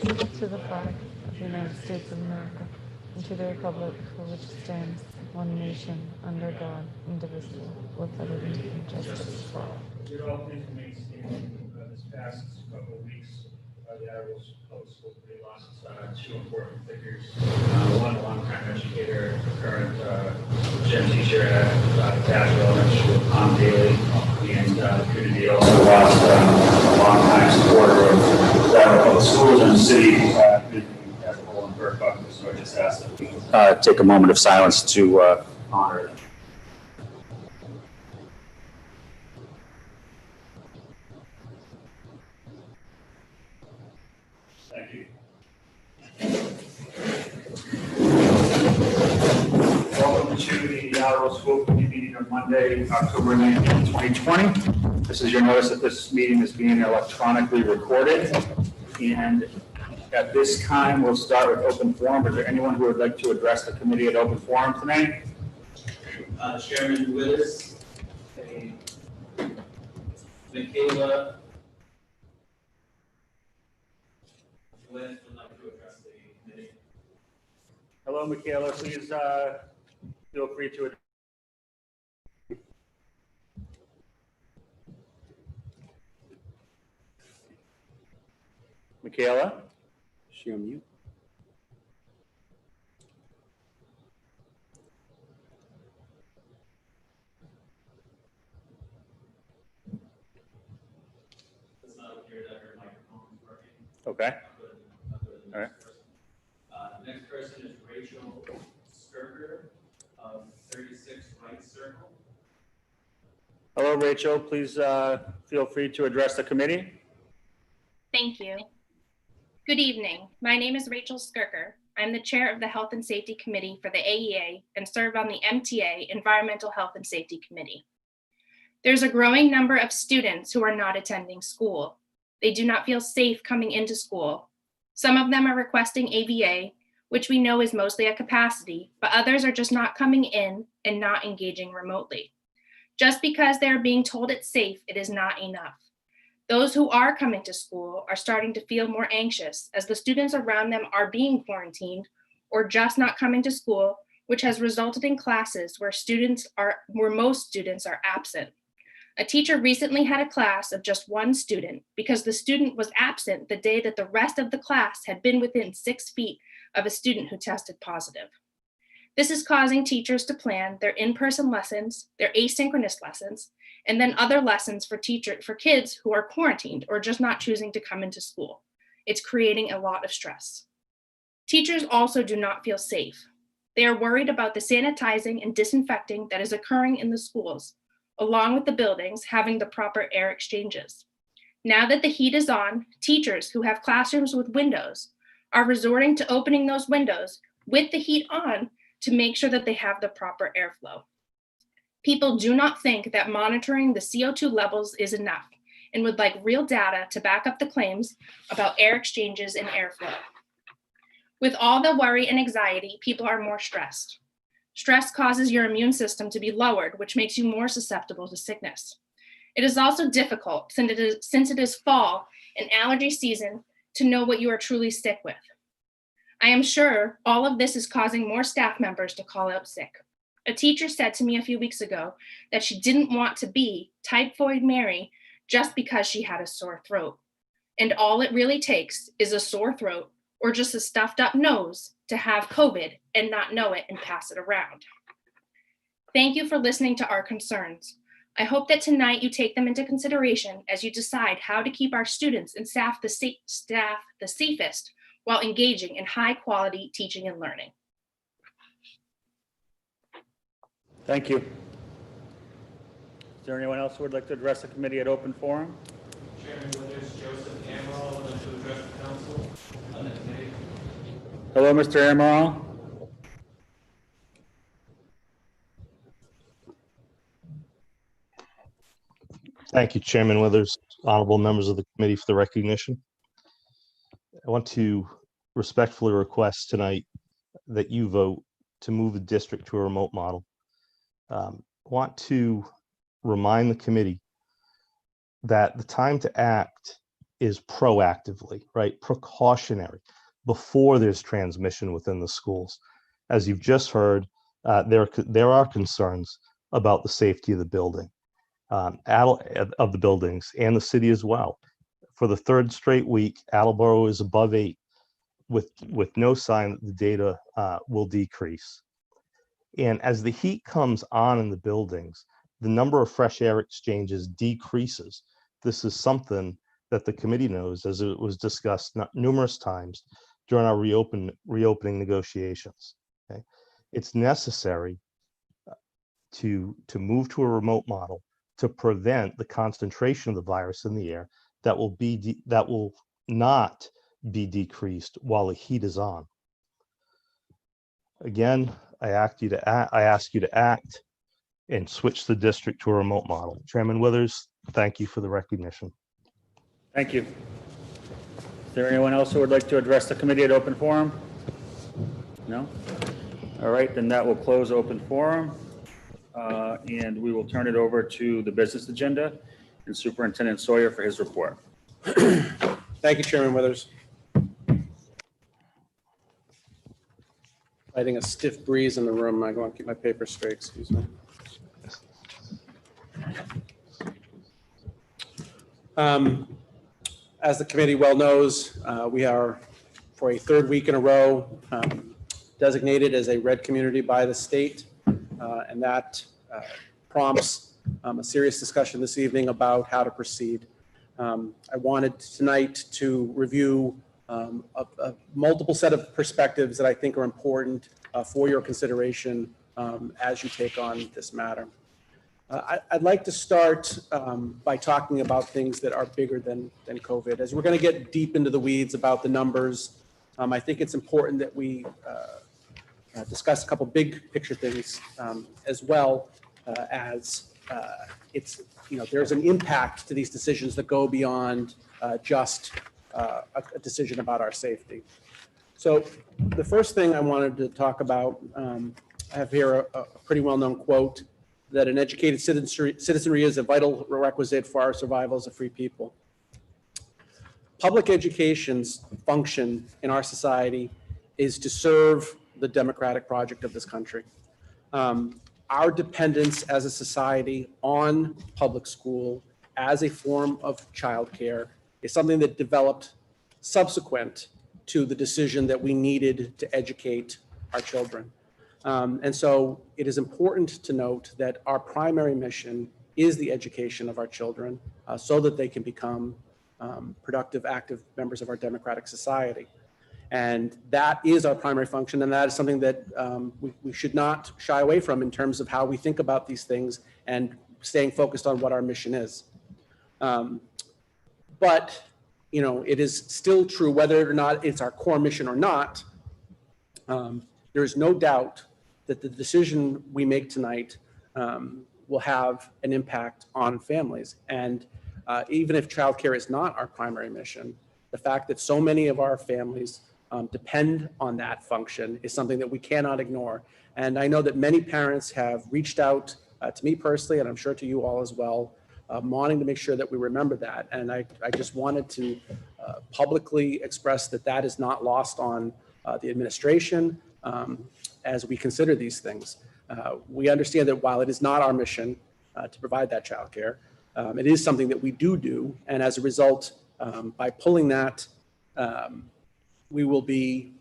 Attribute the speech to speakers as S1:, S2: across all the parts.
S1: to the flag of the United States of America, and to the republic for which it stands, one nation, under God, indivisible, with liberty and justice for all.
S2: Would all please remain standing. This past couple of weeks, the Attleboro Public School Committee lost two important figures. One, a longtime educator, current gym teacher at Attleboro Elementary School, Tom Daly, and the community also lost a longtime supporter of Attleboro Public Schools and the city, Attleboro and Burke Buckner. So I just asked that we take a moment of silence to honor them. Thank you. Welcome to the Attleboro School Committee meeting on Monday, October 19th, 2020. This is your notice that this meeting is being electronically recorded. And at this time, we'll start with open forum. Is there anyone who would like to address the committee at open forum tonight?
S3: Chairman Willis, Michaela, would like to address the committee.
S2: Hello, Michaela. Please feel free to address. Michaela? Is she on mute?
S3: Does not appear that her microphone is working.
S2: Okay. All right.
S3: Next person is Rachel Skirker of 36 Right Circle.
S2: Hello, Rachel. Please feel free to address the committee.
S4: Thank you. Good evening. My name is Rachel Skirker. I'm the chair of the Health and Safety Committee for the AEA and serve on the MTA Environmental Health and Safety Committee. There's a growing number of students who are not attending school. They do not feel safe coming into school. Some of them are requesting AVA, which we know is mostly at capacity, but others are just not coming in and not engaging remotely. Just because they are being told it's safe, it is not enough. Those who are coming to school are starting to feel more anxious as the students around them are being quarantined or just not coming to school, which has resulted in classes where most students are absent. A teacher recently had a class of just one student because the student was absent the day that the rest of the class had been within 6 feet of a student who tested positive. This is causing teachers to plan their in-person lessons, their asynchronous lessons, and then other lessons for kids who are quarantined or just not choosing to come into school. It's creating a lot of stress. Teachers also do not feel safe. They are worried about the sanitizing and disinfecting that is occurring in the schools, along with the buildings having the proper air exchanges. Now that the heat is on, teachers who have classrooms with windows are resorting to opening those windows with the heat on to make sure that they have the proper airflow. People do not think that monitoring the CO2 levels is enough and would like real data to back up the claims about air exchanges and airflow. With all the worry and anxiety, people are more stressed. Stress causes your immune system to be lowered, which makes you more susceptible to sickness. It is also difficult, since it is fall and allergy season, to know what you are truly sick with. I am sure all of this is causing more staff members to call out sick. A teacher said to me a few weeks ago that she didn't want to be Typhoid Mary just because she had a sore throat. And all it really takes is a sore throat or just a stuffed up nose to have COVID and not know it and pass it around. Thank you for listening to our concerns. I hope that tonight you take them into consideration as you decide how to keep our students and staff the safest while engaging in high quality teaching and learning.
S2: Thank you. Is there anyone else who would like to address the committee at open forum?
S3: Chairman Withers, Joseph Amaral, would like to address the council on the committee.
S2: Hello, Mr. Amaral.
S5: Thank you, Chairman Withers, honorable members of the committee for the recognition. I want to respectfully request tonight that you vote to move the district to a remote model. Want to remind the committee that the time to act is proactively, right? Precautionary before there's transmission within the schools. As you've just heard, there are concerns about the safety of the building, of the buildings, and the city as well. For the third straight week, Attleboro is above 8, with no sign that the data will decrease. And as the heat comes on in the buildings, the number of fresh air exchanges decreases. This is something that the committee knows, as it was discussed numerous times during our reopening negotiations. Okay? It's necessary to move to a remote model to prevent the concentration of the virus in the air that will not be decreased while the heat is on. Again, I ask you to act and switch the district to a remote model. Chairman Withers, thank you for the recognition.
S2: Thank you. Is there anyone else who would like to address the committee at open forum? No? All right, then that will close open forum. And we will turn it over to the business agenda and Superintendent Sawyer for his report.
S6: Thank you, Chairman Withers. Fighting a stiff breeze in the room. I want to keep my paper straight, excuse me. As the committee well knows, we are, for a third week in a row, designated as a red community by the state, and that prompts a serious discussion this evening about how to proceed. I wanted tonight to review a multiple set of perspectives that I think are important for your consideration as you take on this matter. I'd like to start by talking about things that are bigger than COVID. As we're going to get deep into the weeds about the numbers, I think it's important that we discuss a couple big picture things as well as there's an impact to these decisions that go beyond just a decision about our safety. So the first thing I wanted to talk about, I have here a pretty well-known quote that an educated citizenry is a vital requisite for our survival as a free people. Public education's function in our society is to serve the democratic project of this country. Our dependence as a society on public school as a form of childcare is something that developed subsequent to the decision that we needed to educate our children. And so it is important to note that our primary mission is the education of our children so that they can become productive, active members of our democratic society. And that is our primary function, and that is something that we should not shy away from in terms of how we think about these things and staying focused on what our mission is. But it is still true, whether or not it's our core mission or not, there is no doubt that the decision we make tonight will have an impact on families. And even if childcare is not our primary mission, the fact that so many of our families depend on that function is something that we cannot ignore. And I know that many parents have reached out to me personally, and I'm sure to you all as well, wanting to make sure that we remember that. And I just wanted to publicly express that that is not lost on the administration as we consider these things. We understand that while it is not our mission to provide that childcare, it is something that we do. And as a result, by pulling that, we will be,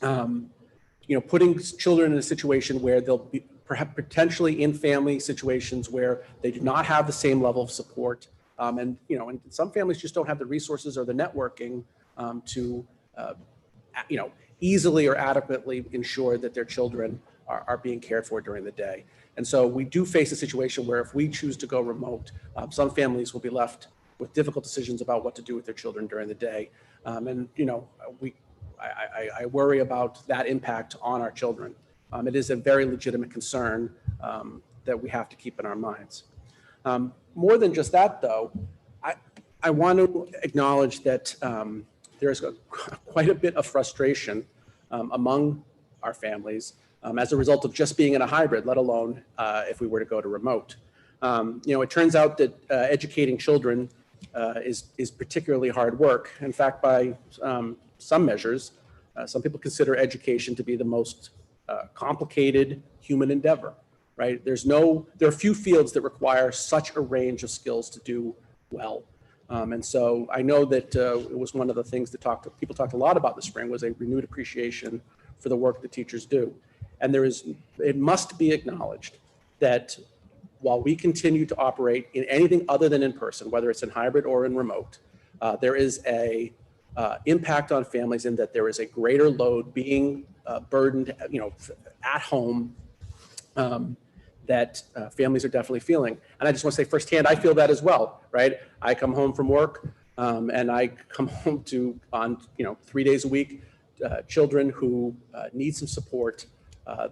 S6: putting children in a situation where they'll be perhaps potentially in family situations where they do not have the same level of support. And some families just don't have the resources or the networking to, easily or adequately ensure that their children are being cared for during the day. And so we do face a situation where if we choose to go remote, some families will be left with difficult decisions about what to do with their children during the day. I worry about that impact on our children. It is a very legitimate concern that we have to keep in our minds. More than just that, though, I want to acknowledge that there's quite a bit of frustration among our families as a result of just being in a hybrid, let alone if we were to go to remote. It turns out that educating children is particularly hard work. In fact, by some measures, some people consider education to be the most complicated human endeavor, right? There are few fields that require such a range of skills to do well. And so I know that it was one of the things that people talked a lot about this spring was a renewed appreciation for the work that teachers do. And it must be acknowledged that while we continue to operate in anything other than in person, whether it's in hybrid or in remote, there is a impact on families in that there is a greater load being burdened, at home that families are definitely feeling. And I just want to say firsthand, I feel that as well, right? I come home from work and I come home to on 3 days a week, children who need some support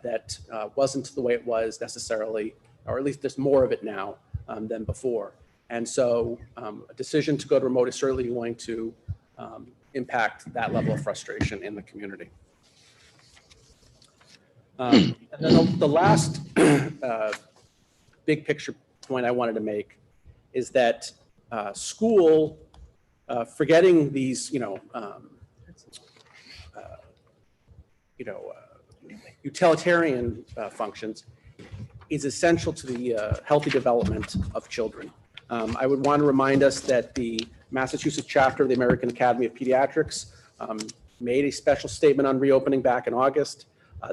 S6: that wasn't the way it was necessarily, or at least there's more of it now than before. And so a decision to go to remote is certainly going to impact that level of frustration in the community. And then the last big picture point I wanted to make is that school, forgetting these, utilitarian functions, is essential to the healthy development of children. I would want to remind us that the Massachusetts chapter of the American Academy of Pediatrics made a special statement on reopening back in August.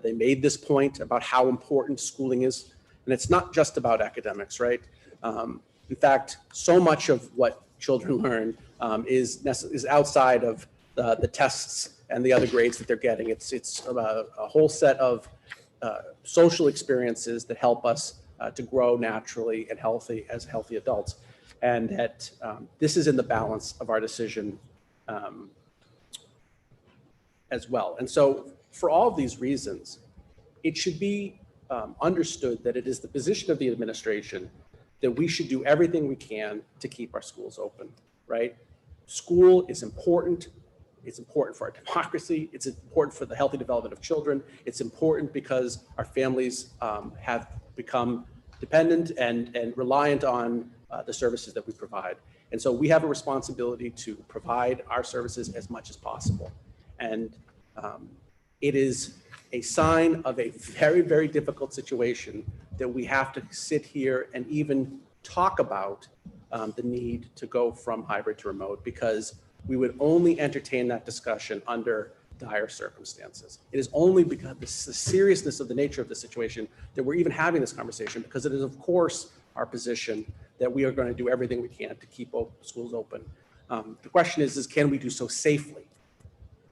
S6: They made this point about how important schooling is. And it's not just about academics, right? In fact, so much of what children learn is outside of the tests and the other grades that they're getting. It's a whole set of social experiences that help us to grow naturally and healthy as healthy adults. And that this is in the balance of our decision as well. And so for all of these reasons, it should be understood that it is the position of the administration that we should do everything we can to keep our schools open, right? School is important. It's important for our democracy. It's important for the healthy development of children. It's important because our families have become dependent and reliant on the services that we provide. And so we have a responsibility to provide our services as much as possible. And it is a sign of a very, very difficult situation that we have to sit here and even talk about the need to go from hybrid to remote, because we would only entertain that discussion under dire circumstances. It is only because of the seriousness of the nature of the situation that we're even having this conversation, because it is, of course, our position that we are going to do everything we can to keep schools open. The question is can we do so safely?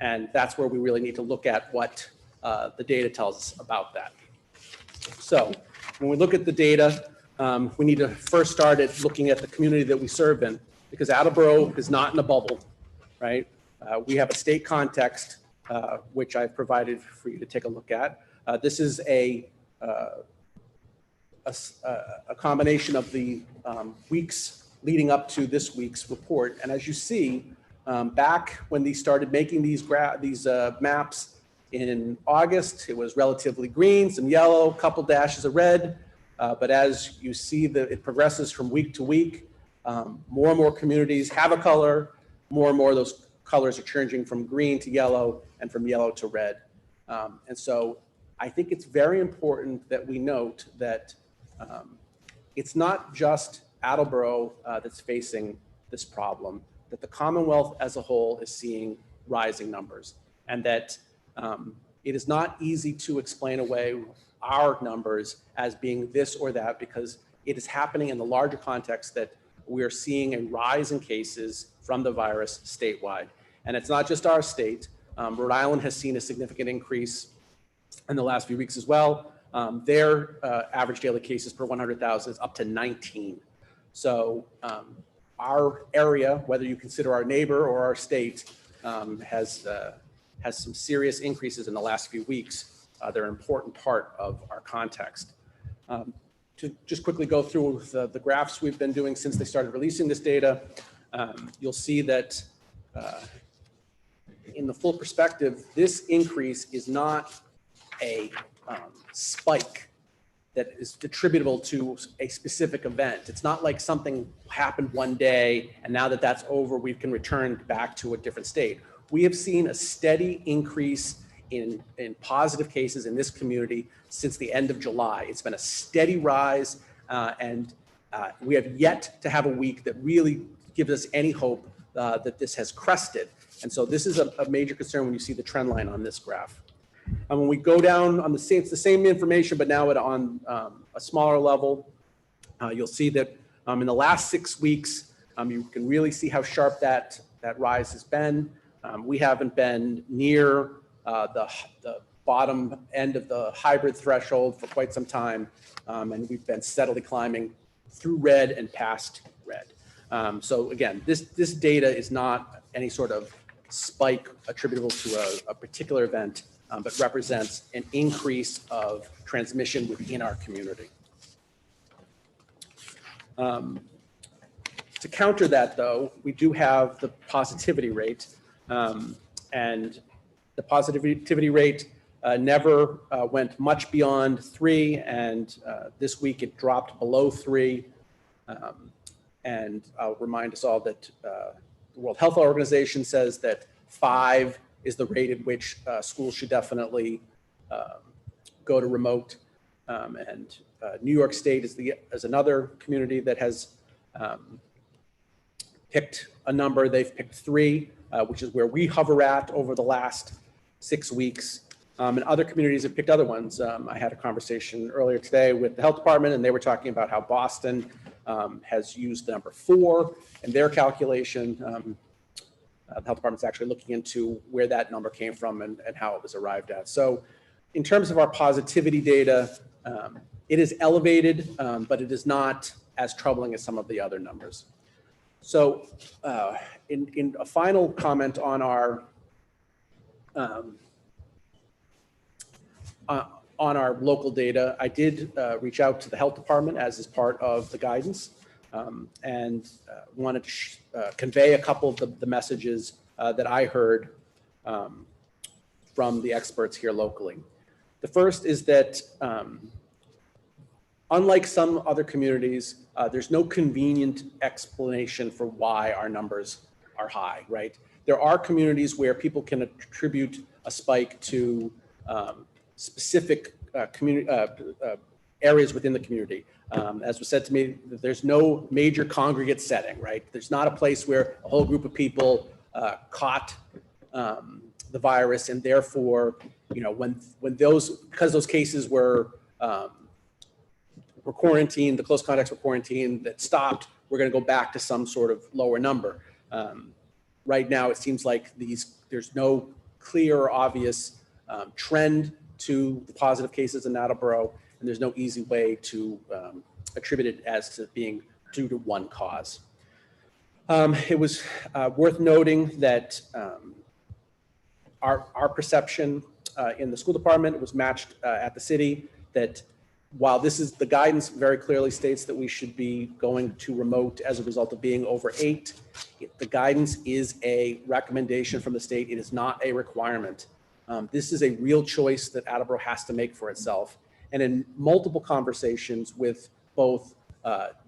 S6: And that's where we really need to look at what the data tells us about that. So when we look at the data, we need to first start at looking at the community that we serve in, because Attleboro is not in a bubble, right? We have a state context, which I've provided for you to take a look at. This is a combination of the weeks leading up to this week's report. And as you see, back when they started making these maps in August, it was relatively green, some yellow, a couple dashes of red. But as you see, it progresses from week to week. More and more communities have a color. More and more of those colors are changing from green to yellow and from yellow to red. And so I think it's very important that we note that it's not just Attleboro that's facing this problem, that the Commonwealth as a whole is seeing rising numbers, and that it is not easy to explain away our numbers as being this or that, because it is happening in the larger context that we are seeing a rise in cases from the virus statewide. And it's not just our state. Rhode Island has seen a significant increase in the last few weeks as well. Their average daily cases per 100,000 is up to 19. So our area, whether you consider our neighbor or our state, has some serious increases in the last few weeks. They're an important part of our context. To just quickly go through the graphs we've been doing since they started releasing this data, you'll see that in the full perspective, this increase is not a spike that is attributable to a specific event. It's not like something happened one day and now that that's over, we can return back to a different state. We have seen a steady increase in positive cases in this community since the end of July. It's been a steady rise, and we have yet to have a week that really gives us any hope that this has crested. And so this is a major concern when you see the trend line on this graph. And when we go down on it's the same information, but now on a smaller level, you'll see that in the last 6 weeks, you can really see how sharp that rise has been. We haven't been near the bottom end of the hybrid threshold for quite some time, and we've been steadily climbing through red and past red. So again, this data is not any sort of spike attributable to a particular event, but represents an increase of transmission within our community. To counter that, though, we do have the positivity rate, and the positivity rate never went much beyond 3, and this week it dropped below 3. And I'll remind us all that the World Health Organization says that 5 is the rate at which schools should definitely go to remote. And New York State is another community that has picked a number. They've picked 3, which is where we hover at over the last 6 weeks. And other communities have picked other ones. I had a conversation earlier today with the health department, and they were talking about how Boston has used the number 4 in their calculation. The health department's actually looking into where that number came from and how it was arrived at. So in terms of our positivity data, it is elevated, but it is not as troubling as some of the other numbers. So in a final comment on our local data, I did reach out to the health department as is part of the guidance, and wanted to convey a couple of the messages that I heard from the experts here locally. The first is that unlike some other communities, there's no convenient explanation for why our numbers are high, right? There are communities where people can attribute a spike to specific areas within the community. As was said to me, there's no major congregate setting, right? There's not a place where a whole group of people caught the virus, and therefore, because those cases were quarantined, the close contacts were quarantined, that stopped, we're going to go back to some sort of lower number. Right now, it seems like there's no clear or obvious trend to the positive cases in Attleboro, and there's no easy way to attribute it as to being due to one cause. It was worth noting that our perception in the school department was matched at the city, that while the guidance very clearly states that we should be going to remote as a result of being over 8, the guidance is a recommendation from the state. It is not a requirement. This is a real choice that Attleboro has to make for itself. And in multiple conversations with both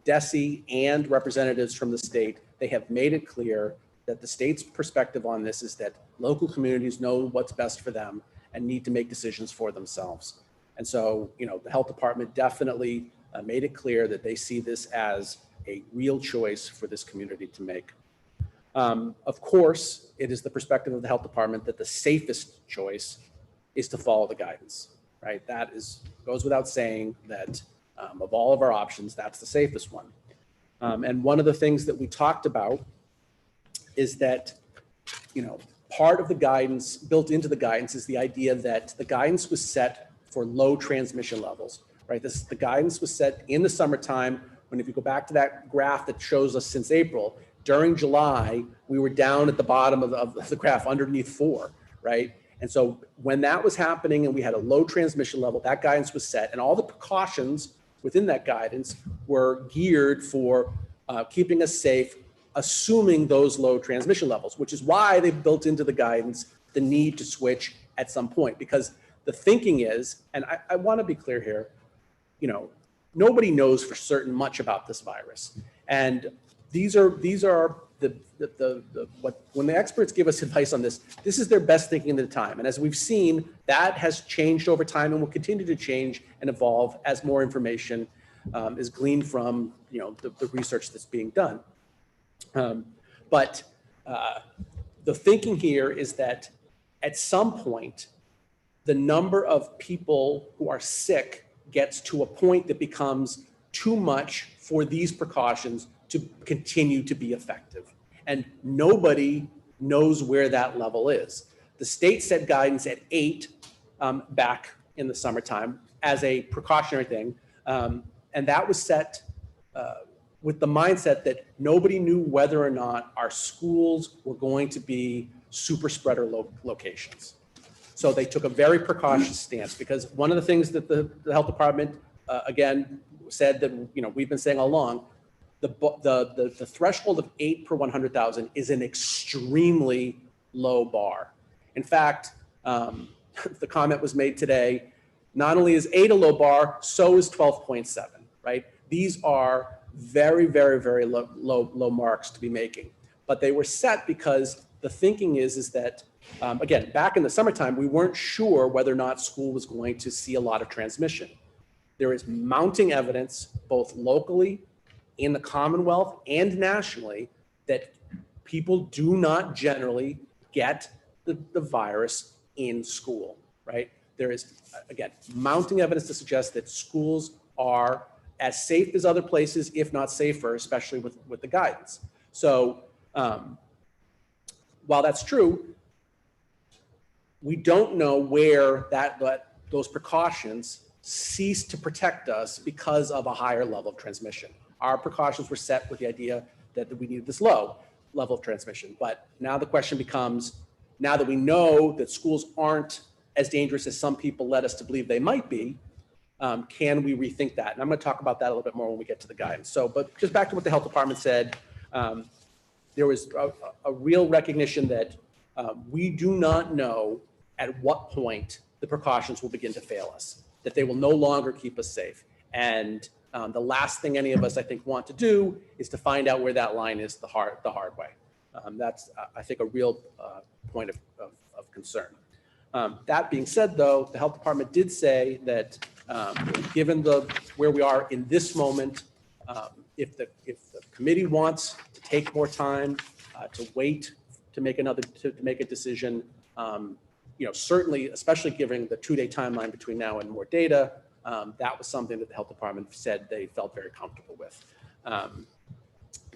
S6: DESE and representatives from the state, they have made it clear that the state's perspective on this is that local communities know what's best for them and need to make decisions for themselves. And so, the health department definitely made it clear that they see this as a real choice for this community to make. Of course, it is the perspective of the health department that the safest choice is to follow the guidance, right? That goes without saying that of all of our options, that's the safest one. And one of the things that we talked about is that, part of the guidance, built into the guidance, is the idea that the guidance was set for low transmission levels, right? The guidance was set in the summertime, when if you go back to that graph that shows us since April, during July, we were down at the bottom of the graph underneath 4, right? And so when that was happening and we had a low transmission level, that guidance was set, and all the precautions within that guidance were geared for keeping us safe, assuming those low transmission levels, which is why they've built into the guidance the need to switch at some point. Because the thinking is, and I want to be clear here, nobody knows for certain much about this virus. And these are when the experts give us advice on this, this is their best thinking at the time. And as we've seen, that has changed over time and will continue to change and evolve as more information is gleaned from the research that's being done. But the thinking here is that at some point, the number of people who are sick gets to a point that becomes too much for these precautions to continue to be effective. And nobody knows where that level is. The state set guidance at 8 back in the summertime as a precautionary thing. And that was set with the mindset that nobody knew whether or not our schools were going to be super spreader locations. So they took a very precautious stance, because one of the things that the health department, again, said that we've been saying all along, the threshold of 8 per 100,000 is an extremely low bar. In fact, the comment was made today, not only is 8 a low bar, so is 12.7, right? These are very, very, very low marks to be making. But they were set because the thinking is that, again, back in the summertime, we weren't sure whether or not school was going to see a lot of transmission. There is mounting evidence, both locally, in the Commonwealth, and nationally, that people do not generally get the virus in school, right? There is, again, mounting evidence to suggest that schools are as safe as other places, if not safer, especially with the guidance. So while that's true, we don't know where those precautions cease to protect us because of a higher level of transmission. Our precautions were set with the idea that we needed this low level of transmission. But now the question becomes, now that we know that schools aren't as dangerous as some people led us to believe they might be, can we rethink that? And I'm going to talk about that a little bit more when we get to the guidance. So, but just back to what the health department said, there was a real recognition that we do not know at what point the precautions will begin to fail us, that they will no longer keep us safe. And the last thing any of us, I think, want to do is to find out where that line is the hard way. That's, I think, a real point of concern. That being said, though, the health department did say that given where we are in this moment, if the committee wants to take more time to wait to make a decision, certainly, especially given the 2-day timeline between now and more data, that was something that the health department said they felt very comfortable with.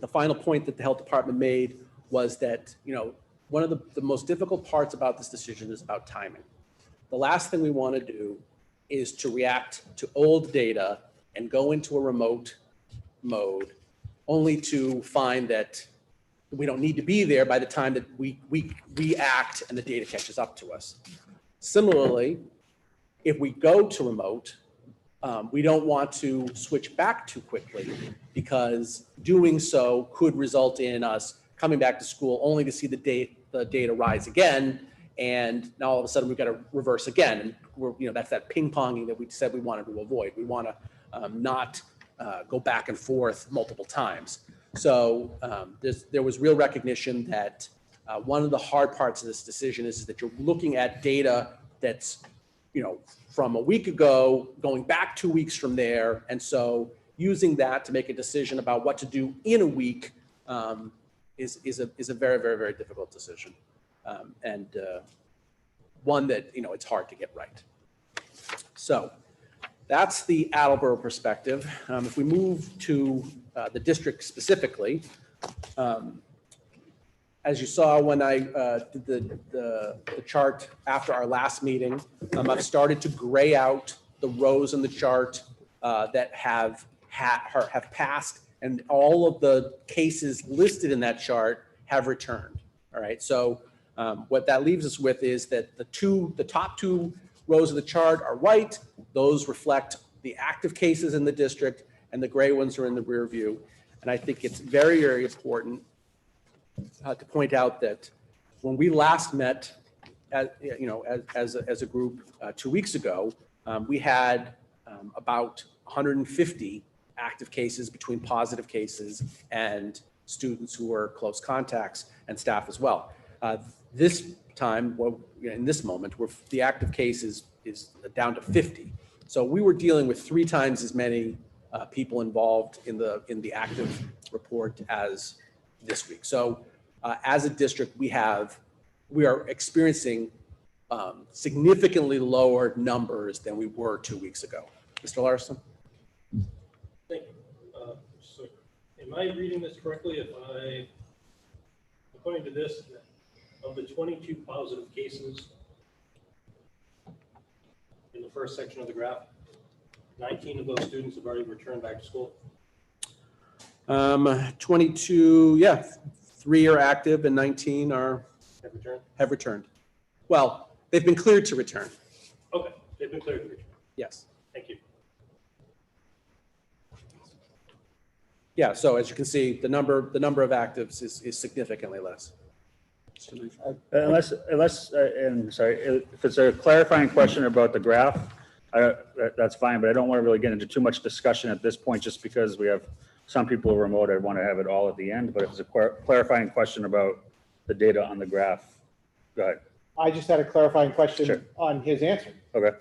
S6: The final point that the health department made was that, one of the most difficult parts about this decision is about timing. The last thing we want to do is to react to old data and go into a remote mode, only to find that we don't need to be there by the time that we react and the data catches up to us. Similarly, if we go to remote, we don't want to switch back too quickly, because doing so could result in us coming back to school only to see the data rise again, and now all of a sudden we've got to reverse again. And that's that ping-ponging that we said we wanted to avoid. We want to not go back and forth multiple times. So there was real recognition that one of the hard parts of this decision is that you're looking at data that's from a week ago, going back 2 weeks from there. And so using that to make a decision about what to do in a week is a very, very, very difficult decision. And one that, it's hard to get right. So that's the Attleboro perspective. If we move to the district specifically, as you saw when I did the chart after our last meeting, I've started to gray out the rows in the chart that have passed, and all of the cases listed in that chart have returned. All right, so what that leaves us with is that the top 2 rows of the chart are white. Those reflect the active cases in the district, and the gray ones are in the rear view. And I think it's very, very important to point out that when we last met, as a group 2 weeks ago, we had about 150 active cases between positive cases and students who were close contacts and staff as well. This time, well, in this moment, the active case is down to 50. So we were dealing with 3 times as many people involved in the active report as this week. So as a district, we are experiencing significantly lower numbers than we were 2 weeks ago. Mr. Larson?
S7: Thank you. So am I reading this correctly? According to this, of the 22 positive cases in the first section of the graph, 19 of those students have already returned back to school?
S6: 22, yeah, 3 are active and 19
S7: Have returned?
S6: Well, they've been cleared to return.
S7: Okay, they've been cleared to return.
S6: Yes.
S7: Thank you.
S6: Yeah, so as you can see, the number of actives is significantly less.
S8: Unless, and sorry, if it's a clarifying question about the graph, that's fine, but I don't want to really get into too much discussion at this point, just because we have some people remote. I want to have it all at the end, but if it's a clarifying question about the data on the graph, go ahead.
S9: I just had a clarifying question
S8: Sure.
S9: on his answer.
S8: Okay.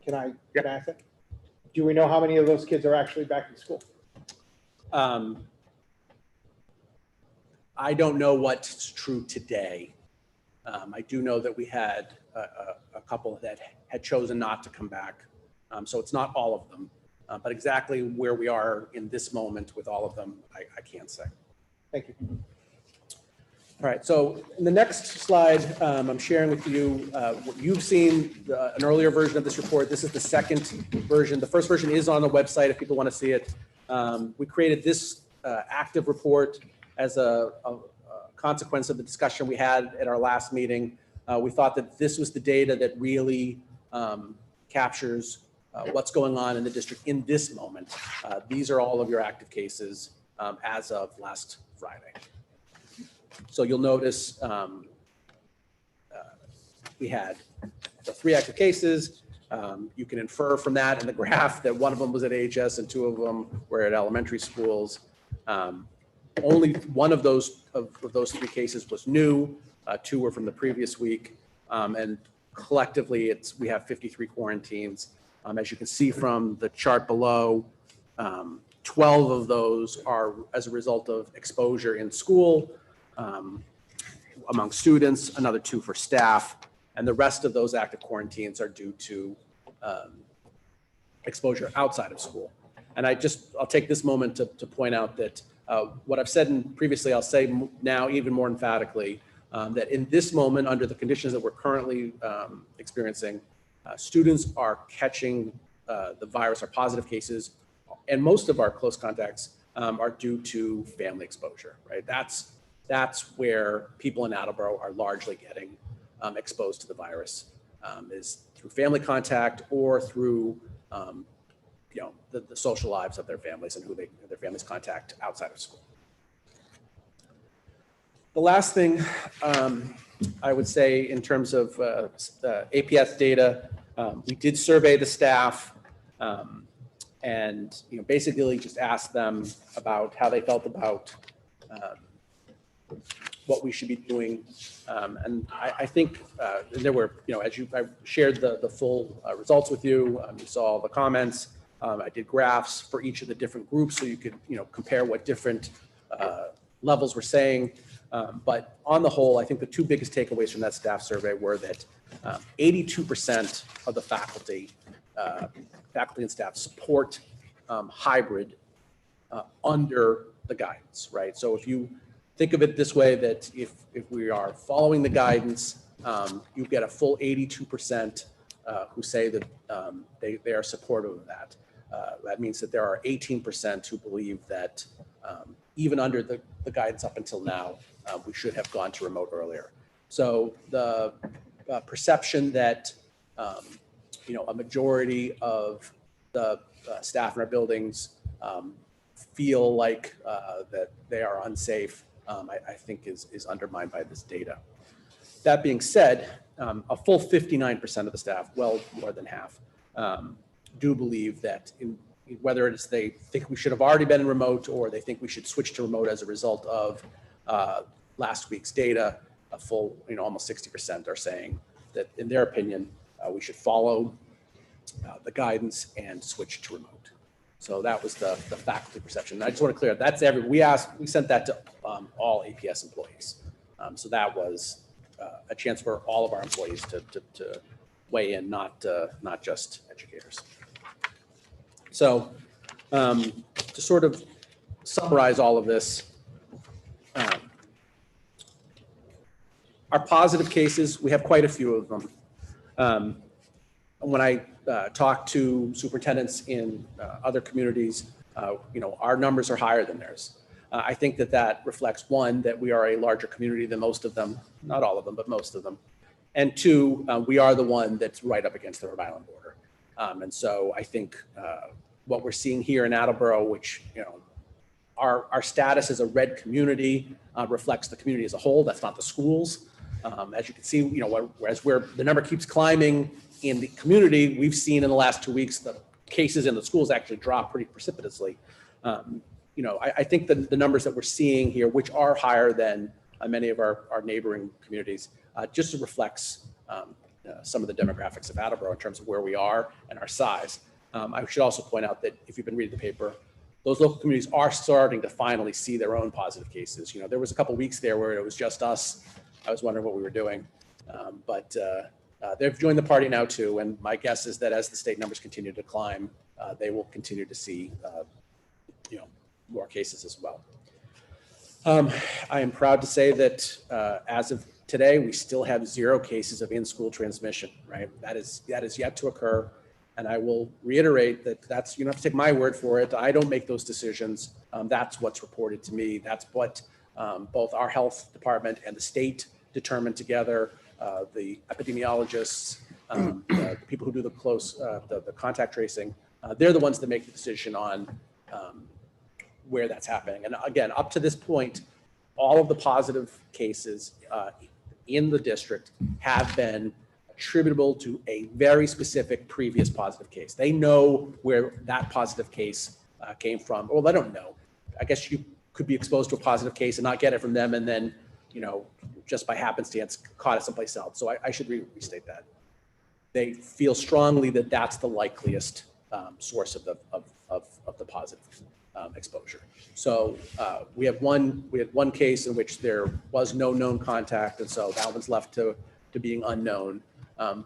S9: Can I ask that? Do we know how many of those kids are actually back in school?
S6: I don't know what's true today. I do know that we had a couple that had chosen not to come back. So it's not all of them, but exactly where we are in this moment with all of them, I can't say.
S9: Thank you.
S6: All right, so in the next slide, I'm sharing with you what you've seen, an earlier version of this report. This is the second version. The first version is on the website if people want to see it. We created this active report as a consequence of the discussion we had at our last meeting. We thought that this was the data that really captures what's going on in the district in this moment. These are all of your active cases as of last Friday. So you'll notice we had the 3 active cases. You can infer from that in the graph that one of them was at AHS and 2 of them were at elementary schools. Only one of those 3 cases was new. 2 were from the previous week. And collectively, we have 53 quarantines. As you can see from the chart below, 12 of those are as a result of exposure in school among students, another 2 for staff, and the rest of those active quarantines are due to exposure outside of school. And I'll take this moment to point out that what I've said previously, I'll say now even more emphatically, that in this moment, under the conditions that we're currently experiencing, students are catching the virus, our positive cases, and most of our close contacts are due to family exposure, right? That's where people in Attleboro are largely getting exposed to the virus, is through family contact or through the social lives of their families and their families contact outside of school. The last thing I would say in terms of APS data, we did survey the staff and basically just asked them about how they felt about what we should be doing. And I think there were, as I shared the full results with you, you saw the comments. I did graphs for each of the different groups so you could, compare what different levels were saying. But on the whole, I think the 2 biggest takeaways from that staff survey were that 82% of the faculty and staff support hybrid under the guidance, right? So if you think of it this way, that if we are following the guidance, you get a full 82% who say that they are supportive of that. That means that there are 18% who believe that even under the guidance up until now, we should have gone to remote earlier. So the perception that a majority of the staff in our buildings feel like that they are unsafe, I think is undermined by this data. That being said, a full 59% of the staff, well more than half, do believe that whether it's they think we should have already been in remote or they think we should switch to remote as a result of last week's data. A full, almost 60% are saying that, in their opinion, we should follow the guidance and switch to remote. So that was the faculty perception. And I just want to clear that's we sent that to all APS employees. So that was a chance for all of our employees to weigh in, not just educators. So to sort of summarize all of this, our positive cases, we have quite a few of them. When I talk to superintendents in other communities, our numbers are higher than theirs. I think that reflects, one, that we are a larger community than most of them, not all of them, but most of them. And two, we are the one that's right up against the Rhode Island border. And so I think what we're seeing here in Attleboro, which, our status as a red community reflects the community as a whole. That's not the schools. As you can see, whereas the number keeps climbing in the community, we've seen in the last 2 weeks, the cases in the schools actually drop pretty precipitously. I think the numbers that we're seeing here, which are higher than many of our neighboring communities, just reflects some of the demographics of Attleboro in terms of where we are and our size. I should also point out that if you've been reading the paper, those local communities are starting to finally see their own positive cases. There was a couple weeks there where it was just us. I was wondering what we were doing, but they've joined the party now too. And my guess is that as the state numbers continue to climb, they will continue to see, more cases as well. I am proud to say that as of today, we still have 0 cases of in-school transmission, right? That is yet to occur. And I will reiterate that you don't have to take my word for it. I don't make those decisions. That's what's reported to me. That's what both our health department and the state determined together. The epidemiologists, the people who do the contact tracing, they're the ones that make the decision on where that's happening. And again, up to this point, all of the positive cases in the district have been attributable to a very specific previous positive case. They know where that positive case came from. Well, they don't know. I guess you could be exposed to a positive case and not get it from them, and then, just by happenstance, caught it someplace else. So I should restate that. They feel strongly that that's the likeliest source of the positive exposure. So we had one case in which there was no known contact, and so that one's left to being unknown.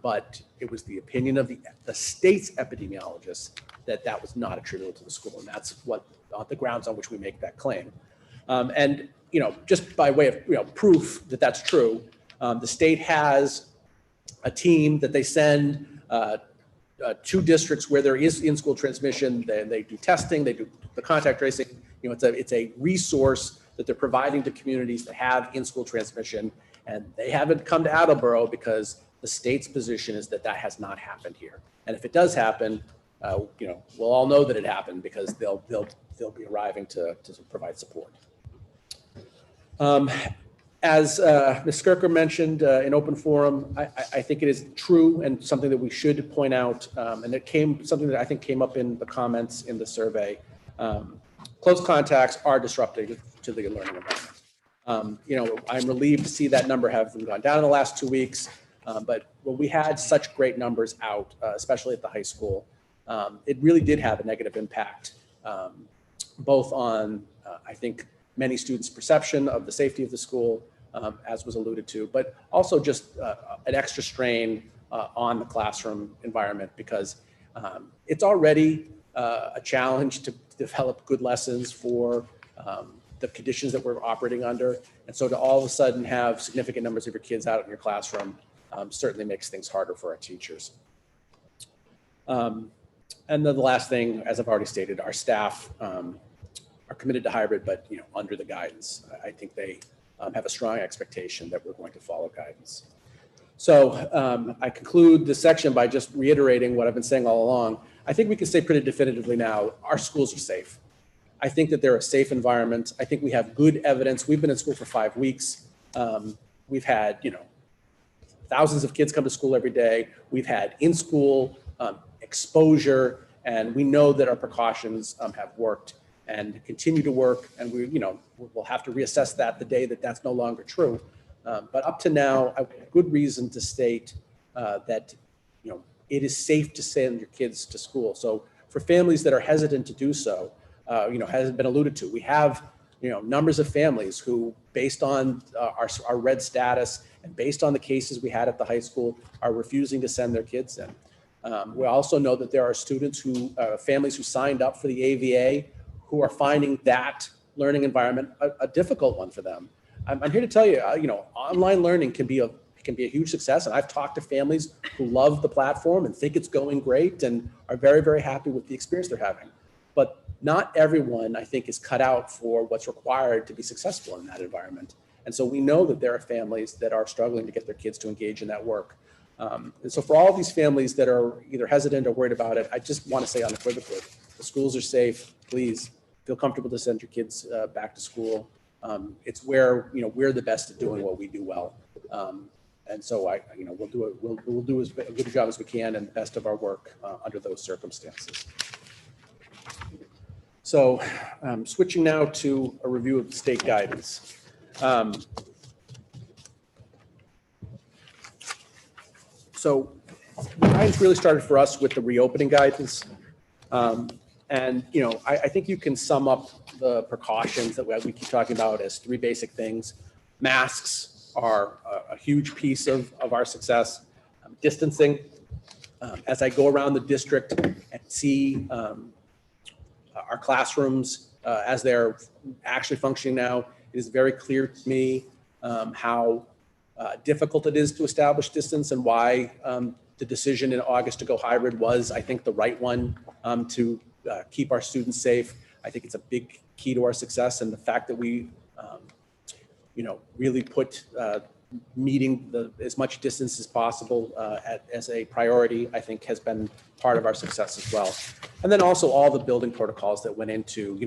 S6: But it was the opinion of the state's epidemiologists that was not attributable to the school, and that's what the grounds on which we make that claim. And just by way of proof that that's true, the state has a team that they send to districts where there is in-school transmission. They do testing, they do the contact tracing. It's a resource that they're providing to communities that have in-school transmission, and they haven't come to Attleboro because the state's position is that has not happened here. And if it does happen, we'll all know that it happened because they'll be arriving to provide support. As Ms. Skirker mentioned in open forum, I think it is true and something that we should point out, and something that I think came up in the comments in the survey. Close contacts are disrupting to the learning environment. I'm relieved to see that number have gone down in the last 2 weeks, but when we had such great numbers out, especially at the high school, it really did have a negative impact, both on, I think, many students' perception of the safety of the school, as was alluded to, but also just an extra strain on the classroom environment because it's already a challenge to develop good lessons for the conditions that we're operating under. And so to all of a sudden have significant numbers of your kids out in your classroom certainly makes things harder for our teachers. And then the last thing, as I've already stated, our staff are committed to hybrid, but under the guidance. I think they have a strong expectation that we're going to follow guidance. So I conclude this section by just reiterating what I've been saying all along. I think we can say pretty definitively now, our schools are safe. I think that they're a safe environment. I think we have good evidence. We've been in school for 5 weeks. We've had, thousands of kids come to school every day. We've had in-school exposure And we know that our precautions have worked and continue to work. And we'll have to reassess that the day that that's no longer true. But up to now, I have good reason to state that, it is safe to send your kids to school. So for families that are hesitant to do so, has been alluded to, we have, numbers of families who, based on our red status and based on the cases we had at the high school, are refusing to send their kids in. We also know that there are students families who signed up for the AVA who are finding that learning environment a difficult one for them. I'm here to tell you, online learning can be a huge success. And I've talked to families who love the platform and think it's going great and are very, very happy with the experience they're having. But not everyone, I think, is cut out for what's required to be successful in that environment. And so we know that there are families that are struggling to get their kids to engage in that work. And so for all of these families that are either hesitant or worried about it, I just want to say unequivocally, the schools are safe. Please feel comfortable to send your kids back to school. It's where, we're the best at doing what we do well. And so we'll do as good a job as we can and the best of our work under those circumstances. So switching now to a review of the state guidance. So the guidance really started for us with the reopening guidance. And, I think you can sum up the precautions that we keep talking about as three basic things. Masks are a huge piece of our success. Distancing. As I go around the district and see our classrooms as they're actually functioning now, it is very clear to me how difficult it is to establish distance and why the decision in August to go hybrid was, I think, the right one to keep our students safe. I think it's a big key to our success, and the fact that we, really put meeting as much distance as possible as a priority, I think has been part of our success as well. And then also all the building protocols that went into,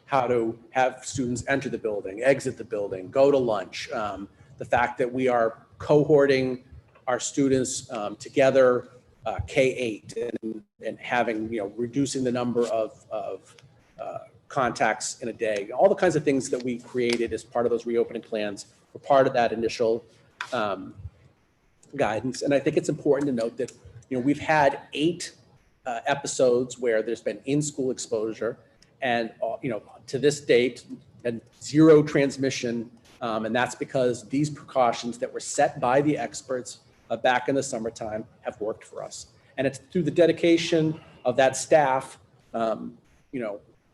S6: how to have students enter the building, exit the building, go to lunch. The fact that we are cohorting our students together, K-8, and having, reducing the number of contacts in a day. All the kinds of things that we created as part of those reopening plans were part of that initial guidance. And I think it's important to note that, we've had 8 episodes where there's been in-school exposure and, to this date, and 0 transmission. And that's because these precautions that were set by the experts back in the summertime have worked for us. And it's through the dedication of that staff,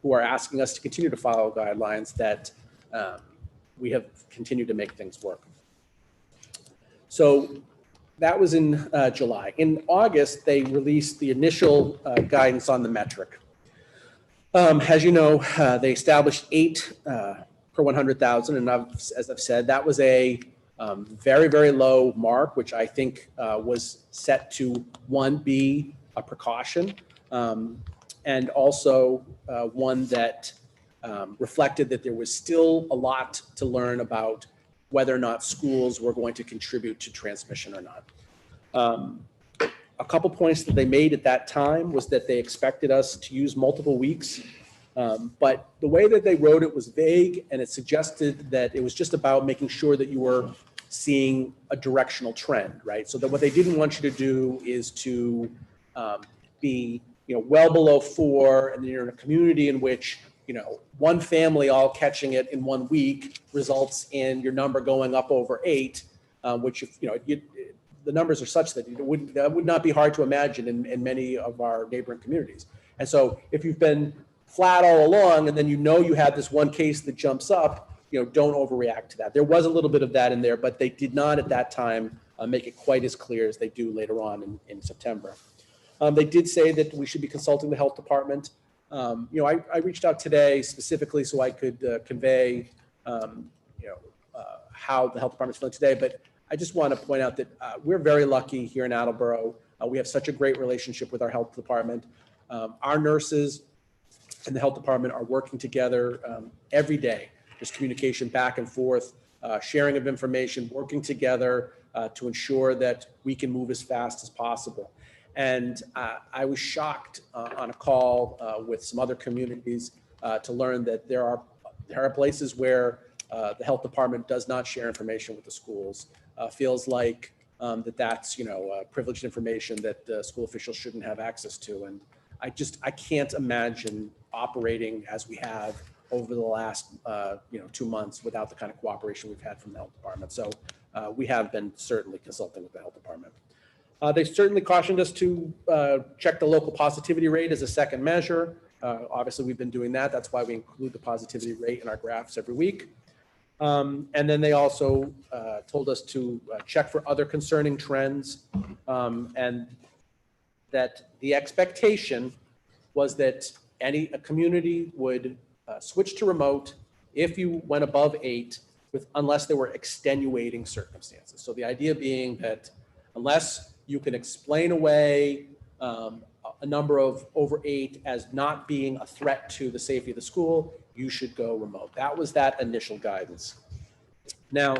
S6: who are asking us to continue to follow guidelines that we have continued to make things work. So that was in July. In August, they released the initial guidance on the metric. As you know, they established 8 per 100,000. And as I've said, that was a very, very low mark, which I think was set to, one, be a precaution, and also one that reflected that there was still a lot to learn about whether or not schools were going to contribute to transmission or not. A couple points that they made at that time was that they expected us to use multiple weeks, but the way that they wrote it was vague, and it suggested that it was just about making sure that you were seeing a directional trend, right? So that what they didn't want you to do is to be, well below 4, and then you're in a community in which, one family all catching it in 1 week results in your number going up over 8, which, the numbers are such that that would not be hard to imagine in many of our neighboring communities. And so if you've been flat all along and then you have this one case that jumps up, don't overreact to that. There was a little bit of that in there, but they did not at that time make it quite as clear as they do later on in September. They did say that we should be consulting the health department. I reached out today specifically so I could convey, how the health department's feeling today. But I just want to point out that we're very lucky here in Attleboro. We have such a great relationship with our health department. Our nurses and the health department are working together every day. There's communication back and forth, sharing of information, working together to ensure that we can move as fast as possible. And I was shocked on a call with some other communities to learn that there are places where the health department does not share information with the schools. Feels like that's privileged information that school officials shouldn't have access to. And I can't imagine operating as we have over the last 2 months without the kind of cooperation we've had from the health department. So we have been certainly consulting with the health department. They certainly cautioned us to check the local positivity rate as a second measure. Obviously, we've been doing that. That's why we include the positivity rate in our graphs every week. And then they also told us to check for other concerning trends, and that the expectation was that a community would switch to remote if you went above 8, unless there were extenuating circumstances. So the idea being that unless you can explain away a number of over 8 as not being a threat to the safety of the school, you should go remote. That was that initial guidance. Now,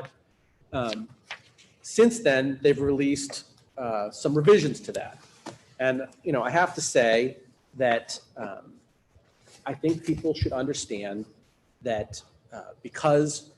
S6: since then, they've released some revisions to that. And, I have to say that I think people should understand that because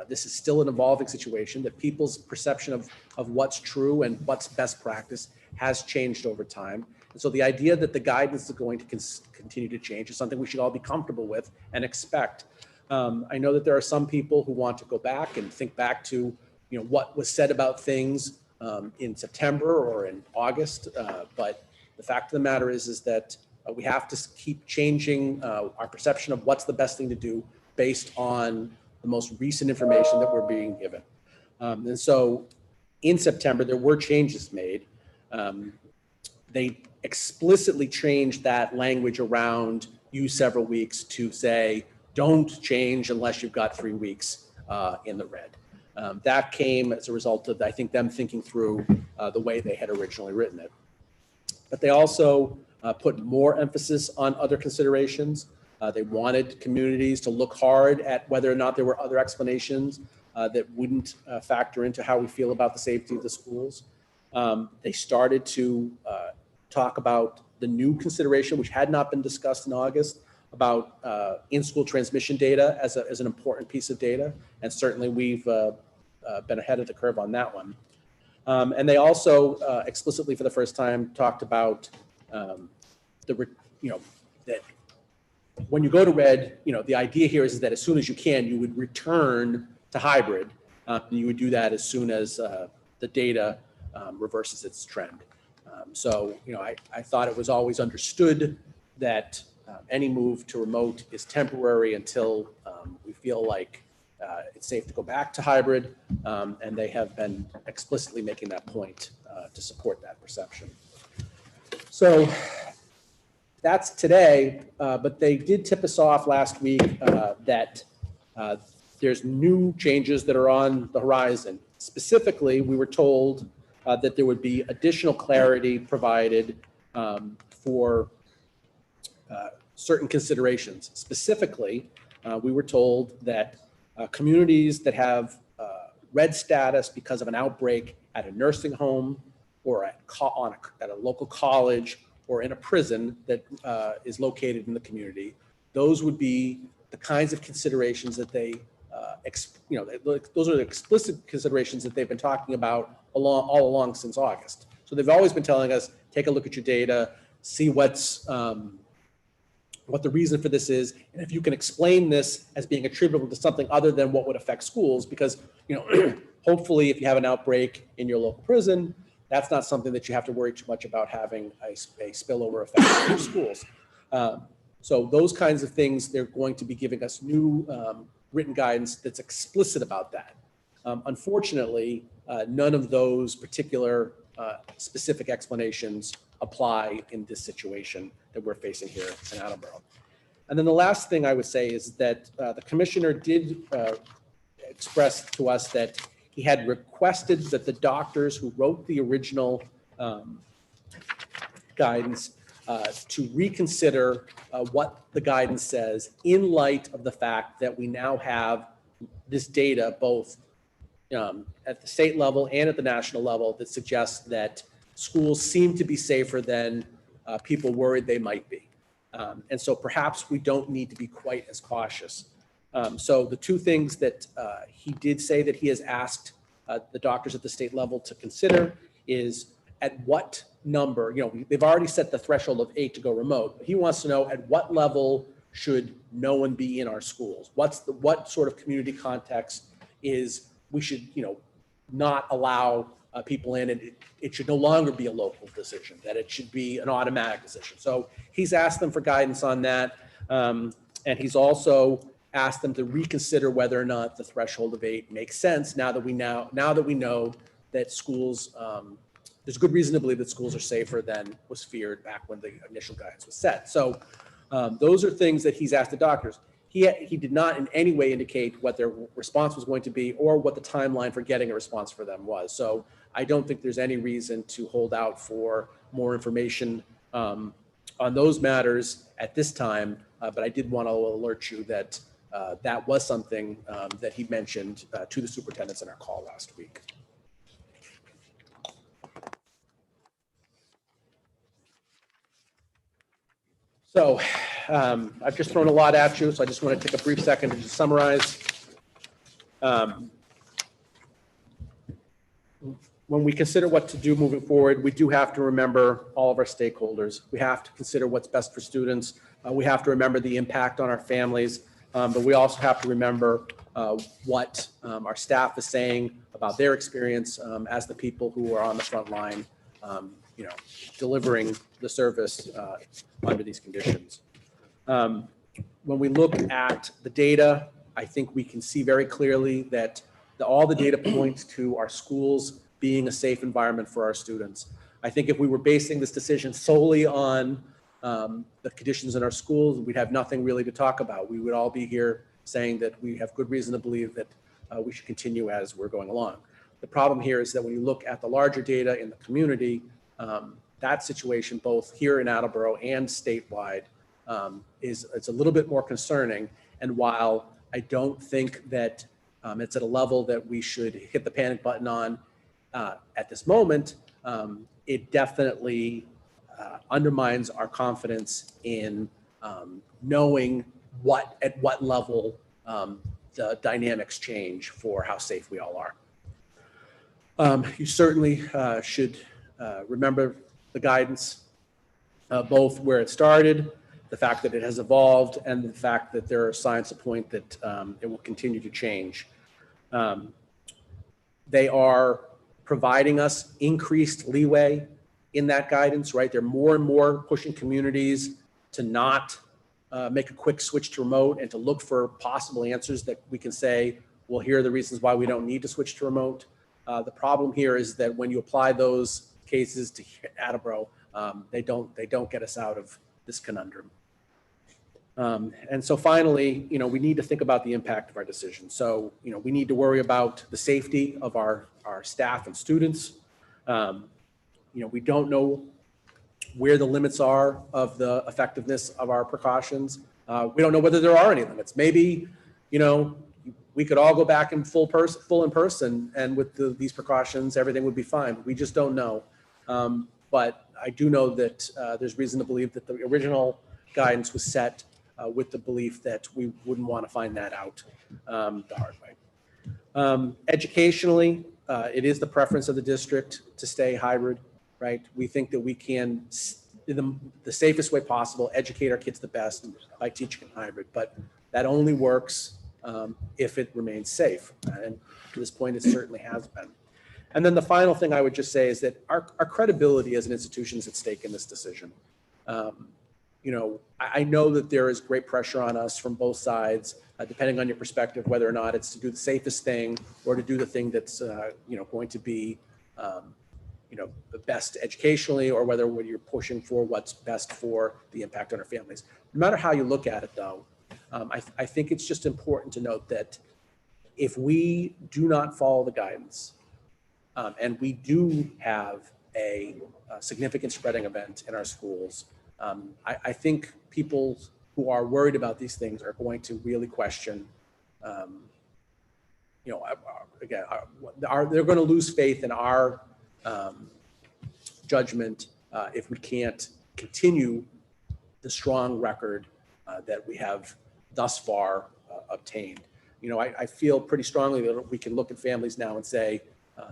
S6: this is still an evolving situation, that people's perception of what's true and what's best practice has changed over time. And so the idea that the guidance is going to continue to change is something we should all be comfortable with and expect. I know that there are some people who want to go back and think back to what was said about things in September or in August, but the fact of the matter is that we have to keep changing our perception of what's the best thing to do based on the most recent information that we're being given. And so in September, there were changes made. They explicitly changed that language around use several weeks to say, don't change unless you've got 3 weeks in the red. That came as a result of, I think, them thinking through the way they had originally written it. But they also put more emphasis on other considerations. They wanted communities to look hard at whether or not there were other explanations that wouldn't factor into how we feel about the safety of the schools. They started to talk about the new consideration, which had not been discussed in August, about in-school transmission data as an important piece of data. And certainly we've been ahead of the curve on that one. And they also explicitly for the first time talked about that when you go to red, the idea here is that as soon as you can, you would return to hybrid. And you would do that as soon as the data reverses its trend. So, I thought it was always understood that any move to remote is temporary until we feel like it's safe to go back to hybrid. And they have been explicitly making that point to support that perception. So that's today, but they did tip us off last week that there's new changes that are on the horizon. Specifically, we were told that there would be additional clarity provided for certain considerations. Specifically, we were told that communities that have red status because of an outbreak at a nursing home or at a local college or in a prison that is located in the community, those would be the kinds of considerations that they, those are the explicit considerations that they've been talking about all along since August. So they've always been telling us, take a look at your data, see what the reason for this is, and if you can explain this as being attributable to something other than what would affect schools, because hopefully if you have an outbreak in your local prison, that's not something that you have to worry too much about having a spillover effect on your schools. So those kinds of things, they're going to be giving us new written guidance that's explicit about that. Unfortunately, none of those particular specific explanations apply in this situation that we're facing here in Attleboro. And then the last thing I would say is that the commissioner did express to us that he had requested that the doctors who wrote the original guidance to reconsider what the guidance says in light of the fact that we now have this data both at the state level and at the national level that suggests that schools seem to be safer than people worried they might be. And so perhaps we don't need to be quite as cautious. So the two things that he did say that he has asked the doctors at the state level to consider is at what number, they've already set the threshold of 8 to go remote. But he wants to know at what level should no one be in our schools? What sort of community context is we should, not allow people in, and it should no longer be a local decision, that it should be an automatic decision. So he's asked them for guidance on that. And he's also asked them to reconsider whether or not the threshold of 8 makes sense now that we know that schools, there's good reason to believe that schools are safer than was feared back when the initial guidance was set. So those are things that he's asked the doctors. He did not in any way indicate what their response was going to be or what the timeline for getting a response for them was. So I don't think there's any reason to hold out for more information on those matters at this time. But I did want to alert you that that was something that he mentioned to the superintendents in our call last week. So I've just thrown a lot at you, so I just want to take a brief second to just summarize. When we consider what to do moving forward, we do have to remember all of our stakeholders. We have to consider what's best for students. We have to remember the impact on our families, but we also have to remember what our staff is saying about their experience as the people who are on the front line, delivering the service under these conditions. When we look at the data, I think we can see very clearly that all the data points to our schools being a safe environment for our students. I think if we were basing this decision solely on the conditions in our schools, we'd have nothing really to talk about. We would all be here saying that we have good reason to believe that we should continue as we're going along. The problem here is that when you look at the larger data in the community, that situation, both here in Attleboro and statewide, it's a little bit more concerning. And while I don't think that it's at a level that we should hit the panic button on at this moment, it definitely undermines our confidence in knowing at what level the dynamics change for how safe we all are. You certainly should remember the guidance, both where it started, the fact that it has evolved, and the fact that there are signs to point that it will continue to change. They are providing us increased leeway in that guidance, right? They're more and more pushing communities to not make a quick switch to remote and to look for possible answers that we can say, well, here are the reasons why we don't need to switch to remote. The problem here is that when you apply those cases to Attleboro, they don't get us out of this conundrum. And so finally, we need to think about the impact of our decision. So, we need to worry about the safety of our staff and students. We don't know where the limits are of the effectiveness of our precautions. We don't know whether there are any limits. Maybe, we could all go back in full in person, and with these precautions, everything would be fine. We just don't know. But I do know that there's reason to believe that the original guidance was set with the belief that we wouldn't want to find that out the hard way. Educationally, it is the preference of the district to stay hybrid, right? We think that we can, in the safest way possible, educate our kids the best by teaching hybrid, but that only works if it remains safe. And to this point, it certainly has been. And then the final thing I would just say is that our credibility as an institution is at stake in this decision. I know that there is great pressure on us from both sides, depending on your perspective, whether or not it's to do the safest thing or to do the thing that's, going to be, the best educationally, or whether you're pushing for what's best for the impact on our families. No matter how you look at it, though, I think it's just important to note that if we do not follow the guidance, and we do have a significant spreading event in our schools, I think people who are worried about these things are going to really question, they're going to lose faith in our judgment if we can't continue the strong record that we have thus far obtained. You know, I feel pretty strongly that we can look at families now and say,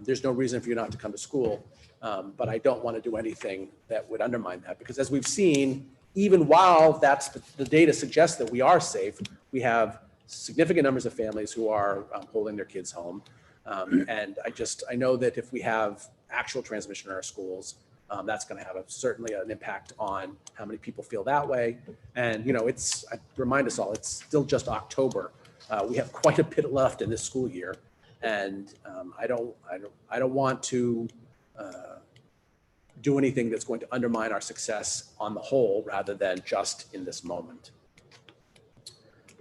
S6: there's no reason for you not to come to school, but I don't want to do anything that would undermine that, because as we've seen, even while that's the data suggests that we are safe, we have significant numbers of families who are holding their kids home. And I know that if we have actual transmission in our schools, that's going to have certainly an impact on how many people feel that way. And, you know, I remind us all, it's still just October. We have quite a bit left in this school year. And I don't want to do anything that's going to undermine our success on the whole, rather than just in this moment.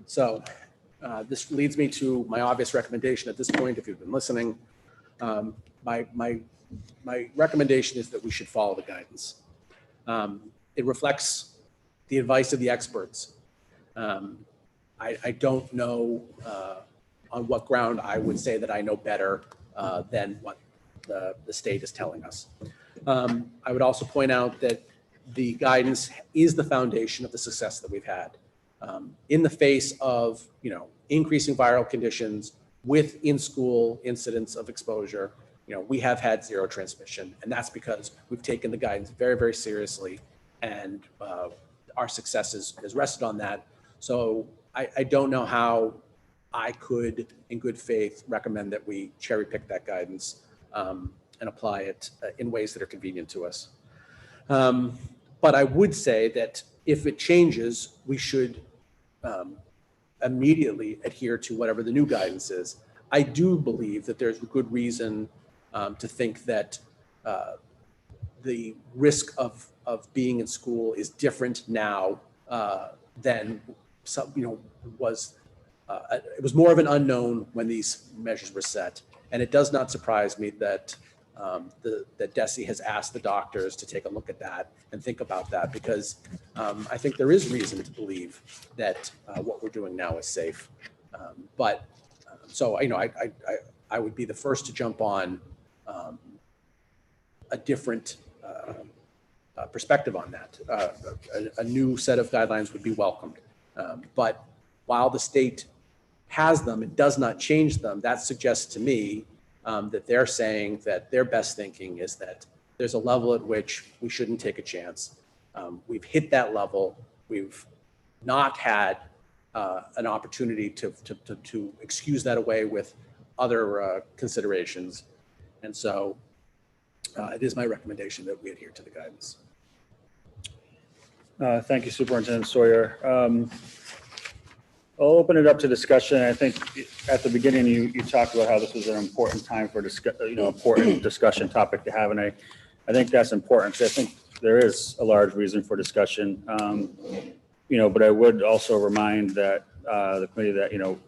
S6: So this leads me to my obvious recommendation at this point, if you've been listening. My recommendation is that we should follow the guidance. It reflects the advice of the experts. I don't know on what ground I would say that I know better than what the state is telling us. I would also point out that the guidance is the foundation of the success that we've had. In the face of, you know, increasing viral conditions with in-school incidents of exposure, you know, we have had zero transmission, and that's because we've taken the guidance very, very seriously, and our success is rested on that. So I don't know how I could, in good faith, recommend that we cherry pick that guidance and apply it in ways that are convenient to us. But I would say that if it changes, we should immediately adhere to whatever the new guidance is. I do believe that there's good reason to think that the risk of being in school is different now than some, you know, it was more of an unknown when these measures were set. And it does not surprise me that that DESE has asked the doctors to take a look at that and think about that, because I think there is reason to believe that what we're doing now is safe. So, you know, I would be the first to jump on a different perspective on that. A new set of guidelines would be welcomed. But while the state has them, it does not change them. That suggests to me that they're saying that their best thinking is that there's a level at which we shouldn't take a chance. We've hit that level. We've not had an opportunity to excuse that away with other considerations. And so it is my recommendation that we adhere to the guidance.
S8: Thank you, Superintendent Sawyer. I'll open it up to discussion. I think at the beginning you talked about how this was an important time for important discussion topic to have, and I think that's important because I think there is a large reason for discussion. But I would also remind that the committee that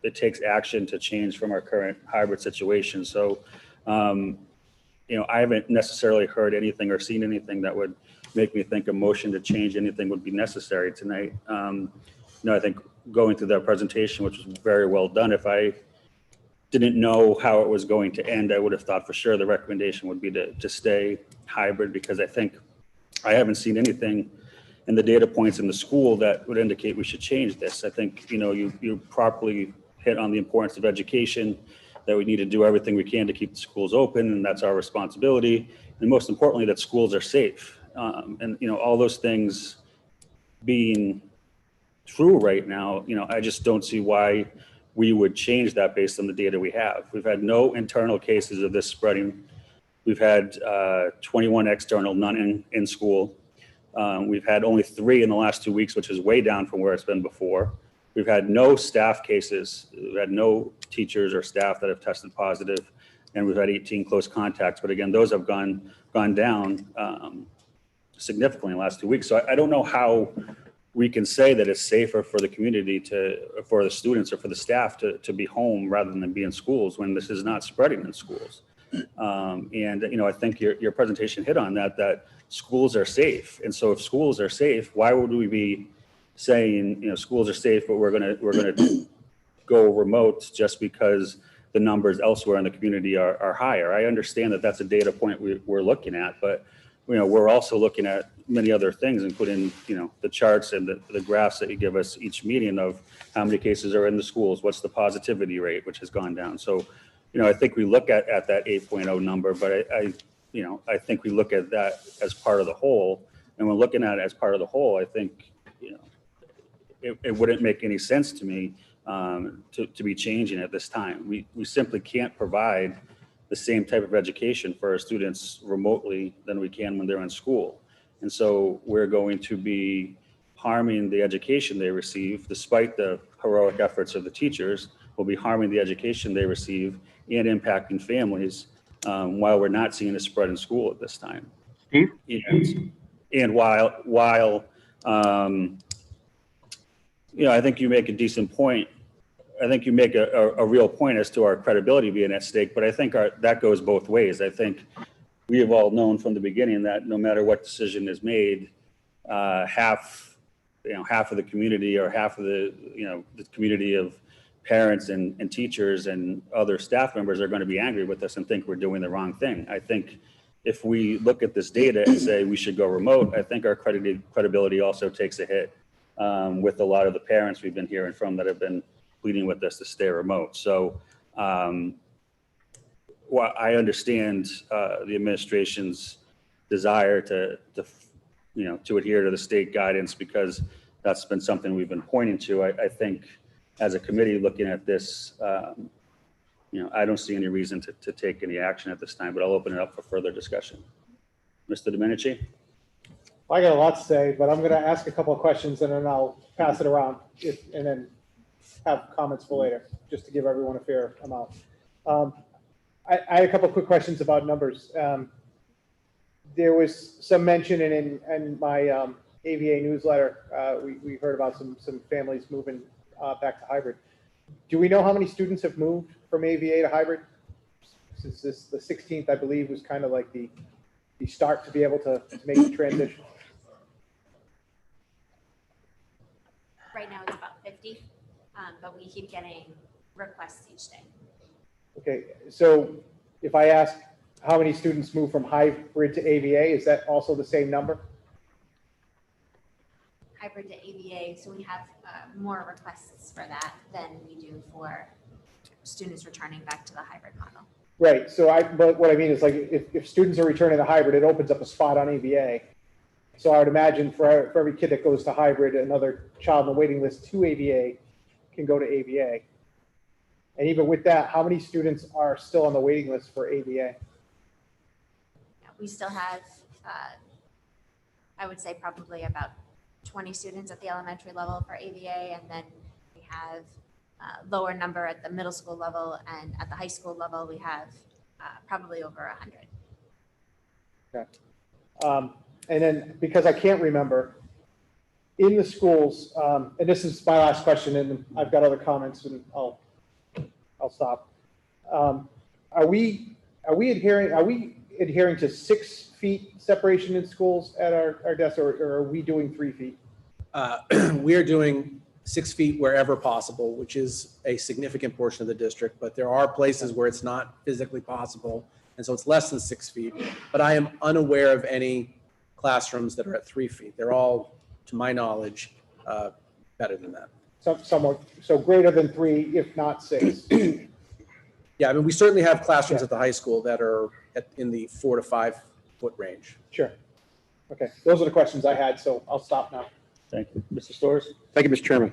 S8: it takes action to change from our current hybrid situation. So I haven't necessarily heard anything or seen anything that would make me think a motion to change anything would be necessary tonight. I think going through that presentation, which was very well done, if I didn't know how it was going to end, I would have thought for sure the recommendation would be to stay hybrid, because I think I haven't seen anything in the data points in the school that would indicate we should change this. I think, you properly hit on the importance of education, that we need to do everything we can to keep the schools open, and that's our responsibility. And most importantly, that schools are safe. All those things being true right now, I just don't see why we would change that based on the data we have. We've had no internal cases of this spreading. We've had 21 external, none in school. We've had only 3 in the last 2 weeks, which is way down from where it's been before. We've had no staff cases. We've had no teachers or staff that have tested positive, and we've had 18 close contacts. But again, those have gone down significantly in the last 2 weeks. So I don't know how we can say that it's safer for the community for the students or for the staff to be home rather than be in schools when this is not spreading in schools. I think your presentation hit on that schools are safe. And so if schools are safe, why would we be saying, schools are safe, but we're going to go remote just because the numbers elsewhere in the community are higher? I understand that that's a data point we're looking at, but we're also looking at many other things, including, the charts and the graphs that you give us each meeting of how many cases are in the schools, what's the positivity rate, which has gone down. So, I think we look at that 8.0 number, but I think we look at that as part of the whole. And when looking at it as part of the whole, I think, it wouldn't make any sense to me to be changing at this time. We simply can't provide the same type of education for our students remotely than we can when they're in school. And so we're going to be harming the education they receive, despite the heroic efforts of the teachers. We'll be harming the education they receive and impacting families while we're not seeing a spread in school at this time.
S6: Steve?
S8: And while I think you make a decent point. I think you make a real point as to our credibility being at stake, but I think that goes both ways. I think we have all known from the beginning that no matter what decision is made, half of the community or half of the community of parents and teachers and other staff members are going to be angry with us and think we're doing the wrong thing. I think if we look at this data and say we should go remote, I think our credibility also takes a hit with a lot of the parents we've been hearing from that have been pleading with us to stay remote. So well, I understand the administration's desire to adhere to the state guidance, because that's been something we've been pointing to. I think as a committee looking at this, I don't see any reason to take any action at this time, but I'll open it up for further discussion. Mr. Domenici?
S9: I got a lot to say, but I'm going to ask a couple of questions and then I'll pass it around and then have comments for later, just to give everyone a fair amount. I had a couple of quick questions about numbers. There was some mention in my AVA newsletter, we heard about some families moving back to hybrid. Do we know how many students have moved from AVA to hybrid? Since the 16th, I believe, was kind of like the start to be able to make the transition.
S10: Right now it's about 50, but we keep getting requests each day.
S9: Okay, so if I ask how many students move from hybrid to AVA, is that also the same number?
S10: Hybrid to AVA, so we have more requests for that than we do for students returning back to the hybrid model.
S9: Right, so but what I mean is, like, if students are returning to hybrid, it opens up a spot on AVA. So I would imagine for every kid that goes to hybrid, another child on the waiting list to AVA can go to AVA. And even with that, how many students are still on the waiting list for AVA?
S10: We still have, I would say probably about 20 students at the elementary level for AVA, and then we have a lower number at the middle school level, and at the high school level, we have probably over 100.
S9: Okay. And then, because I can't remember, in the schools, and this is my last question, and I've got other comments, and I'll stop. Are we adhering to 6 feet separation in schools at our desks, or are we doing 3 feet?
S6: We are doing 6 feet wherever possible, which is a significant portion of the district, but there are places where it's not physically possible, and so it's less than 6 feet. But I am unaware of any classrooms that are at 3 feet. They're all, to my knowledge, better than that.
S9: Somewhat, so greater than 3, if not 6.
S6: Yeah, I mean, we certainly have classrooms at the high school that are in the 4 to 5 foot range.
S9: Sure. Okay, those are the questions I had, so I'll stop now.
S8: Thank you. Mr. Storrs?
S11: Thank you, Mr. Chairman.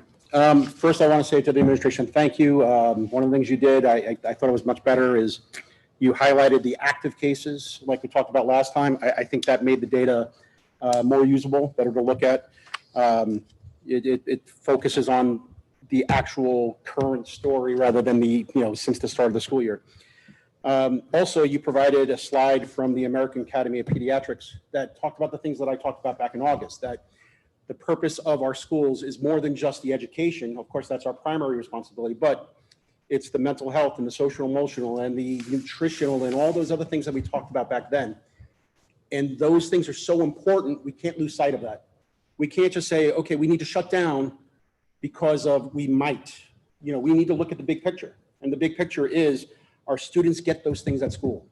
S11: First, I want to say to the administration, thank you. One of the things you did, I thought it was much better, is you highlighted the active cases like we talked about last time. I think that made the data more usable, better to look at. It focuses on the actual current story rather than since the start of the school year. Also, you provided a slide from the American Academy of Pediatrics that talked about the things that I talked about back in August, that the purpose of our schools is more than just the education. Of course, that's our primary responsibility, but it's the mental health and the social emotional and the nutritional and all those other things that we talked about back then. And those things are so important, we can't lose sight of that. We can't just say, okay, we need to shut down because of we might. We need to look at the big picture. And the big picture is our students get those things at school.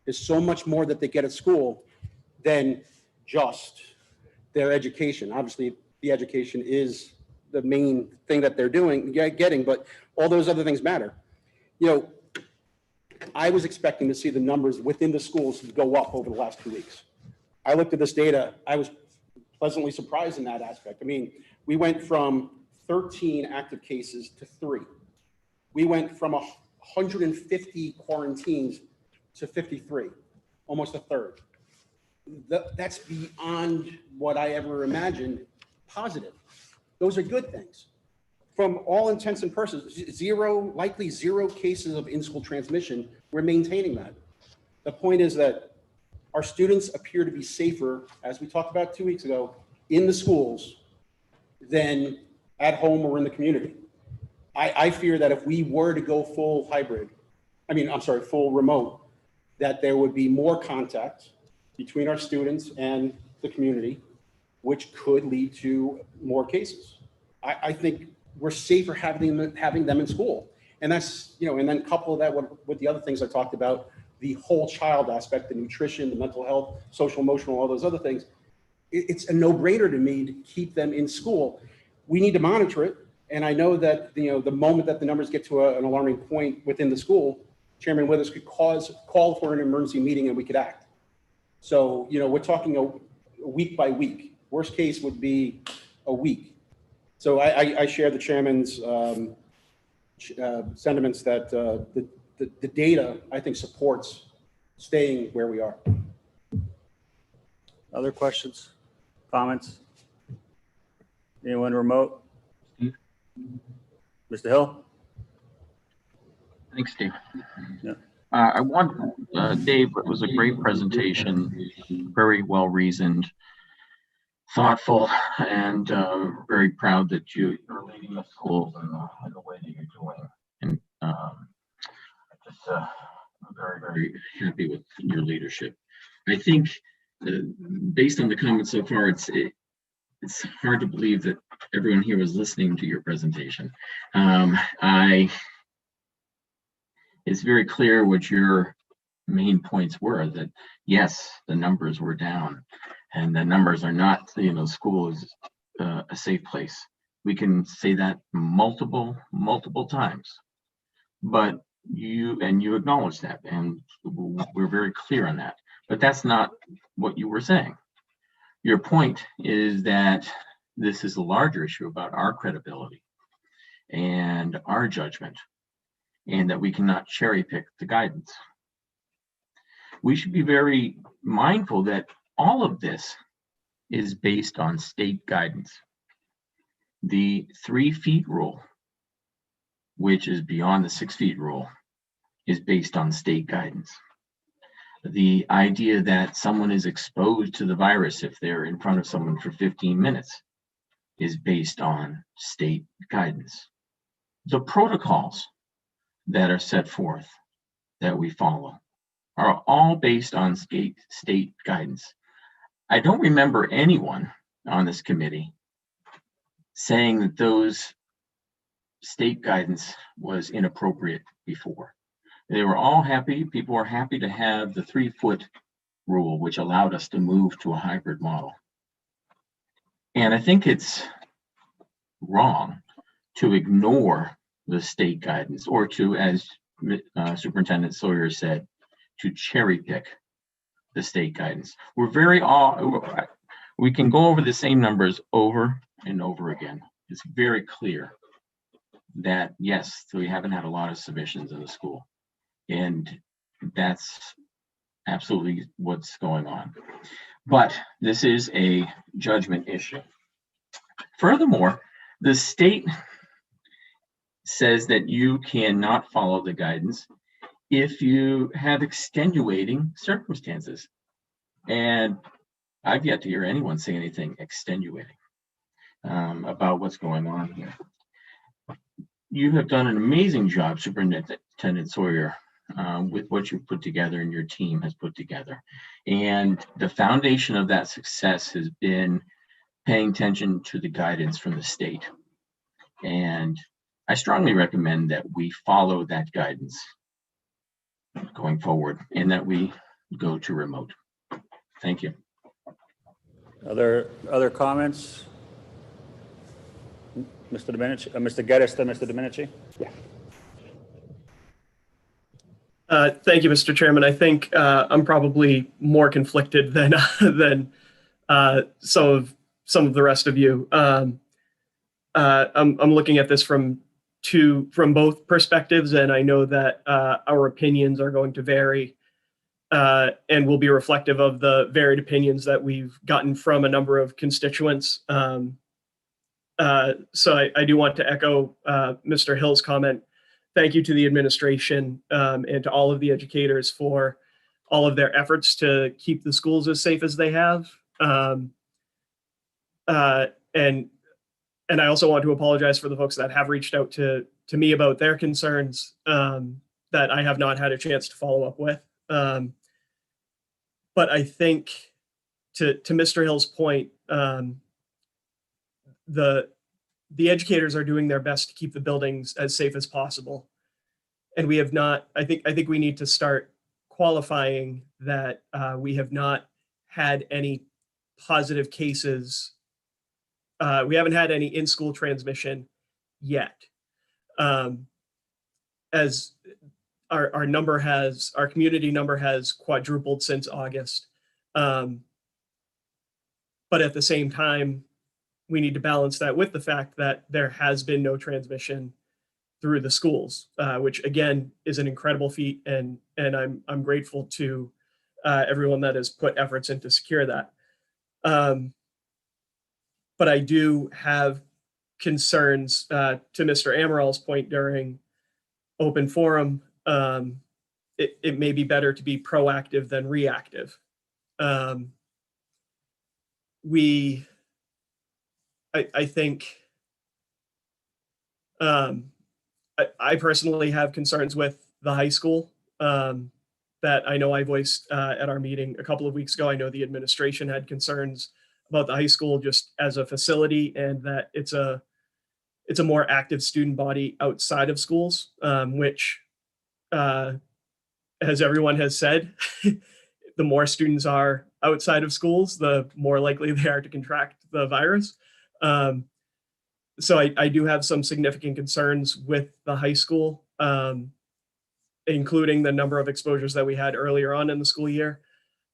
S11: There's so much more that they get at school than just their education. Obviously, the education is the main thing that they're getting, but all those other things matter. You know, I was expecting to see the numbers within the schools go up over the last 2 weeks. I looked at this data, I was pleasantly surprised in that aspect. I mean, we went from 13 active cases to 3. We went from 150 quarantines to 53, almost a third. That's beyond what I ever imagined positive. Those are good things. From all intents and purposes, likely zero cases of in-school transmission. We're maintaining that. The point is that our students appear to be safer, as we talked about 2 weeks ago, in the schools than at home or in the community. I fear that if we were to go full remote, that there would be more contact between our students and the community, which could lead to more cases. I think we're safer having them in school. And that's, you know, and then couple that with the other things I talked about, the whole child aspect, the nutrition, the mental health, social, emotional, all those other things. It's a no-brainer to me to keep them in school. We need to monitor it. And I know that, you know, the moment that the numbers get to an alarming point within the school, Chairman Withers could call for an emergency meeting and we could act. So, you know, we're talking a week by week. Worst case would be a week. So I share the chairman's sentiments that the data, I think, supports staying where we are.
S8: Other questions, comments? Anyone remote? Mr. Hill?
S12: Thanks, Steve.
S8: Yeah.
S12: I want, Dave, it was a great presentation, very well reasoned, thoughtful, and very proud that you're leading the schools in the way that you're doing. And I'm very, very happy with your leadership. I think, based on the comments so far, it's hard to believe that everyone here was listening to your presentation. It's very clear what your main points were, that yes, the numbers were down and the numbers are not, you know, school is a safe place. We can say that multiple times, but you acknowledge that, and we're very clear on that, but that's not what you were saying. Your point is that this is a larger issue about our credibility and our judgment, and that we cannot cherry pick the guidance. We should be very mindful that all of this is based on state guidance. The 3 feet rule, which is beyond the 6 feet rule, is based on state guidance. The idea that someone is exposed to the virus if they're in front of someone for 15 minutes is based on state guidance. The protocols that are set forth that we follow are all based on state guidance. I don't remember anyone on this committee saying that those state guidance was inappropriate before. They were all happy, people were happy to have the 3-foot rule, which allowed us to move to a hybrid model. And I think it's wrong to ignore the state guidance, or to, as Superintendent Sawyer said, to cherry pick the state guidance. We can go over the same numbers over and over again. It's very clear that yes, we haven't had a lot of submissions in the school, and that's absolutely what's going on. But this is a judgment issue. Furthermore, the state says that you cannot follow the guidance if you have extenuating circumstances. And I've yet to hear anyone say anything extenuating about what's going on here. You have done an amazing job, Superintendent Sawyer, with what you've put together and your team has put together. And the foundation of that success has been paying attention to the guidance from the state. And I strongly recommend that we follow that guidance going forward and that we go to remote. Thank you.
S8: Other comments? Mr. Domenici, Mr. Geddes, then Mr. Domenici?
S9: Yeah.
S13: Thank you, Mr. Chairman. I think I'm probably more conflicted than than some of the rest of you. I'm looking at this from both perspectives, and I know that our opinions are going to vary and will be reflective of the varied opinions that we've gotten from a number of constituents. So I do want to echo Mr. Hill's comment. Thank you to the administration and to all of the educators for all of their efforts to keep the schools as safe as they have. And I also want to apologize for the folks that have reached out to me about their concerns that I have not had a chance to follow up with. But I think to Mr. Hill's point, the educators are doing their best to keep the buildings as safe as possible. And we have not, I think we need to start qualifying that we have not had any positive cases. We haven't had any in-school transmission yet. As our community number has quadrupled since August. But at the same time, we need to balance that with the fact that there has been no transmission through the schools, which again is an incredible feat, and I'm grateful to everyone that has put efforts in to secure that. But I do have concerns to Mr. Amaril's point during open forum. It may be better to be proactive than reactive. I think I personally have concerns with the high school that I know I voiced at our meeting a couple of weeks ago. I know the administration had concerns about the high school just as a facility, and that it's a more active student body outside of schools, which, as everyone has said, the more students are outside of schools, the more likely they are to contract the virus. So I do have some significant concerns with the high school, including the number of exposures that we had earlier on in the school year.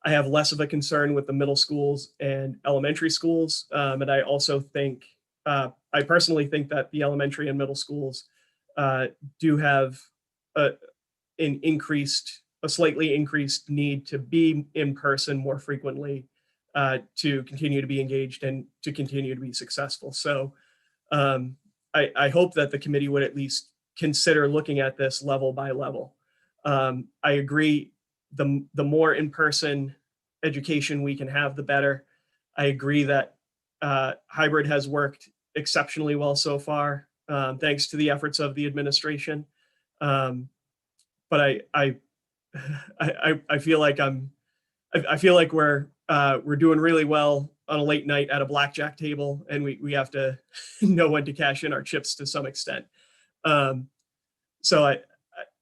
S13: I have less of a concern with the middle schools and elementary schools. And I also think, I personally think that the elementary and middle schools do have a slightly increased need to be in person more frequently to continue to be engaged and to continue to be successful. So I hope that the committee would at least consider looking at this level by level. I agree, the more in-person education we can have, the better. I agree that hybrid has worked exceptionally well so far, thanks to the efforts of the administration. But I feel like I feel like we're doing really well on a late night at a blackjack table, and we have to know when to cash in our chips to some extent. So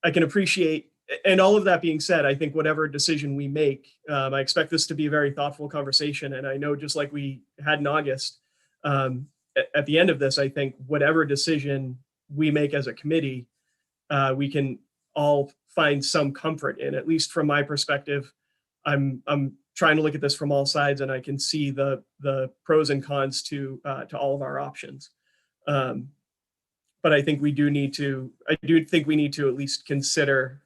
S13: I can appreciate, and all of that being said, I think whatever decision we make, I expect this to be a very thoughtful conversation. And I know, just like we had in August, at the end of this, I think whatever decision we make as a committee, we can all find some comfort in. At least from my perspective, I'm trying to look at this from all sides, and I can see the pros and cons to all of our options. But I think we do need to at least consider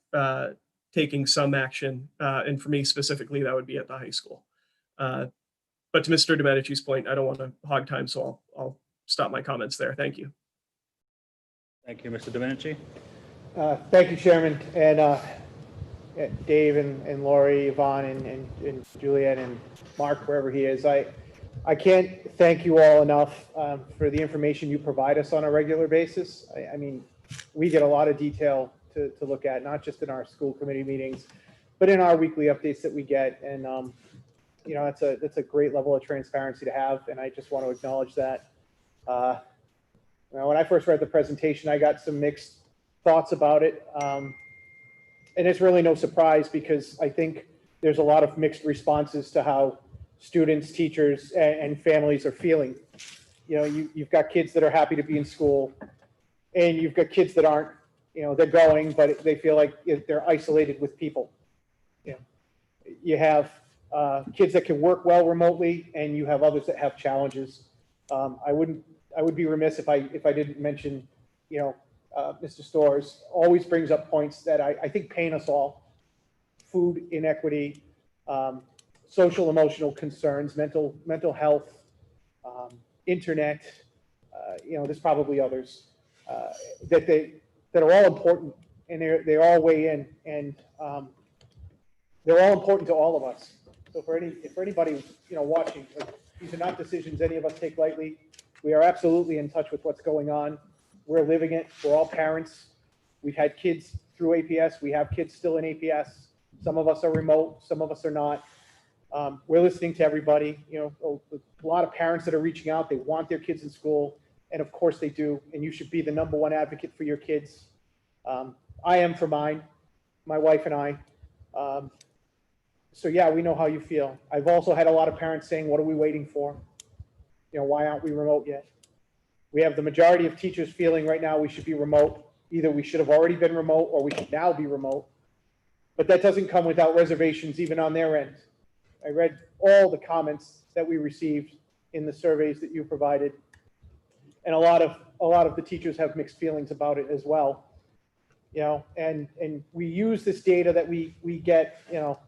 S13: taking some action. And for me specifically, that would be at the high school. But to Mr. Domenici's point, I don't want to hog time, so I'll stop my comments there. Thank you.
S8: Thank you, Mr. Domenici.
S9: Thank you, Chairman, and Dave and Lori, Yvonne, and Juliet, and Mark, wherever he is. I can't thank you all enough for the information you provide us on a regular basis. I mean, we get a lot of detail to look at, not just in our school committee meetings, but in our weekly updates that we get. And, you know, that's a great level of transparency to have. And I just want to acknowledge that. When I first read the presentation, I got some mixed thoughts about it. And it's really no surprise, because I think there's a lot of mixed responses to how students, teachers, and families are feeling. You know, you've got kids that are happy to be in school, and you've got kids that aren't. You know, they're going, but they feel like they're isolated with people. You know, you have kids that can work well remotely, and you have others that have challenges. I would be remiss if I didn't mention, you know, Mr. Storrs always brings up points that I think pain us all: food inequity, social emotional concerns, mental health, internet. You know, there's probably others that are all important, and they all weigh in, and they're all important to all of us. So for anybody, you know, watching, like, these are not decisions any of us take lightly. We are absolutely in touch with what's going on. We're living it. We're all parents. We've had kids through APS. We have kids still in APS. Some of us are remote. Some of us are not. We're listening to everybody. You know, a lot of parents that are reaching out. They want their kids in school, and of course they do. And you should be the #1 advocate for your kids. I am for mine, my wife and I. So yeah, we know how you feel. I've also had a lot of parents saying, "What are we waiting for? You know, why aren't we remote yet?" We have the majority of teachers feeling right now we should be remote. Either we should have already been remote or we should now be remote. But that doesn't come without reservations even on their end. I read all the comments that we received in the surveys that you provided. And a lot of the teachers have mixed feelings about it as well. You know, and we use this data that we get, you know,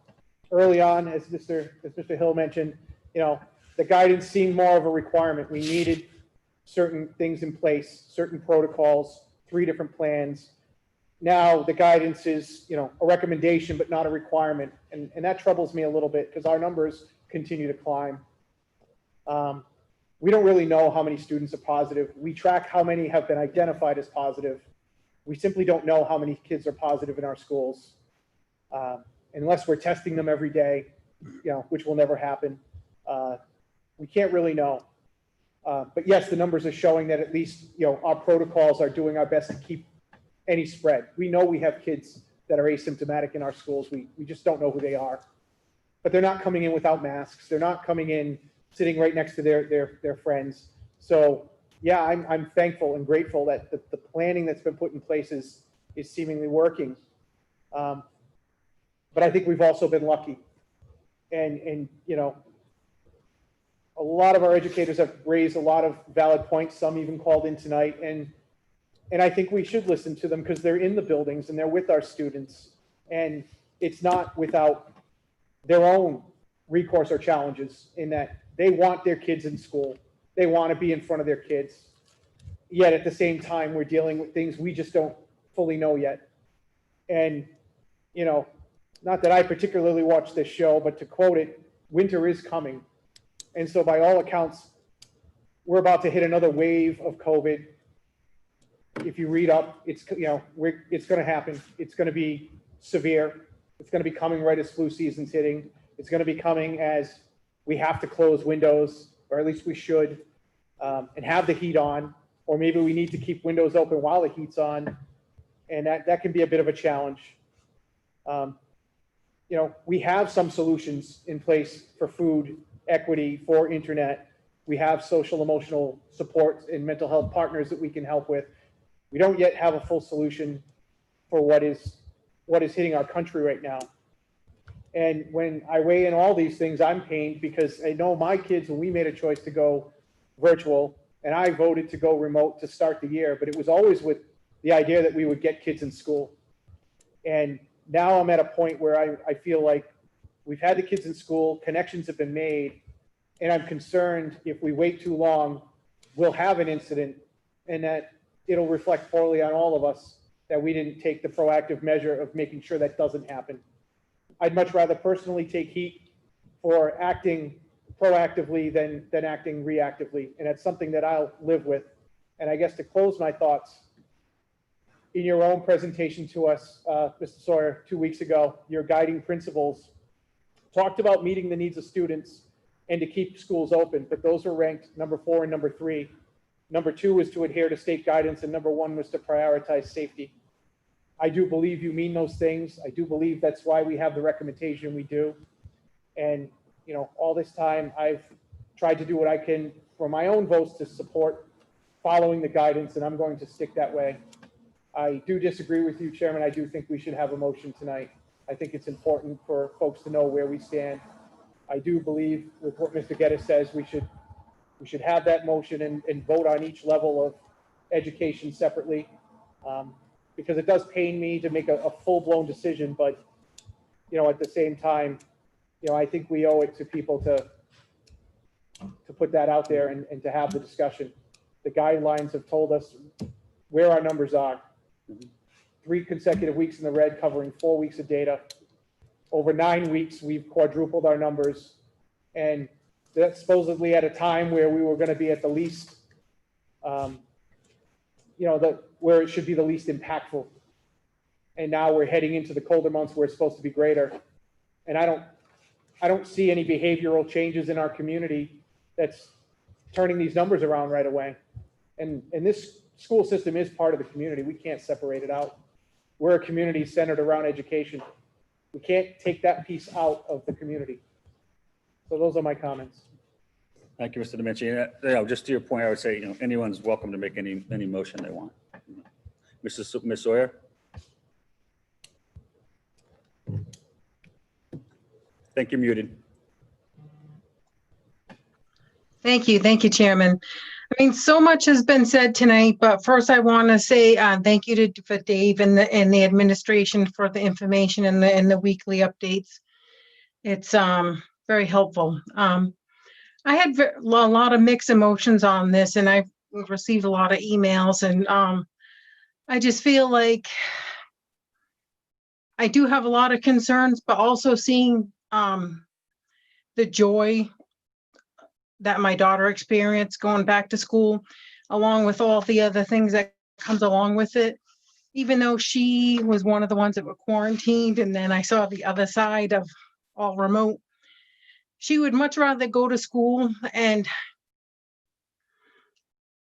S9: early on, as Mr. Hill mentioned, you know, the guidance seemed more of a requirement. We needed certain things in place, certain protocols, 3 different plans. Now the guidance is, you know, a recommendation, but not a requirement. And that troubles me a little bit because our numbers continue to climb. We don't really know how many students are positive. We track how many have been identified as positive. We simply don't know how many kids are positive in our schools. Unless we're testing them every day, you know, which will never happen. We can't really know. But yes, the numbers are showing that at least, you know, our protocols are doing our best to keep any spread. We know we have kids that are asymptomatic in our schools. We just don't know who they are. But they're not coming in without masks. They're not coming in sitting right next to their friends. So yeah, I'm thankful and grateful that the planning that's been put in place is seemingly working. But I think we've also been lucky. And you know, a lot of our educators have raised a lot of valid points. Some even called in tonight. And I think we should listen to them because they're in the buildings and they're with our students. And it's not without their own recourse or challenges in that they want their kids in school. They want to be in front of their kids. Yet at the same time, we're dealing with things we just don't fully know yet. And, you know, not that I particularly watch this show, but to quote it, winter is coming. And so by all accounts, we're about to hit another wave of COVID. If you read up, it's, you know, it's going to happen. It's going to be severe. It's going to be coming right as flu season's hitting. It's going to be coming as we have to close windows, or at least we should, and have the heat on, or maybe we need to keep windows open while the heat's on. And that can be a bit of a challenge. You know, we have some solutions in place for food equity, for internet. We have social emotional support and mental health partners that we can help with. We don't yet have a full solution for what is hitting our country right now. And when I weigh in all these things, I'm pained because I know my kids, when we made a choice to go virtual, and I voted to go remote to start the year, but it was always with the idea that we would get kids in school. And now I'm at a point where I feel like we've had the kids in school, connections have been made, and I'm concerned if we wait too long, we'll have an incident and that it'll reflect poorly on all of us that we didn't take the proactive measure of making sure that doesn't happen. I'd much rather personally take heat for acting proactively than acting reactively. And that's something that I'll live with. And I guess to close my thoughts, in your own presentation to us, Mr. Sawyer, 2 weeks ago, your guiding principles talked about meeting the needs of students and to keep schools open, but those are ranked number 4 and number 3. Number 2 was to adhere to state guidance, and number 1 was to prioritize safety. I do believe you mean those things. I do believe that's why we have the recommendation we do. And all this time, I've tried to do what I can for my own votes to support following the guidance, and I'm going to stick that way. I do disagree with you, Chairman. I do think we should have a motion tonight. I think it's important for folks to know where we stand. I do believe with what Mr. Geddes says, we should have that motion and vote on each level of education separately, because it does pain me to make a full-blown decision, but at the same time, I think we owe it to people to put that out there and to have the discussion. The guidelines have told us where our numbers are. 3 consecutive weeks in the red, covering 4 weeks of data. Over 9 weeks, we've quadrupled our numbers, and that's supposedly at a time where we were going to be at the least, where it should be the least impactful. And now we're heading into the colder months where it's supposed to be greater. And I don't see any behavioral changes in our community that's turning these numbers around right away. And this school system is part of the community. We can't separate it out. We're a community centered around education. We can't take that piece out of the community. So those are my comments.
S8: Thank you, Mr. Domenici. Just to your point, I would say, anyone's welcome to make any motion they want. Ms. Sawyer? Thank you, muted.
S14: Thank you, Chairman. I mean, so much has been said tonight, but first I want to say thank you for Dave and the administration for the information and the weekly updates. It's very helpful. I had a lot of mixed emotions on this, and I've received a lot of emails, and I just feel like I do have a lot of concerns, but also seeing the joy that my daughter experienced going back to school, along with all the other things that comes along with it. Even though she was one of the ones that were quarantined, and then I saw the other side of all remote, she would much rather go to school. And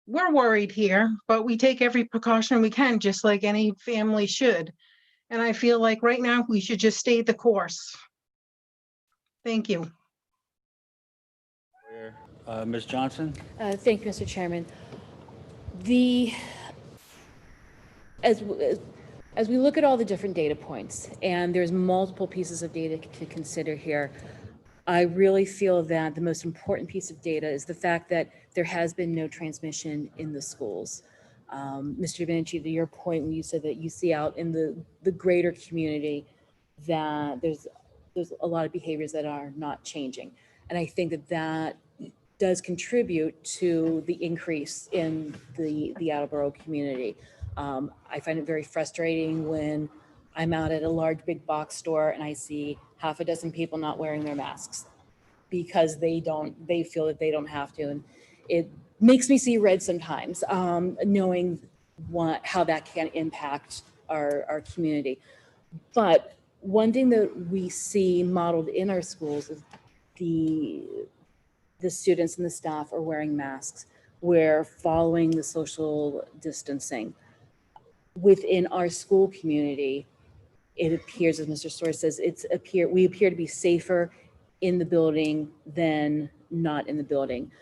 S14: we're worried here, but we take every precaution we can, just like any family should. And I feel like right now we should just stay the course. Thank you.
S8: Ms. Johnson?
S15: Thank you, Mr. Chairman. As we look at all the different data points, and there's multiple pieces of data to consider here, I really feel that the most important piece of data is the fact that there has been no transmission in the schools. Mr. Domenici, to your point, when you said that you see out in the greater community that there's a lot of behaviors that are not changing. And I think that does contribute to the increase in the Attleboro community. I find it very frustrating when I'm out at a large big box store and I see half a dozen people not wearing their masks because they feel that they don't have to. And it makes me see red sometimes, knowing how that can impact our community. But one thing that we see modeled in our schools is the students and the staff are wearing masks. We're following the social distancing. Within our school community, it appears, as Mr. Sawyer says, we appear to be safer in the building than not in the building.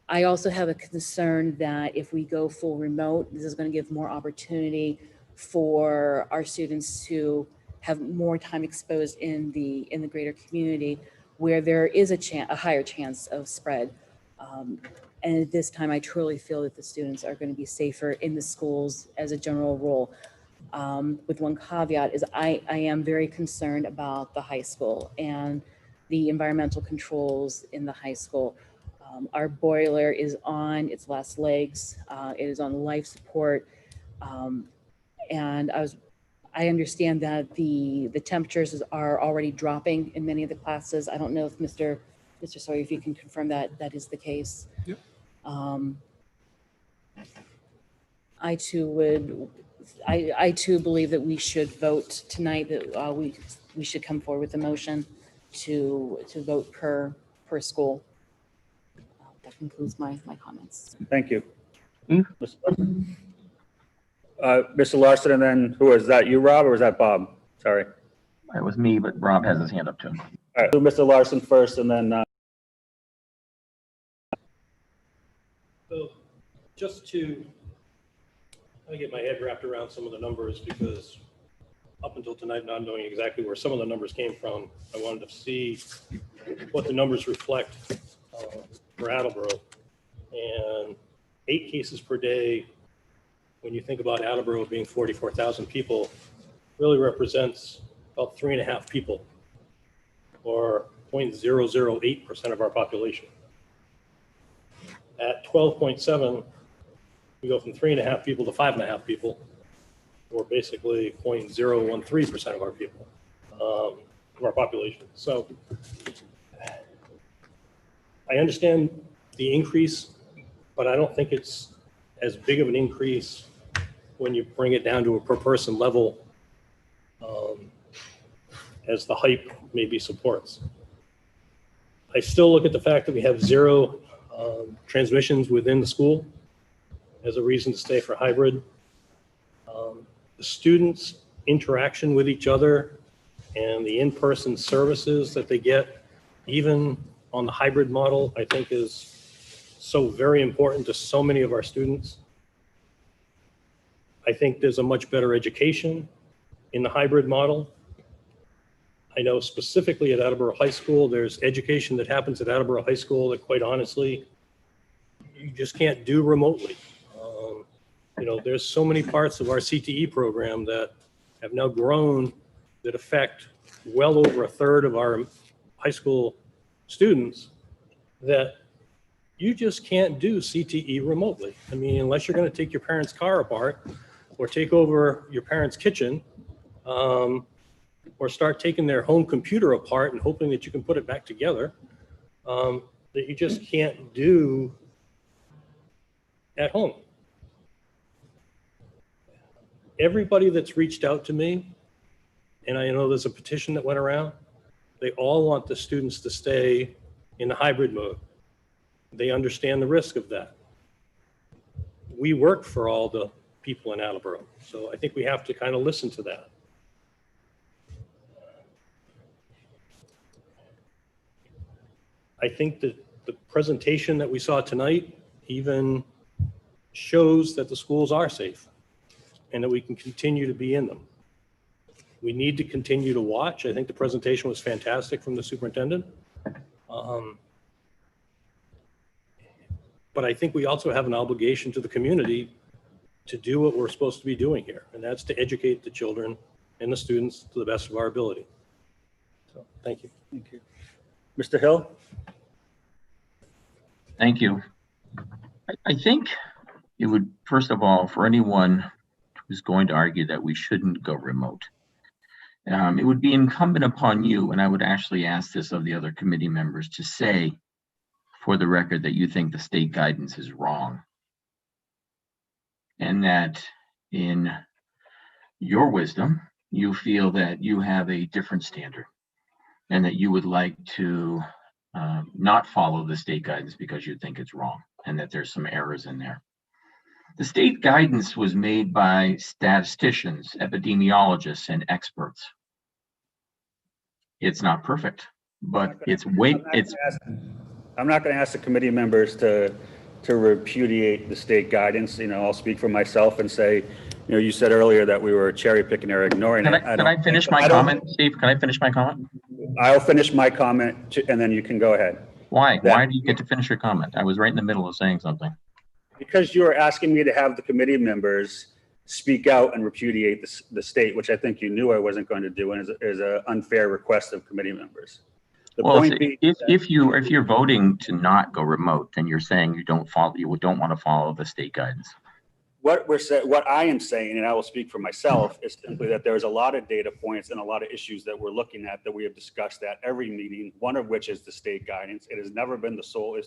S15: I also have a concern that if we go full remote, this is going to give more opportunity for our students to have more time exposed in the greater community, where there is a higher chance of spread. And at this time, I truly feel that the students are going to be safer in the schools as a general rule. With one caveat is I am very concerned about the high school and the environmental controls in the high school. Our boiler is on its last legs. It is on life support. And I understand that the temperatures are already dropping in many of the classes. I don't know if Mr. Sawyer, if you can confirm that that is the case.
S13: Yep.
S15: I too believe that we should vote tonight, that we should come forward with a motion to vote per school. That concludes my comments.
S8: Thank you. Mr. Larson, and then who is that? You, Rob, or is that Bob? Sorry.
S12: It was me, but Rob has his hand up too.
S8: All right, do Mr. Larson first, and then
S7: Just to get my head wrapped around some of the numbers, because up until tonight, not knowing exactly where some of the numbers came from, I wanted to see what the numbers reflect for Attleboro. And 8 cases per day, when you think about Attleboro being 44,000 people, really represents about 3.5 people, or 0.008% of our population. At 12.7, we go from 3.5 people to 5.5 people, or basically 0.013% of our people, of our population. So I understand the increase, but I don't think it's as big of an increase when you bring it down to a per person level as the hype maybe supports. I still look at the fact that we have 0 transmissions within the school as a reason to stay for hybrid. The students' interaction with each other and the in-person services that they get, even on the hybrid model, I think is so very important to so many of our students. I think there's a much better education in the hybrid model. I know specifically at Attleboro High School, there's education that happens at Attleboro High School that quite honestly, you just can't do remotely. There's so many parts of our CTE program that have now grown that affect well over a third of our high school students that you just can't do CTE remotely. I mean, unless you're going to take your parents' car apart or take over your parents' kitchen, or start taking their home computer apart and hoping that you can put it back together, that you just can't do at home. Everybody that's reached out to me, and I know there's a petition that went around, they all want the students to stay in the hybrid mode. They understand the risk of that. We work for all the people in Attleboro, so I think we have to kind of listen to that. I think that the presentation that we saw tonight even shows that the schools are safe and that we can continue to be in them. We need to continue to watch. I think the presentation was fantastic from the superintendent. But I think we also have an obligation to the community to do what we're supposed to be doing here, and that's to educate the children and the students to the best of our ability. So, thank you.
S8: Thank you. Mr. Hill?
S12: Thank you. I think it would, first of all, for anyone who's going to argue that we shouldn't go remote, it would be incumbent upon you, and I would actually ask this of the other committee members, to say for the record that you think the state guidance is wrong, and that in your wisdom, you feel that you have a different standard and that you would like to not follow the state guidance because you think it's wrong and that there's some errors in there. The state guidance was made by statisticians, epidemiologists, and experts. It's not perfect, but
S8: I'm not going to ask the committee members to repudiate the state guidance. I'll speak for myself and say, you said earlier that we were cherry picking or ignoring it.
S12: Can I finish my comment, Steve? Can I finish my comment?
S8: I'll finish my comment and then you can go ahead.
S12: Why? Why do you get to finish your comment? I was right in the middle of saying something.
S8: Because you were asking me to have the committee members speak out and repudiate the state, which I think you knew I wasn't going to do, and is an unfair request of committee members.
S12: Well, if you're voting to not go remote, then you're saying you don't want to follow the state guidance.
S8: What I am saying, and I will speak for myself, is simply that there's a lot of data points and a lot of issues that we're looking at that we have discussed at every meeting, one of which is the state guidance. It has never been the sole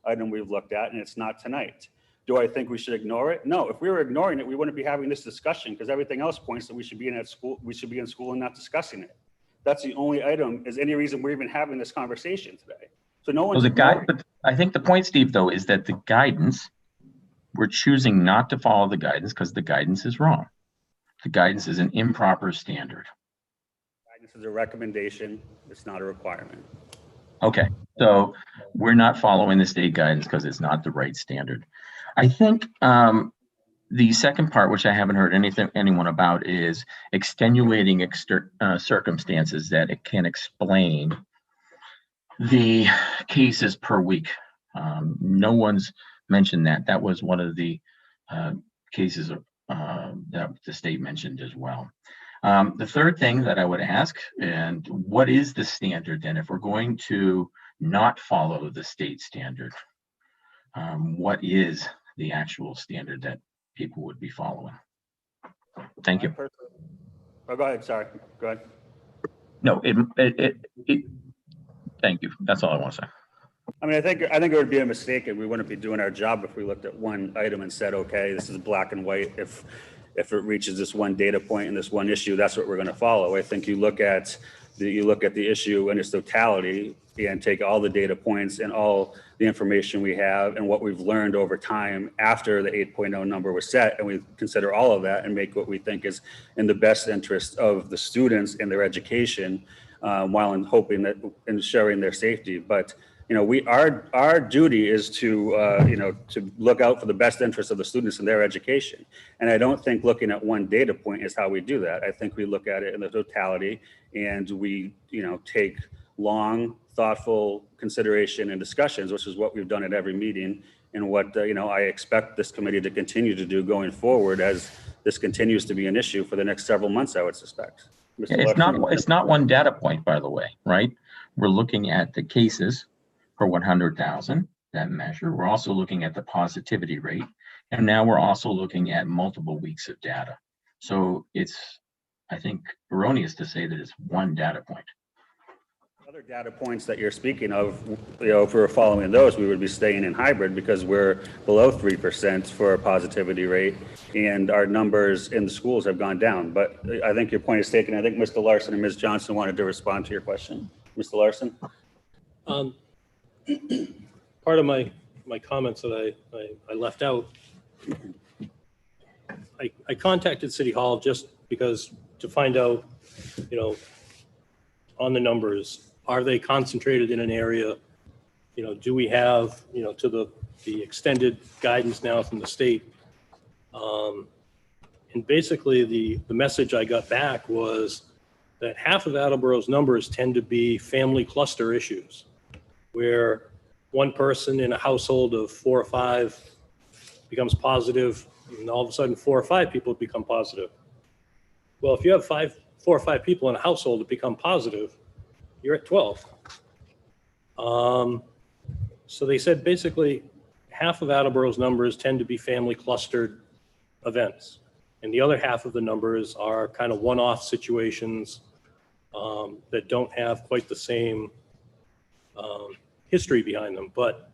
S8: item we've looked at, and it's not tonight. Do I think we should ignore it? No. If we were ignoring it, we wouldn't be having this discussion, because everything else points that we should be in school and not discussing it. That's the only item, is any reason we're even having this conversation today. So no one's
S12: but I think the point, Steve, though, is that the guidance, we're choosing not to follow the guidance because the guidance is wrong. The guidance is an improper standard.
S8: Guidance is a recommendation. It's not a requirement.
S12: Okay, so we're not following the state guidance because it's not the right standard. I think the second part, which I haven't heard anyone about, is extenuating circumstances that it can explain the cases per week. No one's mentioned that. That was one of the cases that the state mentioned as well. The third thing that I would ask, and what is the standard then if we're going to not follow the state standard? What is the actual standard that people would be following? Thank you.
S8: Oh, go ahead. Sorry. Go ahead.
S12: No, thank you. That's all I want to say.
S8: I mean, I think it would be a mistake and we wouldn't be doing our job if we looked at one item and said, okay, this is black and white. If it reaches this one data point and this one issue, that's what we're going to follow. I think you look at the issue in its totality and take all the data points and all the information we have and what we've learned over time after the 8.0 number was set, and we consider all of that and make what we think is in the best interest of the students and their education, while in hoping that ensuring their safety. But our duty is to to look out for the best interest of the students and their education. And I don't think looking at one data point is how we do that. I think we look at it in the totality, and we take long, thoughtful consideration and discussions, which is what we've done at every meeting, and what I expect this committee to continue to do going forward, as this continues to be an issue for the next several months, I would suspect.
S12: It's not one data point, by the way, right? We're looking at the cases per 100,000, that measure. We're also looking at the positivity rate, and now we're also looking at multiple weeks of data. So it's, I think, erroneous to say that it's one data point.
S8: Other data points that you're speaking of, if we were following those, we would be staying in hybrid because we're below 3% for a positivity rate, and our numbers in the schools have gone down. But I think your point is taken. I think Mr. Larson and Ms. Johnson wanted to respond to your question. Mr. Larson?
S7: Part of my comments that I left out, I contacted City Hall just because to find out, on the numbers, are they concentrated in an area? Do we have, to the extended guidance now from the state? And basically the message I got back was that half of Attleboro's numbers tend to be family cluster issues, where one person in a household of 4 or 5 becomes positive, and all of a sudden 4 or 5 people become positive. Well, if you have 4 or 5 people in a household that become positive, you're at 12. So they said basically half of Attleboro's numbers tend to be family clustered events, and the other half of the numbers are kind of one-off situations that don't have quite the same history behind them. But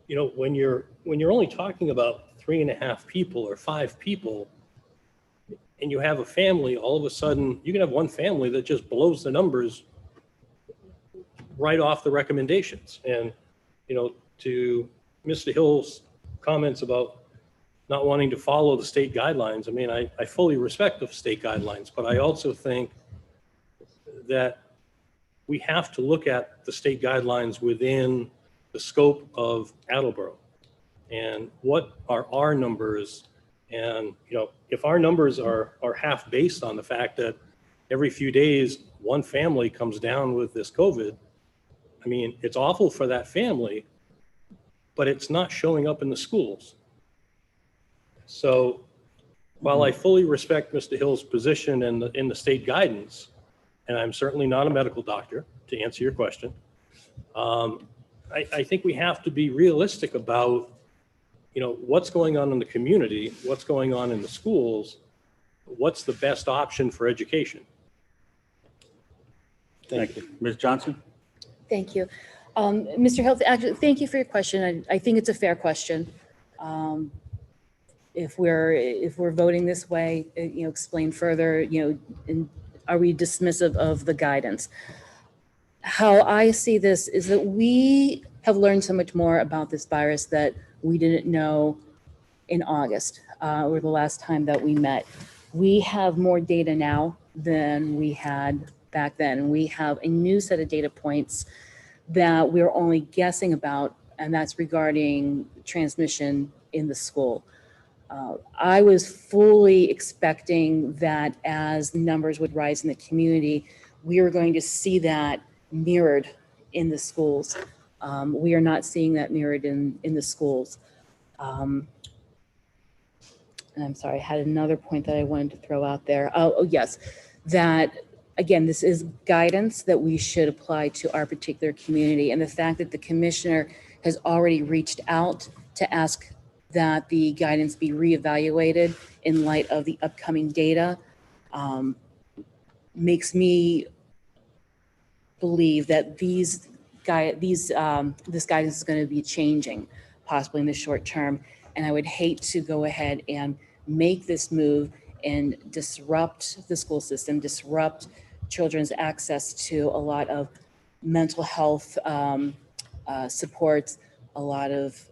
S7: when you're only talking about 3.5 people or 5 people, and you have a family, all of a sudden you can have one family that just blows the numbers right off the recommendations. And to Mr. Hill's comments about not wanting to follow the state guidelines, I mean, I fully respect the state guidelines, but I also think that we have to look at the state guidelines within the scope of Attleboro. And what are our numbers? And, if our numbers are half based on the fact that every few days, one family comes down with this COVID, I mean, it's awful for that family, but it's not showing up in the schools. So while I fully respect Mr. Hill's position in the state guidance, and I'm certainly not a medical doctor to answer your question, I think we have to be realistic about, what's going on in the community, what's going on in the schools, what's the best option for education.
S8: Thank you. Ms. Johnson?
S15: Thank you. Mr. Hill, actually, thank you for your question. I think it's a fair question. If we're voting this way, explain further, and are we dismissive of the guidance? How I see this is that we have learned so much more about this virus that we didn't know in August, or the last time that we met. We have more data now than we had back then. We have a new set of data points that we're only guessing about, and that's regarding transmission in the school. I was fully expecting that as numbers would rise in the community, we were going to see that mirrored in the schools. We are not seeing that mirrored in the schools. And I'm sorry, I had another point that I wanted to throw out there. Oh yes, that again, this is guidance that we should apply to our particular community. And the fact that the commissioner has already reached out to ask that the guidance be reevaluated in light of the upcoming data makes me believe that this guidance is going to be changing possibly in the short term. And I would hate to go ahead and make this move and disrupt the school system, disrupt children's access to a lot of mental health supports, a lot of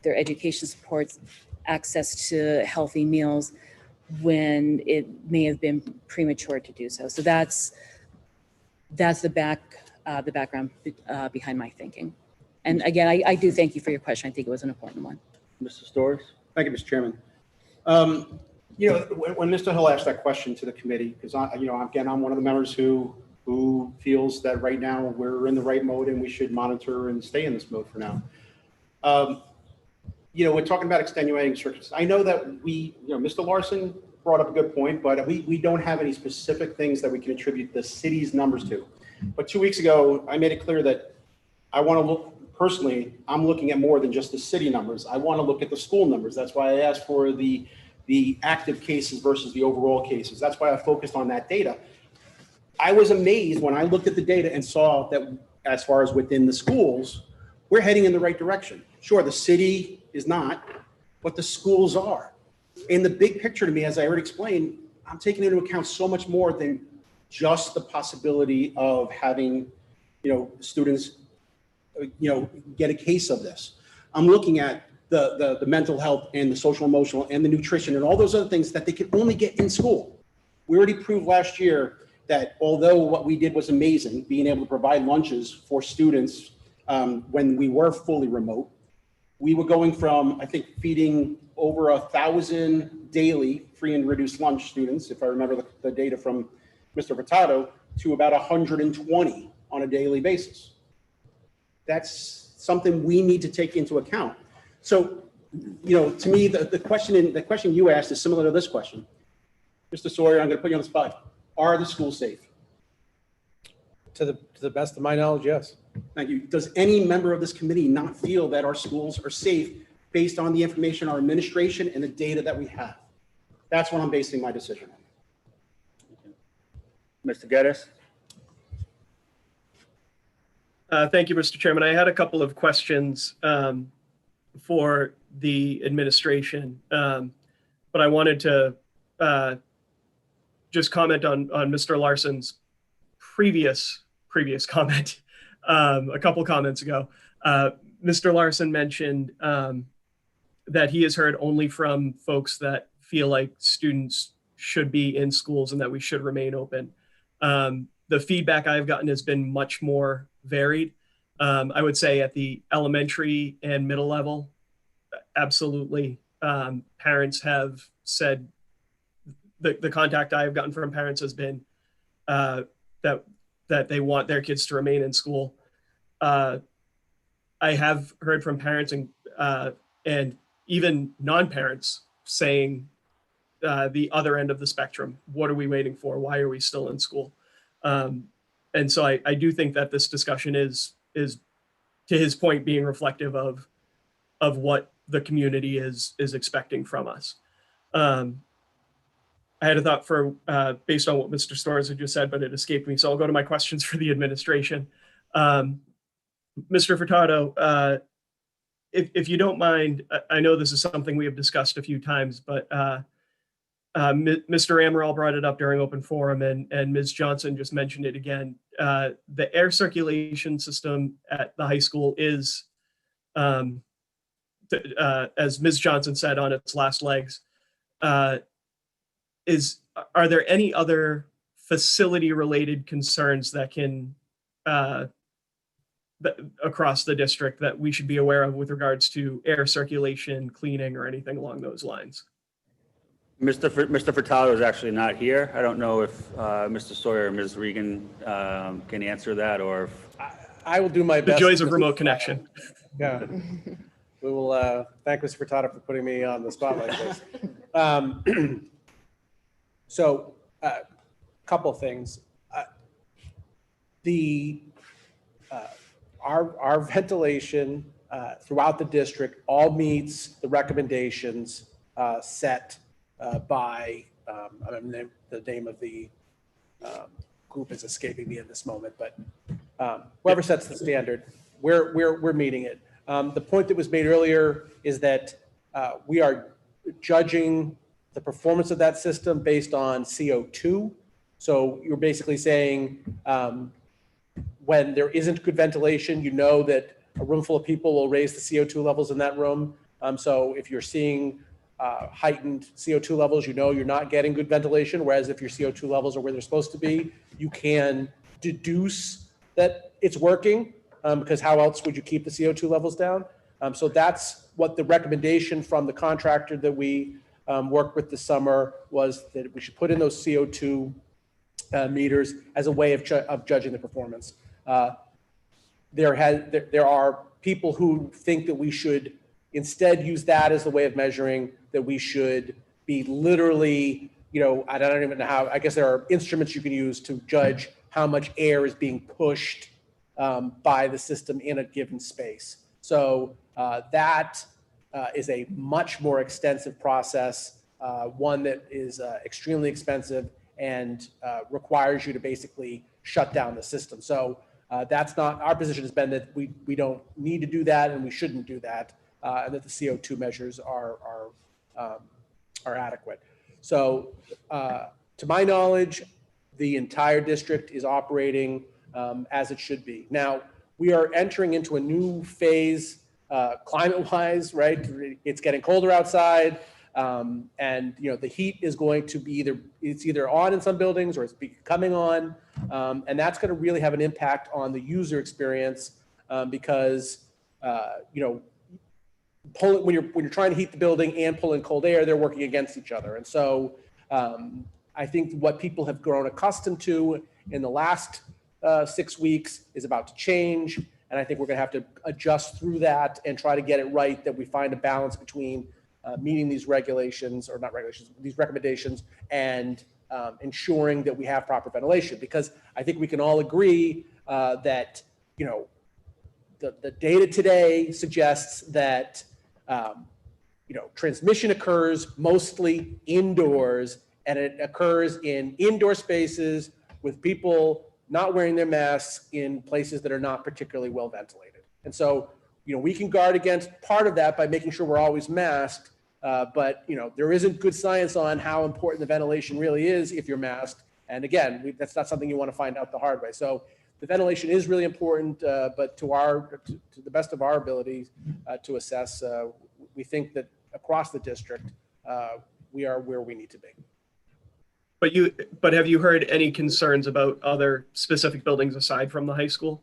S15: their education supports, access to healthy meals when it may have been premature to do so. So that's the background behind my thinking. And again, I do thank you for your question. I think it was an important one.
S8: Mr. Storrs?
S11: Thank you, Mr. Chairman. When Mr. Hill asked that question to the committee, because I'm one of the members who feels that right now we're in the right mode and we should monitor and stay in this mode for now. We're talking about extenuating circumstances. I know that Mr. Larson brought up a good point, but we don't have any specific things that we can attribute the city's numbers to. But 2 weeks ago, I made it clear that I want to look, personally, I'm looking at more than just the city numbers. I want to look at the school numbers. That's why I asked for the active cases versus the overall cases. That's why I focused on that data. I was amazed when I looked at the data and saw that as far as within the schools, we're heading in the right direction. Sure, the city is not, but the schools are. In the big picture to me, as I already explained, I'm taking into account so much more than just the possibility of having, students, get a case of this. I'm looking at the mental health and the social emotional and the nutrition and all those other things that they can only get in school. We already proved last year that although what we did was amazing, being able to provide lunches for students when we were fully remote, we were going from, I think, feeding over 1,000 daily free and reduced lunch students, if I remember the data from Mr. Furtado, to about 120 on a daily basis. That's something we need to take into account. So, to me, the question you asked is similar to this question. Mr. Sawyer, I'm going to put you on the spot. Are the schools safe?
S9: To the best of my knowledge, yes.
S11: Thank you. Does any member of this committee not feel that our schools are safe based on the information, our administration, and the data that we have? That's what I'm basing my decision on.
S8: Mr. Geddes?
S13: Thank you, Mr. Chairman. I had a couple of questions for the administration, but I wanted to just comment on Mr. Larson's previous comment a couple comments ago. Mr. Larson mentioned that he has heard only from folks that feel like students should be in schools and that we should remain open. The feedback I've gotten has been much more varied. I would say at the elementary and middle level, absolutely. Parents have said, the contact I've gotten from parents has been that they want their kids to remain in school. I have heard from parents and even non-parents saying the other end of the spectrum. What are we waiting for? Why are we still in school? And so I do think that this discussion is to his point being reflective of what the community is expecting from us. I had a thought for based on what Mr. Storrs had just said, but it escaped me. So I'll go to my questions for the administration. Mr. Furtado, if you don't mind, I know this is something we have discussed a few times, but Mr. Amaral brought it up during open forum and Ms. Johnson just mentioned it again. The air circulation system at the high school is, as Ms. Johnson said, on its last legs. Are there any other facility related concerns that can across the district that we should be aware of with regards to air circulation, cleaning, or anything along those lines?
S8: Mr. Furtado is actually not here. I don't know if Mr. Sawyer or Ms. Regan can answer that, or if
S9: I will do my
S13: The
S9: best.
S13: joys of remote connection.
S9: Yeah. We will thank Mr. Furtado for putting me on the spot like this. So, couple things. Our ventilation throughout the district all meets the recommendations set by, the name of the group is escaping me in this moment, but whoever sets the standard, we're meeting it. The point that was made earlier is that we are judging the performance of that system based on CO2. So you're basically saying when there isn't good ventilation, you know that a room full of people will raise the CO2 levels in that room. So if you're seeing heightened CO2 levels, you know you're not getting good ventilation. Whereas if your CO2 levels are where they're supposed to be, you can deduce that it's working, because how else would you keep the CO2 levels down? So that's what the recommendation from the contractor that we worked with this summer was, that we should put in those CO2 meters as a way of judging the performance. There are people who think that we should instead use that as a way of measuring, that we should be literally, I don't even know how, I guess there are instruments you can use to judge how much air is being pushed by the system in a given space. So that is a much more extensive process, one that is extremely expensive and requires you to basically shut down the system. So that's not, our position has been that we don't need to do that and we shouldn't do that, and that the CO2 measures are adequate. So to my knowledge, the entire district is operating as it should be. Now, we are entering into a new phase climate-wise, right? It's getting colder outside, and the heat is going to be either on in some buildings or it's coming on, and that's going to really have an impact on the user experience, because when you're trying to heat the building and pull in cold air, they're working against each other. And so I think what people have grown accustomed to in the last 6 weeks is about to change. And I think we're going to have to adjust through that and try to get it right, that we find a balance between meeting these regulations, or not regulations, these recommendations, and ensuring that we have proper ventilation. Because I think we can all agree that, the data today suggests that, transmission occurs mostly indoors, and it occurs in indoor spaces with people not wearing their masks in places that are not particularly well ventilated. And so, we can guard against part of that by making sure we're always masked, but, there isn't good science on how important the ventilation really is if you're masked. And again, that's not something you want to find out the hard way. So the ventilation is really important, but to the best of our abilities to assess, we think that across the district, we are where we need to be.
S13: But have you heard any concerns about other specific buildings aside from the high school?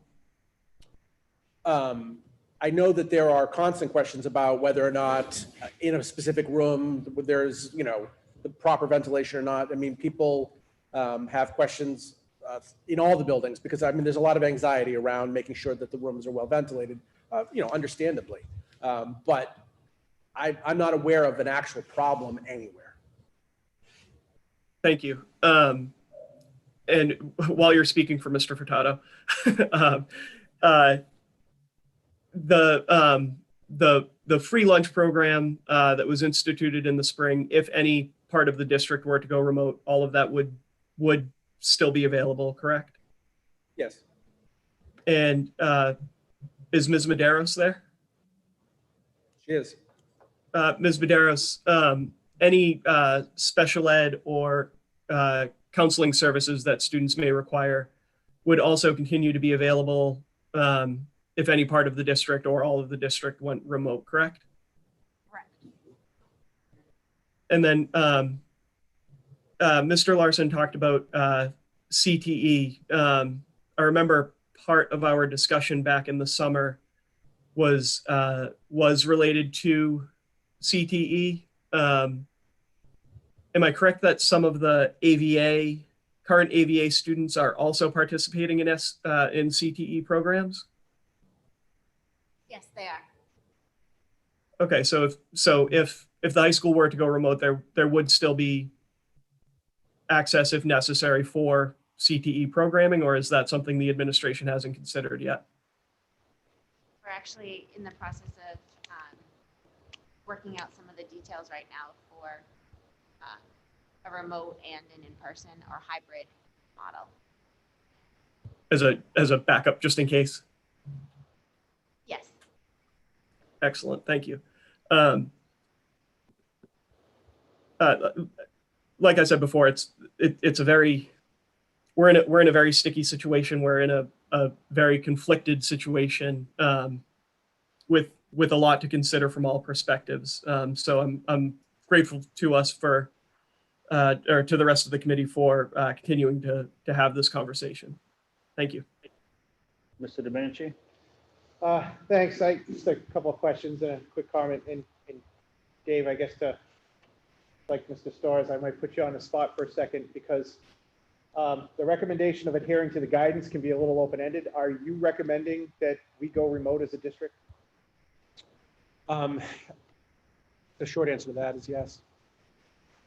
S9: I know that there are constant questions about whether or not in a specific room there's, the proper ventilation or not. I mean, people have questions in all the buildings, because there's a lot of anxiety around making sure that the rooms are well ventilated, understandably. But I'm not aware of an actual problem anywhere.
S13: Thank you. And while you're speaking for Mr. Furtado, the free lunch program that was instituted in the spring, if any part of the district were to go remote, all of that would still be available, correct?
S9: Yes.
S13: And is Ms. Medeiros there?
S9: She is.
S13: Ms. Medeiros, any special ed or counseling services that students may require would also continue to be available if any part of the district or all of the district went remote, correct?
S10: Correct.
S13: And then Mr. Larson talked about CTE. I remember part of our discussion back in the summer was related to CTE. Am I correct that some of the current AVA students are also participating in CTE programs?
S10: Yes, they are.
S13: Okay, so if the high school were to go remote, there would still be access if necessary for CTE programming, or is that something the administration hasn't considered yet?
S10: We're actually in the process of working out some of the details right now for a remote and an in-person or hybrid model.
S13: As a backup, just in case?
S10: Yes.
S13: Excellent, thank you. Like I said before, it's a very, we're in a very sticky situation. We're in a very conflicted situation with a lot to consider from all perspectives. So I'm grateful to us for, or to the rest of the committee for continuing to have this conversation. Thank you.
S8: Mr. Domenici?
S9: Thanks. Just a couple of questions and a quick comment. And Dave, I guess like Mr. Storrs, I might put you on the spot for a second because the recommendation of adhering to the guidance can be a little open-ended. Are you recommending that we go remote as a district?
S6: The short answer to that is yes.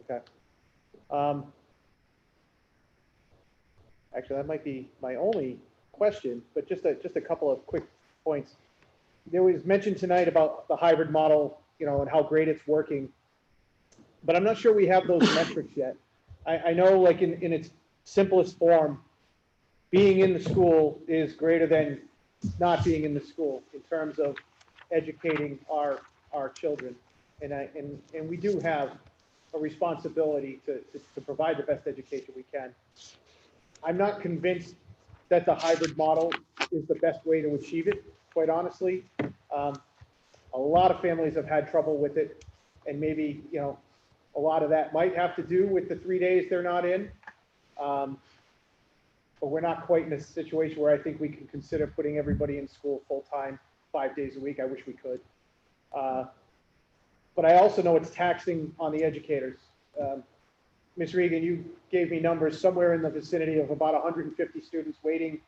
S9: Okay. Actually, that might be my only question, but just a couple of quick points. There was mention tonight about the hybrid model, and how great it's working, but I'm not sure we have those metrics yet. I know, like in its simplest form, being in the school is greater than not being in the school in terms of educating our children, and we do have a responsibility to provide the best education we can. I'm not convinced that the hybrid model is the best way to achieve it, quite honestly. A lot of families have had trouble with it, and maybe, a lot of that might have to do with the 3 days they're not in. But we're not quite in a situation where I think we can consider putting everybody in school full-time, 5 days a week. I wish we could. But I also know it's taxing on the educators. Ms. Regan, you gave me numbers somewhere in the vicinity of about 150 students waiting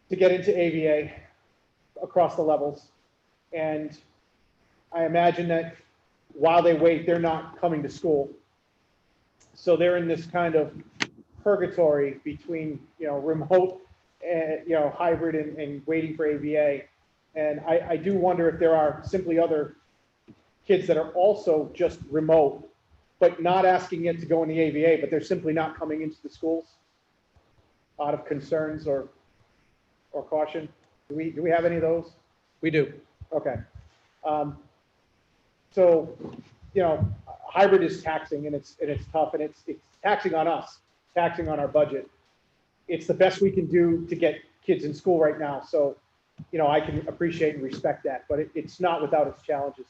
S9: to get into AVA across the levels. And I imagine that while they wait, they're not coming to school. So they're in this kind of purgatory between, remote and, hybrid and waiting for AVA. And I do wonder if there are simply other kids that are also just remote, but not asking it to go in the AVA, but they're simply not coming into the schools out of concerns or caution. Do we have any of those?
S6: We do.
S9: Okay. So, hybrid is taxing and it's tough, and it's taxing on us, taxing on our budget. It's the best we can do to get kids in school right now. So, I can appreciate and respect that, but it's not without its challenges.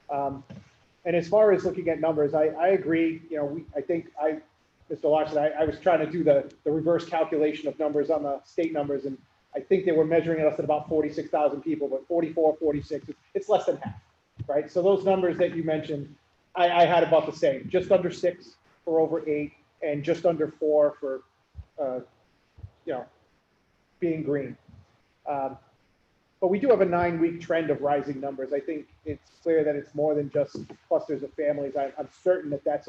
S9: And as far as looking at numbers, I agree. Mr. Larson, I was trying to do the reverse calculation of numbers on the state numbers, and I think they were measuring us at about 46,000 people, but 44, 46, it's less than half, right? So those numbers that you mentioned, I had about the same, just under 6 for over 8, and just under 4 for, being green. But we do have a 9-week trend of rising numbers. I think it's clear that it's more than just clusters of families. I'm certain that that's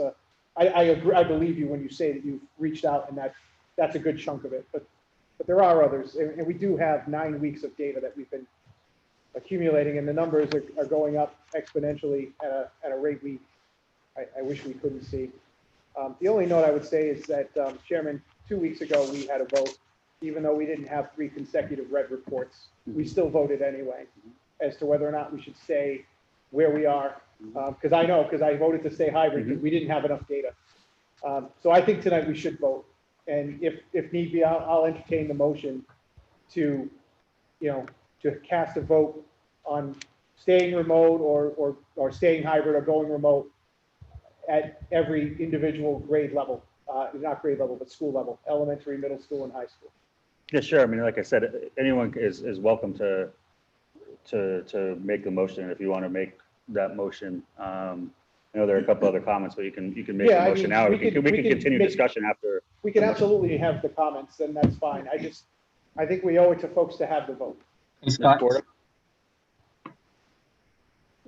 S9: I agree. I believe you when you say that you've reached out, and that's a good chunk of it. But there are others, and we do have 9 weeks of data that we've been accumulating, and the numbers are going up exponentially at a rate I wish we couldn't see. The only note I would say is that, Chairman, 2 weeks ago we had a vote, even though we didn't have 3 consecutive red reports. We still voted anyway as to whether or not we should stay where we are. Because I voted to stay hybrid because we didn't have enough data. So I think tonight we should vote. And if need be, I'll entertain the motion to cast a vote on staying remote or staying hybrid or going remote at every individual grade level, not grade level, but school level, elementary, middle school, and high school.
S8: Yeah, sure. I mean, like I said, anyone is welcome to make the motion if you want to make that motion. I know there are a couple other comments, but you can make the
S9: Yeah, I
S8: motion
S9: mean,
S8: now.
S9: we
S8: We
S9: could-
S8: can
S9: we could
S8: continue
S9: make-
S8: discussion after.
S9: We can absolutely have the comments, and that's fine. I think we owe it to folks to have the vote.
S12: Hey, Scott,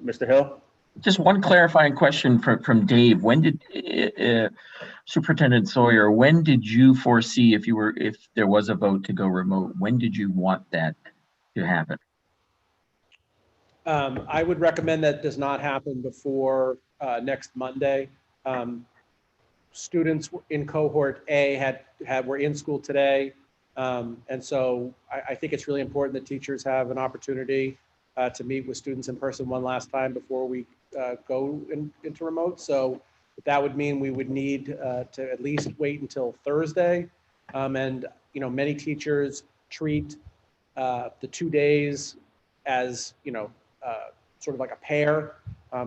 S8: Mr. Hill?
S12: just one clarifying question from Dave. When did Superintendent Sawyer, when did you foresee if there was a vote to go remote, when did you want that to happen?
S6: I would recommend that does not happen before next Monday. Students in cohort A were in school today. And so I think it's really important that teachers have an opportunity to meet with students in person one last time before we go into remote. So that would mean we would need to at least wait until Thursday. And, you know, many teachers treat the 2 days as, sort of like a pair.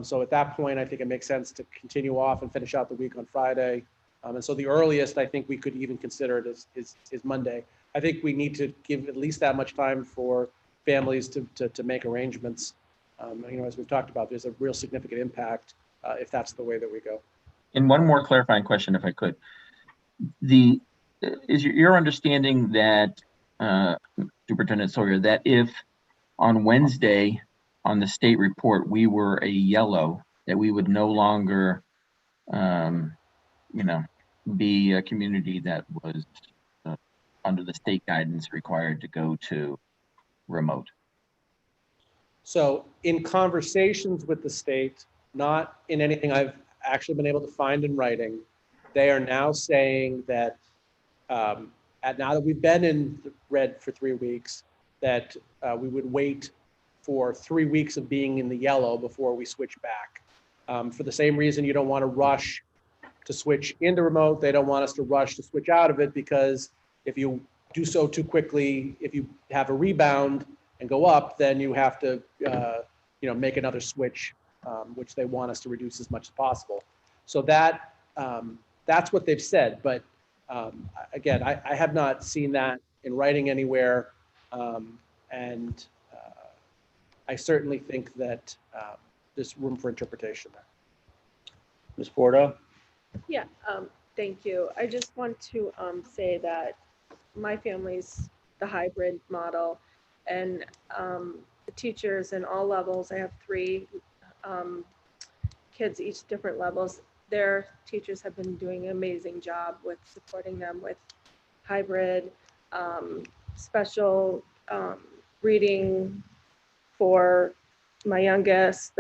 S6: So at that point, I think it makes sense to continue off and finish out the week on Friday. And so the earliest I think we could even consider it is Monday. I think we need to give at least that much time for families to make arrangements. As we've talked about, there's a real significant impact if that's the way that we go.
S12: And one more clarifying question, if I could. Is your understanding that, Superintendent Sawyer, that if on Wednesday on the state report we were a yellow, that we would no longer, be a community that was under the state guidance required to go to remote?
S6: So in conversations with the state, not in anything I've actually been able to find in writing, they are now saying that now that we've been in the red for 3 weeks, that we would wait for 3 weeks of being in the yellow before we switch back. For the same reason you don't want to rush to switch into remote, they don't want us to rush to switch out of it, because if you do so too quickly, if you have a rebound and go up, then you have to make another switch, which they want us to reduce as much as possible. So that's what they've said. But again, I have not seen that in writing anywhere. And I certainly think that there's room for interpretation there.
S8: Ms. Porto?
S16: Yeah, thank you. I just want to say that my family's the hybrid model, and the teachers in all levels, I have 3 kids, each different levels. Their teachers have been doing an amazing job with supporting them with hybrid, special reading for my youngest,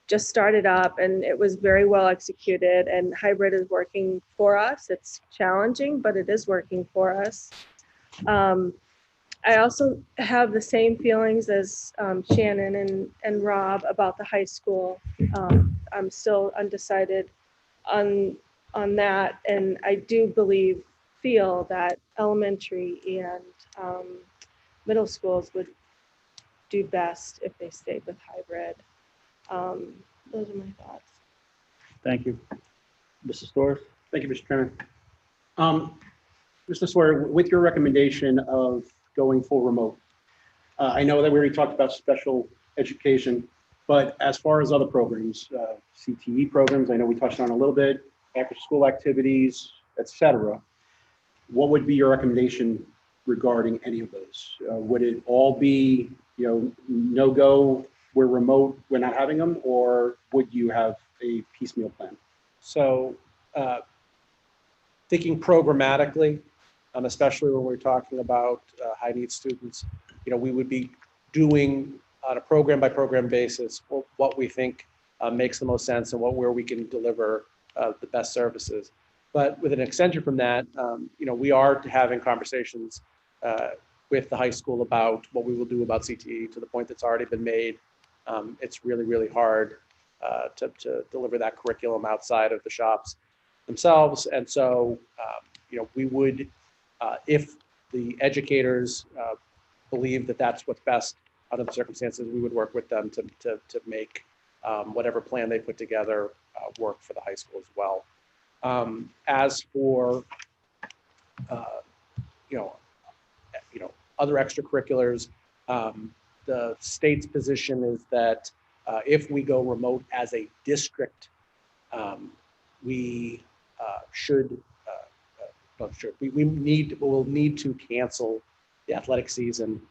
S16: just started up, and it was very well executed, and hybrid is working for us. It's challenging, but it is working for us. I also have the same feelings as Shannon and Rob about the high school. I'm still undecided on that, and I do feel that elementary and middle schools would do best if they stayed with hybrid. Those are my thoughts.
S8: Thank you. Mr. Storrs?
S11: Thank you, Mr. Chairman. Mr. Sawyer, with your recommendation of going full remote, I know that we already talked about special education, but as far as other programs, CTE programs, I know we touched on a little bit, after school activities, et cetera, what would be your recommendation regarding any of those? Would it all be, no go, we're remote, we're not having them, or would you have a piecemeal plan?
S6: So thinking programmatically, especially when we're talking about high need students, we would be doing on a program by program basis what we think makes the most sense and where we can deliver the best services. But with an extension from that, we are having conversations with the high school about what we will do about CTE, to the point that's already been made. It's really, really hard to deliver that curriculum outside of the shops themselves. And so, we would, if the educators believe that that's what's best under the circumstances, we would work with them to make whatever plan they put together work for the high school as well. As for, other extracurriculars. The state's position is that if we go remote as a district, we will need to cancel the athletic season.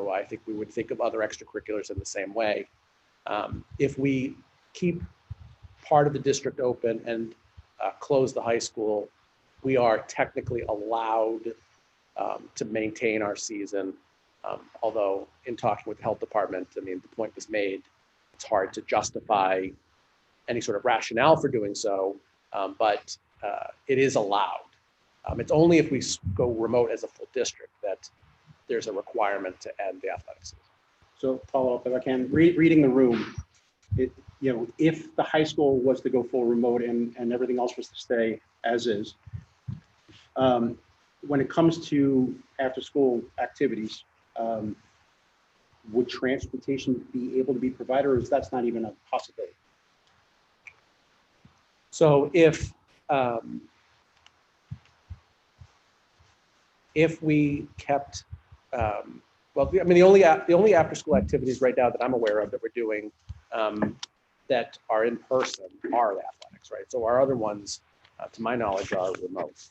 S6: I think we would think of other extracurriculars in the same way. If we keep part of the district open and close the high school, we are technically allowed to maintain our season. Although in talking with the health department, I mean, the point was made, it's hard to justify any sort of rationale for doing so, but it is allowed. It's only if we go remote as a full district that there's a requirement to end the athletic season.
S11: So follow up if I can, reading the room, if the high school was to go full remote and everything else was to stay as is, when it comes to after school activities, would transportation be able to be provided, or is that's not even a possibility?
S6: So if we kept, the only after school activities right now that I'm aware of that we're doing that are in person are the athletics, right? So our other ones, to my knowledge, are remote.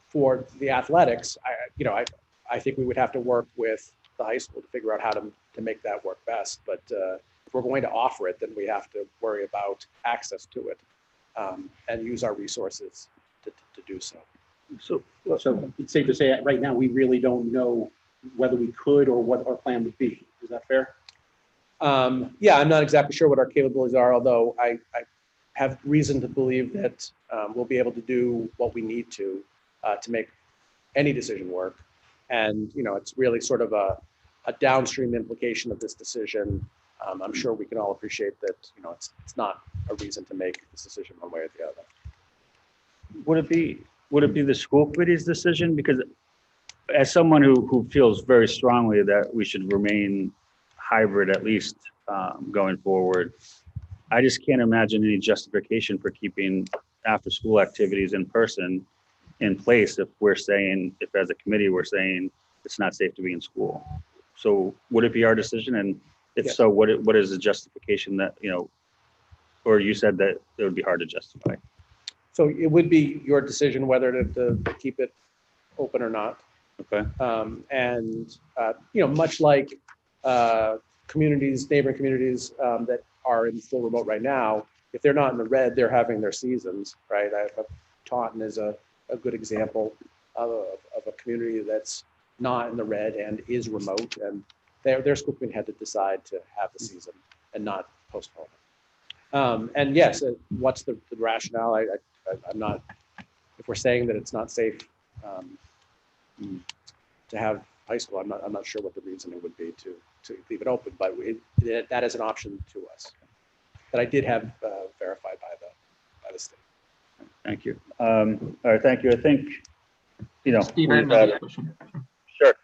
S6: For the athletics, I think we would have to work with the high school to figure out how to make that work best. But if we're going to offer it, then we have to worry about access to it and use our resources to do so.
S11: So it's safe to say right now, we really don't know whether we could or what our plan would be. Is that fair?
S6: Yeah, I'm not exactly sure what our capabilities are, although I have reason to believe that we'll be able to do what we need to make any decision work. And, it's really sort of a downstream implication of this decision. I'm sure we can all appreciate that, it's not a reason to make this decision one way or the other.
S8: Would it be the school committee's decision? Because as someone who feels very strongly that we should remain hybrid, at least going forward, I just can't imagine any justification for keeping after school activities in person in place if as a committee, we're saying it's not safe to be in school. So would it be our decision? And if
S6: Yes.
S8: so, what is the justification that, or you said that it would be hard to justify?
S6: So it would be your decision whether to keep it open or not.
S8: Okay.
S6: Much like neighboring communities that are in full remote right now, if they're not in the red, they're having their seasons, right? Taunton is a good example of a community that's not in the red and is remote, and their school committee had to decide to have the season and not postpone it. And yes, what's the rationale? I'm not, if we're saying that it's not safe to have high school, I'm not sure what the reasoning would be to leave it open, but that is an option to us that I did have verified by the state.
S8: Thank you. All right, thank you. I think,
S12: Steve, I have another question.
S8: Sure.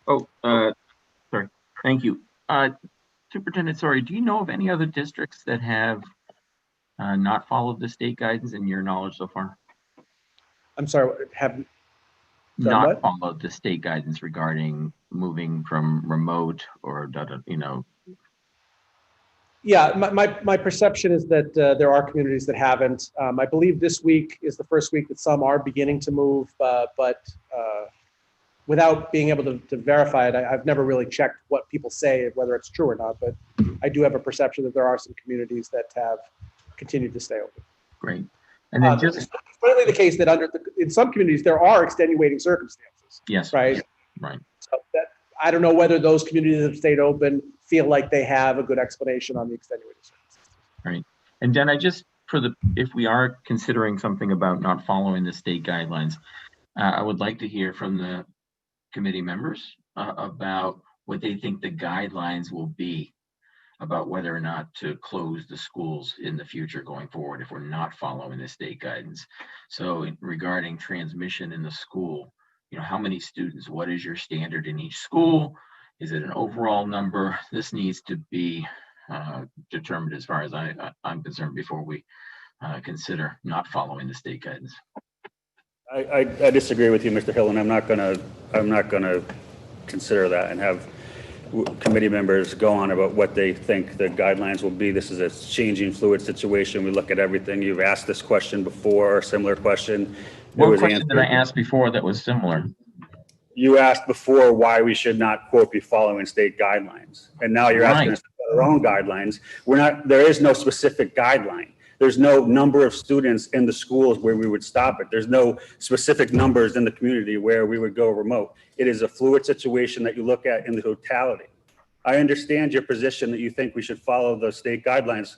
S12: Oh, sorry. Thank you. Superintendent, sorry, do you know of any other districts that have not followed the state guidance in your knowledge so far?
S6: I'm sorry, have
S12: not followed the state guidance regarding moving from remote or
S6: Yeah, my perception is that there are communities that haven't. I believe this week is the first week that some are beginning to move, but without being able to verify it, I've never really checked what people say, whether it's true or not, but I do have a perception that there are some communities that have continued to stay open.
S12: Great. And then
S6: it's clearly the case that in some communities, there are extenuating circumstances.
S12: Yes.
S6: Right?
S12: Right.
S6: So I don't know whether those communities that have stayed open feel like they have a good explanation on the extenuating circumstances.
S12: Right. And then if we are considering something about not following the state guidelines, I would like to hear from the committee members about what they think the guidelines will be about whether or not to close the schools in the future going forward if we're not following the state guidance. So regarding transmission in the school, how many students, what is your standard in each school? Is it an overall number? This needs to be determined as far as I'm concerned before we consider not following the state guidance.
S8: I disagree with you, Mr. Hill, and I'm not gonna consider that and have committee members go on about what they think the guidelines will be. This is a changing fluid situation. We look at everything. You've asked this question before, a similar question.
S12: What question did I ask before that was similar?
S8: You asked before why we should not, quote, be following state guidelines. And now you're asking us to set our own guidelines. There is no specific guideline. There's no number of students in the schools where we would stop it. There's no specific numbers in the community where we would go remote. It is a fluid situation that you look at in the totality. I understand your position that you think we should follow the state guidelines,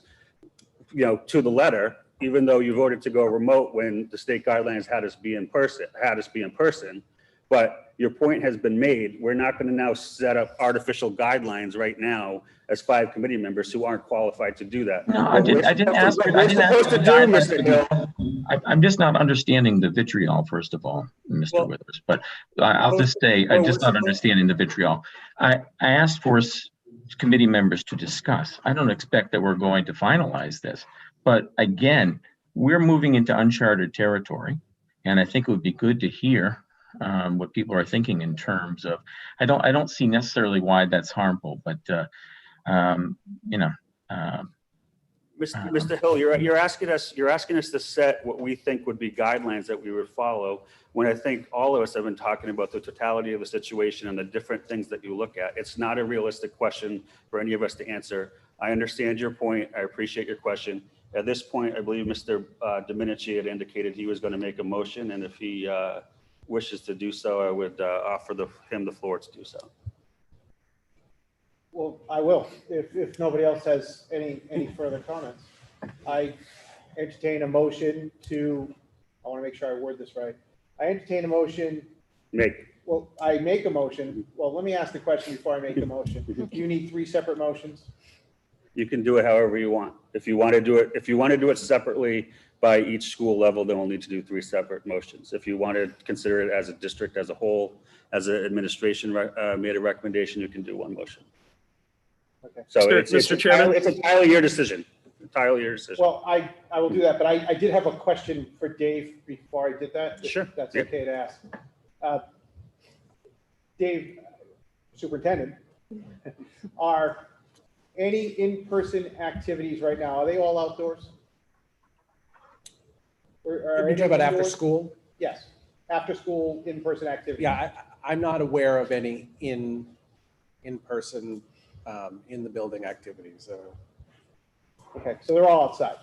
S8: you know, to the letter, even though you voted to go remote when the state guidelines had us be in person. But your point has been made. We're not going to now set up artificial guidelines right now as 5 committee members who aren't qualified to do that.
S12: No, I didn't ask. I'm just not understanding the vitriol, first of all, Mr. Withers. But I'll just say, I'm just not understanding the vitriol. I asked for committee members to discuss. I don't expect that we're going to finalize this. But again, we're moving into uncharted territory. And I think it would be good to hear what people are thinking in terms of, I don't see necessarily why that's harmful, but you know.
S8: Mr. Hill, you're asking us to set what we think would be guidelines that we would follow, when I think all of us have been talking about the totality of the situation and the different things that you look at. It's not a realistic question for any of us to answer. I understand your point. I appreciate your question. At this point, I believe Mr. Domenici had indicated he was going to make a motion, and if he wishes to do so, I would offer him the floor to do so.
S9: Well, I will, if nobody else has any further comments. I entertain a motion to, I want to make sure I word this right. I entertain a motion. I make a motion. Well, let me ask the question before I make the motion. Do you need 3 separate motions?
S8: You can do it however you want. If you want to do it separately by each school level, then we'll need to do 3 separate motions. If you want to consider it as a district as a whole, as an administration made a recommendation, you can do 1 motion.
S9: Okay.
S8: So
S13: Mr. Chairman,
S8: it's entirely your decision. Entirely your decision.
S9: Well, I will do that, but I did have a question for Dave before I did that.
S8: Sure.
S9: If that's okay to ask. Dave, Superintendent, are any in-person activities right now, are they all outdoors?
S11: You're talking about after school?
S9: Yes, after school in-person activities.
S11: Yeah, I'm not aware of any in-person in the building activities.
S9: Okay, so they're all outside.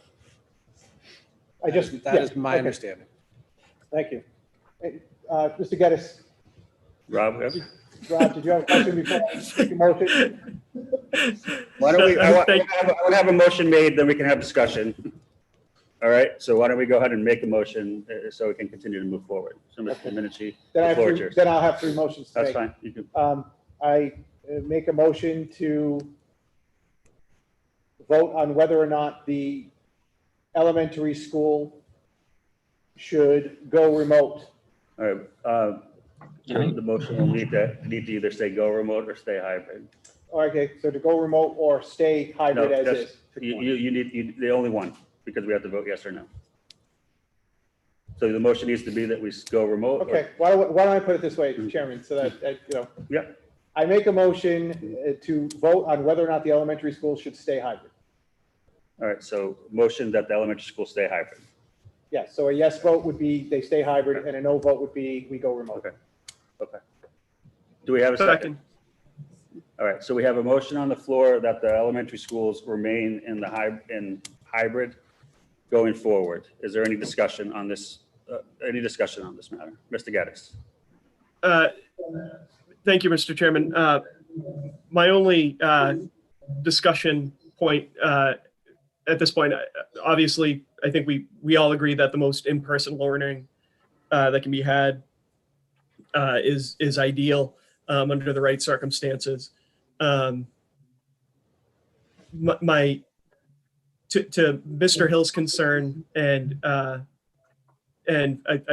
S9: That is my understanding. Thank you. Mr. Geddes.
S8: Rob,
S9: did you have a question before I make a motion?
S8: Why don't we, I want to have a motion made, then we can have discussion. All right, so why don't we go ahead and make a motion so we can continue to move forward. So Mr. Domenici, the floor is yours.
S9: Then I'll have 3 motions to
S8: That's
S9: make.
S8: fine. You can.
S9: I make a motion to vote on whether or not the elementary school should go remote.
S8: All right, the motion will need to either say go remote or stay hybrid.
S9: Okay, so to go remote or stay hybrid as is.
S8: You need the only one, because we have to vote yes or no. So the motion needs to be that we go remote.
S9: Okay, why don't I put it this way, Chairman, so that, you know.
S8: Yeah.
S9: I make a motion to vote on whether or not the elementary school should stay hybrid.
S8: All right, so motion that the elementary school stay hybrid.
S9: Yes, so a yes vote would be they stay hybrid, and a no vote would be we go remote.
S8: Okay. Do we have a second? All right, so we have a motion on the floor that the elementary schools remain in hybrid going forward. Is there any discussion on this? Matter? Mr. Geddes.
S13: Thank you, Mr. Chairman. My only discussion point at this point, obviously, I think we all agree that the most in-person learning that can be had is ideal under the right circumstances. To Mr. Hill's concern, and I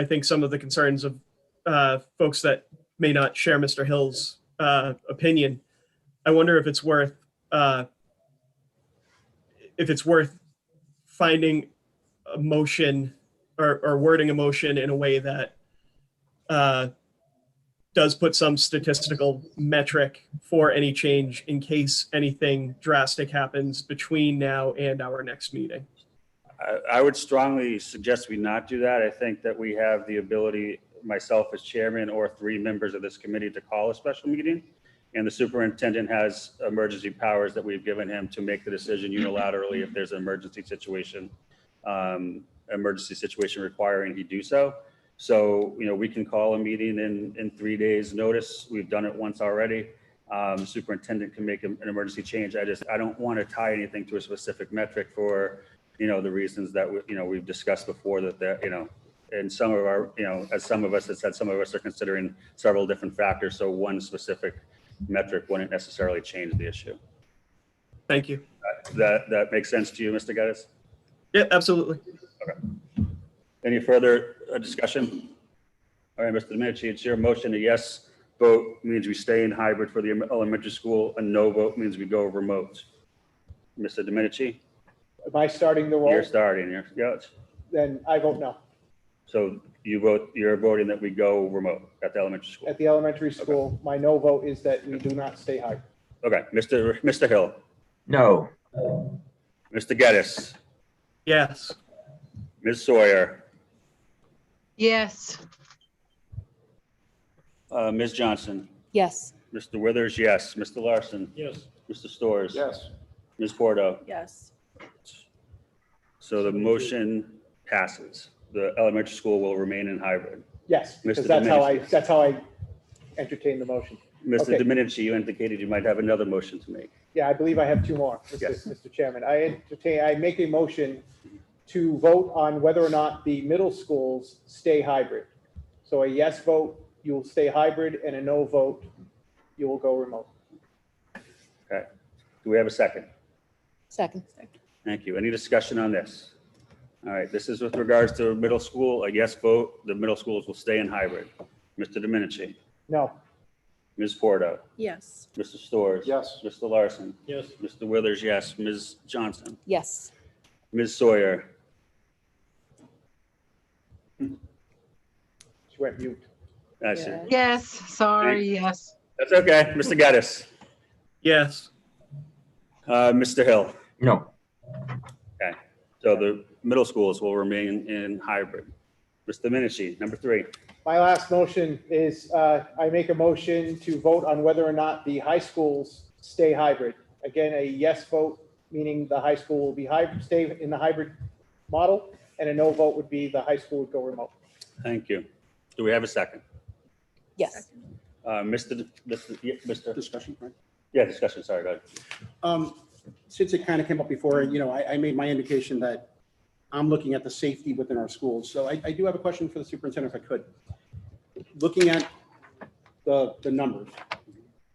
S13: think some of the concerns of folks that may not share Mr. Hill's opinion, I wonder if it's worth finding a motion or wording a motion in a way that does put some statistical metric for any change in case anything drastic happens between now and our next meeting.
S8: I would strongly suggest we not do that. I think that we have the ability, myself as chairman or 3 members of this committee, to call a special meeting. And the superintendent has emergency powers that we've given him to make the decision unilaterally if there's an emergency situation requiring he do so. So, we can call a meeting in 3 days notice. We've done it once already. Superintendent can make an emergency change. I don't want to tie anything to a specific metric for, the reasons that, we've discussed before and some of our, as some of us have said, some of us are considering several different factors. So one specific metric wouldn't necessarily change the issue.
S13: Thank you.
S8: That makes sense to you, Mr. Geddes?
S13: Yeah, absolutely.
S8: Okay. Any further discussion? All right, Mr. Domenici, it's your motion. A yes vote means we stay in hybrid for the elementary school. A no vote means we go remote. Mr. Domenici?
S9: Am I starting the roll?
S8: You're starting.
S9: Then I vote no.
S8: So you're voting that we go remote at the elementary school?
S9: At the elementary school, my no vote is that we do not stay hybrid.
S8: Okay, Mr. Hill?
S12: No.
S8: Mr. Geddes?
S13: Yes.
S8: Ms. Sawyer?
S14: Yes.
S8: Ms. Johnson?
S15: Yes.
S8: Mr. Withers, yes. Mr. Larson?
S7: Yes.
S8: Mr. Storrs?
S11: Yes.
S8: Ms. Porto?
S15: Yes.
S8: So the motion passes. The elementary school will remain in hybrid.
S9: Yes, because
S8: Mr.
S9: that's how I entertain the motion.
S8: Mr.
S9: Okay.
S8: Domenici, you indicated you might have another motion to make.
S9: Yeah, I believe I have 2 more,
S8: Yes.
S9: Mr. Chairman. I make a motion to vote on whether or not the middle schools stay hybrid. So a yes vote, you will stay hybrid, and a no vote, you will go remote.
S8: Okay. Do we have a second?
S15: Second.
S8: Thank you. Any discussion on this? All right, this is with regards to middle school. A yes vote, the middle schools will stay in hybrid. Mr. Domenici?
S9: No.
S8: Ms. Porto?
S15: Yes.
S8: Mr. Storrs?
S11: Yes.
S8: Mr. Larson?
S7: Yes.
S8: Mr. Withers, yes. Ms. Johnson?
S15: Yes.
S8: Ms. Sawyer?
S9: She went mute.
S8: I see.
S14: Yes, sorry, yes.
S8: That's okay. Mr. Geddes?
S13: Yes.
S8: Mr. Hill?
S12: No.
S8: Okay, so the middle schools will remain in hybrid. Mr. Domenici, number 3.
S9: My last motion is I make a motion to vote on whether or not the high schools stay hybrid. Again, a yes vote, meaning the high school will be hybrid, stay in the hybrid model, and a no vote would be the high school would go remote.
S8: Thank you. Do we have a second?
S15: Yes.
S8: Mr.
S11: Discussion, right?
S8: Yeah, discussion. Sorry, go ahead.
S11: Since it kind of came up before, I made my indication that I'm looking at the safety within our schools. So I do have a question for the superintendent, if I could. Looking at the numbers,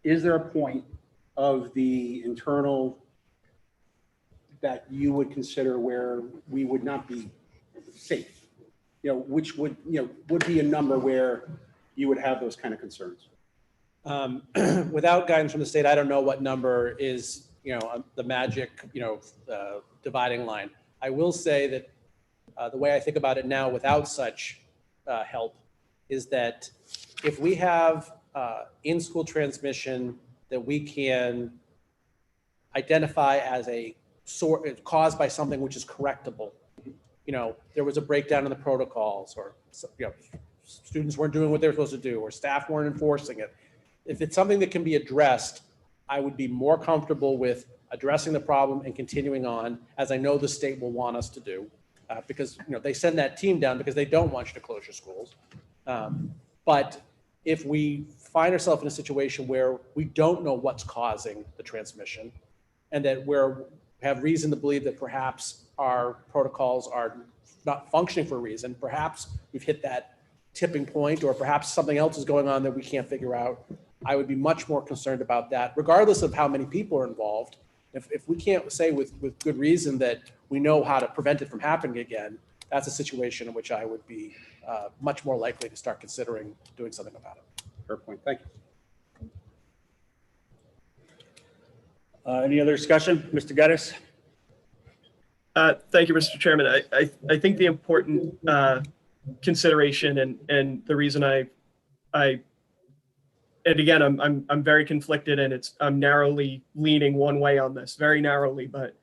S11: is there a point of the internal that you would consider where we would not be safe? Which would be a number where you would have those kind of concerns?
S6: Without guidance from the state, I don't know what number is, the magic, dividing line. I will say that the way I think about it now without such help is that if we have in-school transmission that we can identify as caused by something which is correctable, there was a breakdown in the protocols, or students weren't doing what they were supposed to do, or staff weren't enforcing it. If it's something that can be addressed, I would be more comfortable with addressing the problem and continuing on, as I know the state will want us to do, because they send that team down because they don't want you to close your schools. But if we find ourselves in a situation where we don't know what's causing the transmission, and that we have reason to believe that perhaps our protocols are not functioning for a reason, perhaps we've hit that tipping point, or perhaps something else is going on that we can't figure out, I would be much more concerned about that, regardless of how many people are involved. If we can't say with good reason that we know how to prevent it from happening again, that's a situation in which I would be much more likely to start considering doing something about it.
S11: Fair point. Thank you.
S8: Any other discussion? Mr. Geddes?
S13: Thank you, Mr. Chairman. I think the important consideration and the reason I and again I'm very conflicted, and I'm narrowly leaning one way on this, very narrowly, but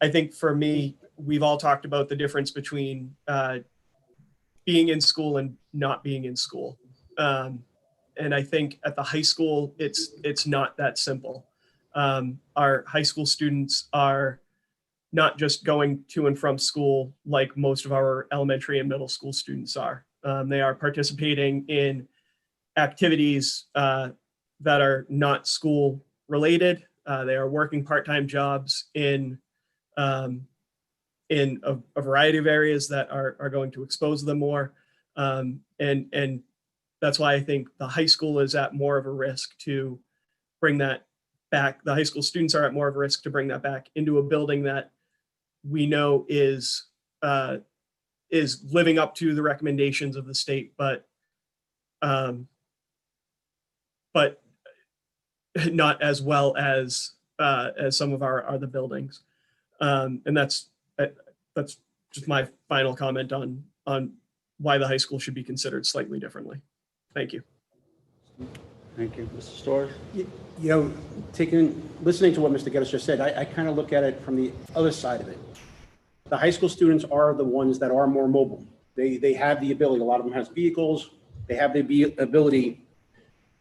S13: I think for me, we've all talked about the difference between being in school and not being in school. And I think at the high school, it's not that simple. Our high school students are not just going to and from school like most of our elementary and middle school students are. They are participating in activities that are not school related. They are working part-time jobs in a variety of areas that are going to expose them more. And that's why I think the high school is at more of a risk to bring that back. The high school students are at more of a risk to bring that back into a building that we know is living up to the recommendations of the state, but not as well as some of our other buildings. And that's just my final comment on why the high school should be considered slightly differently. Thank you.
S8: Thank you. Mr. Storrs?
S11: You know, listening to what Mr. Geddes just said, I kind of look at it from the other side of it. The high school students are the ones that are more mobile. They have the ability, a lot of them has vehicles, they have the ability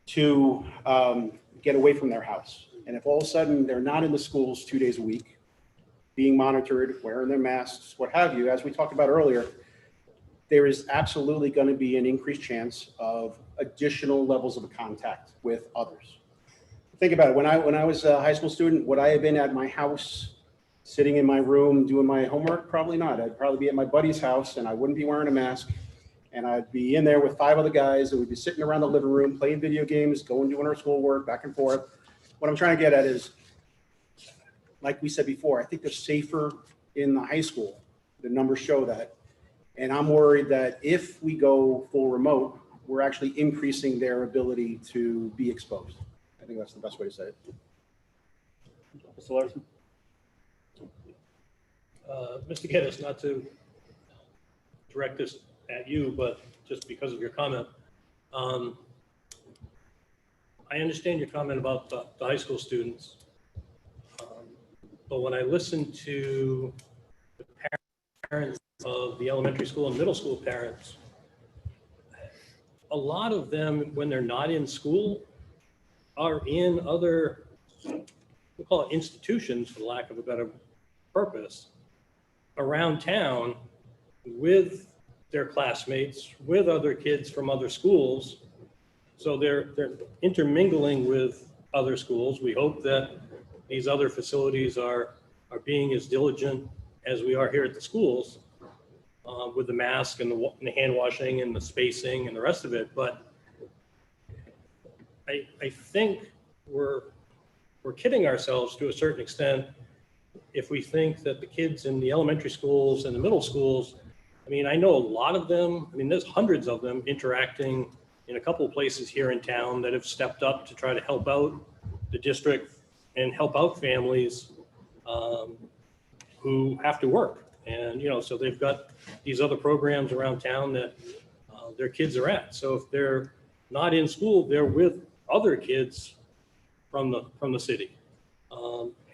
S11: to get away from their house. And if all of a sudden they're not in the schools 2 days a week, being monitored, wearing their masks, what have you, as we talked about earlier, there is absolutely going to be an increased chance of additional levels of contact with others. Think about it. When I was a high school student, would I have been at my house, sitting in my room, doing my homework? Probably not. I'd probably be at my buddy's house, and I wouldn't be wearing a mask. And I'd be in there with 5 other guys, and we'd be sitting around the living room, playing video games, doing our schoolwork, back and forth. What I'm trying to get at is, like we said before, I think they're safer in the high school. The numbers show that. And I'm worried that if we go full remote, we're actually increasing their ability to be exposed. I think that's the best way to say it.
S8: Mr. Larson?
S7: Mr. Geddes, not to direct this at you, but just because of your comment. I understand your comment about the high school students. But when I listen to the parents of the elementary school and middle school parents, a lot of them, when they're not in school, are in other, we'll call it institutions, for lack of a better purpose, around town with their classmates, with other kids from other schools. So they're intermingling with other schools. We hope that these other facilities are being as diligent as we are here at the schools, with the mask and the hand washing and the spacing and the rest of it. But I think we're kidding ourselves to a certain extent if we think that the kids in the elementary schools and the middle schools, I mean, I know a lot of them, I mean, there's hundreds of them interacting in a couple of places here in town that have stepped up to try to help out the district and help out families who have to work. And, so they've got these other programs around town that their kids are at. So if they're not in school, they're with other kids from the city.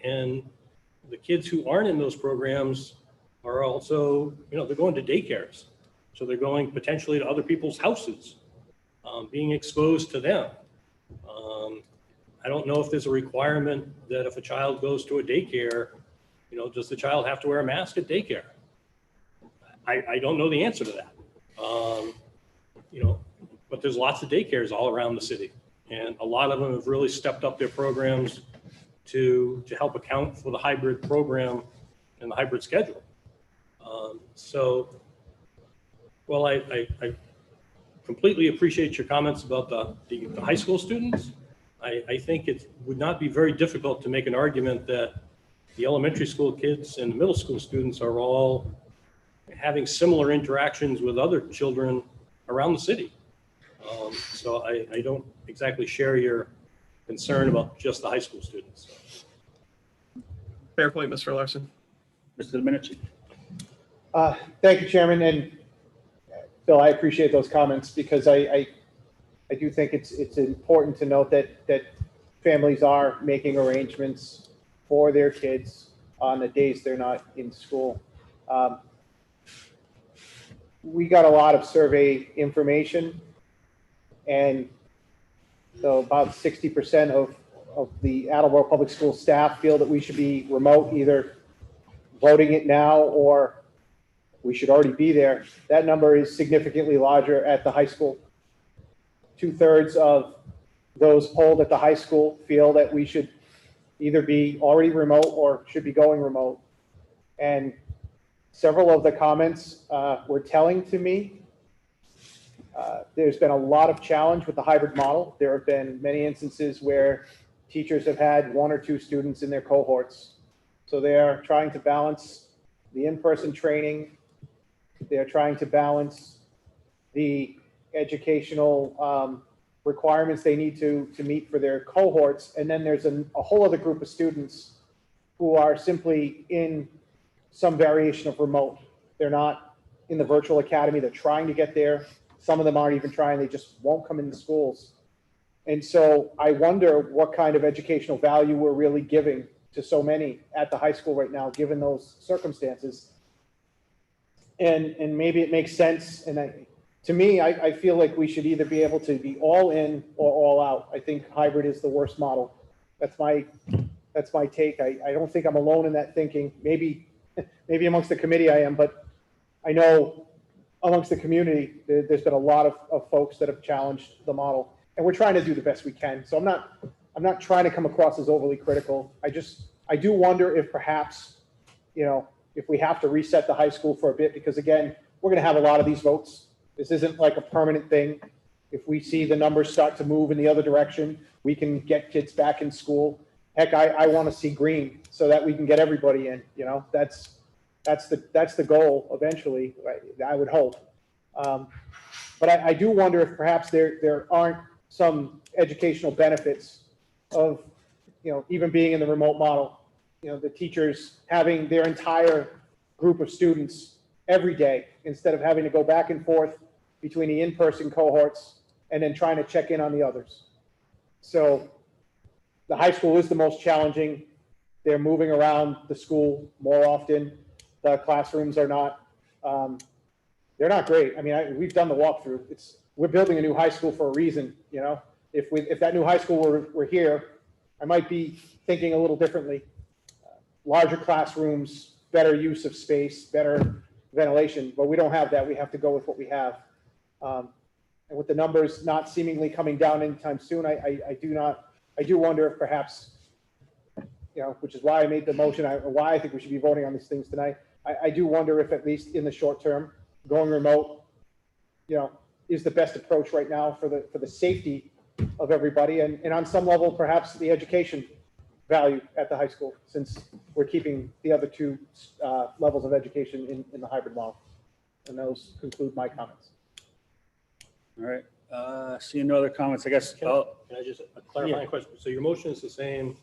S7: And the kids who aren't in those programs are also, they're going to daycares. So they're going potentially to other people's houses, being exposed to them. I don't know if there's a requirement that if a child goes to a daycare, does the child have to wear a mask at daycare? I don't know the answer to that. But there's lots of daycares all around the city. And a lot of them have really stepped up their programs to help account for the hybrid program and the hybrid schedule. Well, I completely appreciate your comments about the high school students. I think it would not be very difficult to make an argument that the elementary school kids and the middle school students are all having similar interactions with other children around the city. So I don't exactly share your concern about just the high school students.
S13: Fair point, Mr. Larson.
S8: Mr. Domenici?
S9: Thank you, Chairman, and Bill, I appreciate those comments because I do think it's important to note that families are making arrangements for their kids on the days they're not in school. We got a lot of survey information, and so about 60% of the Attleboro Public School staff feel that we should be remote, either voting it now or we should already be there. That number is significantly larger at the high school. 2/3 of those polled at the high school feel that we should either be already remote or should be going remote. And several of the comments were telling to me. There's been a lot of challenge with the hybrid model. There have been many instances where teachers have had 1 or 2 students in their cohorts. So they're trying to balance the in-person training. They're trying to balance the educational requirements they need to meet for their cohorts. And then there's a whole other group of students who are simply in some variation of remote. They're not in the virtual academy. They're trying to get there. Some of them aren't even trying. They just won't come into schools. And so I wonder what kind of educational value we're really giving to so many at the high school right now, given those circumstances. And maybe it makes sense. And to me, I feel like we should either be able to be all in or all out. I think hybrid is the worst model. That's my take. I don't think I'm alone in that thinking. Maybe amongst the committee I am, but I know amongst the community, there's been a lot of folks that have challenged the model, and we're trying to do the best we can. So I'm not trying to come across as overly critical. I do wonder if perhaps, if we have to reset the high school for a bit, because again, we're going to have a lot of these votes. This isn't like a permanent thing. If we see the numbers start to move in the other direction, we can get kids back in school. Heck, I want to see green so that we can get everybody in. That's the goal eventually, I would hope. But I do wonder if perhaps there aren't some educational benefits of, even being in the remote model. The teachers having their entire group of students every day instead of having to go back and forth between the in-person cohorts and then trying to check in on the others. So the high school is the most challenging. They're moving around the school more often. The classrooms are not, they're not great. I mean, we've done the walkthrough. We're building a new high school for a reason. If that new high school were here, I might be thinking a little differently. Larger classrooms, better use of space, better ventilation, but we don't have that. We have to go with what we have. And with the numbers not seemingly coming down anytime soon, I do wonder if perhaps, which is why I made the motion, why I think we should be voting on these things tonight. I do wonder if at least in the short term, going remote, is the best approach right now for the safety of everybody. And on some level, perhaps the education value at the high school, since we're keeping the other 2 levels of education in the hybrid model. And those conclude my comments.
S8: All right. Seeing no other comments, I guess.
S7: Can I just a clarifying question? So your motion is the same,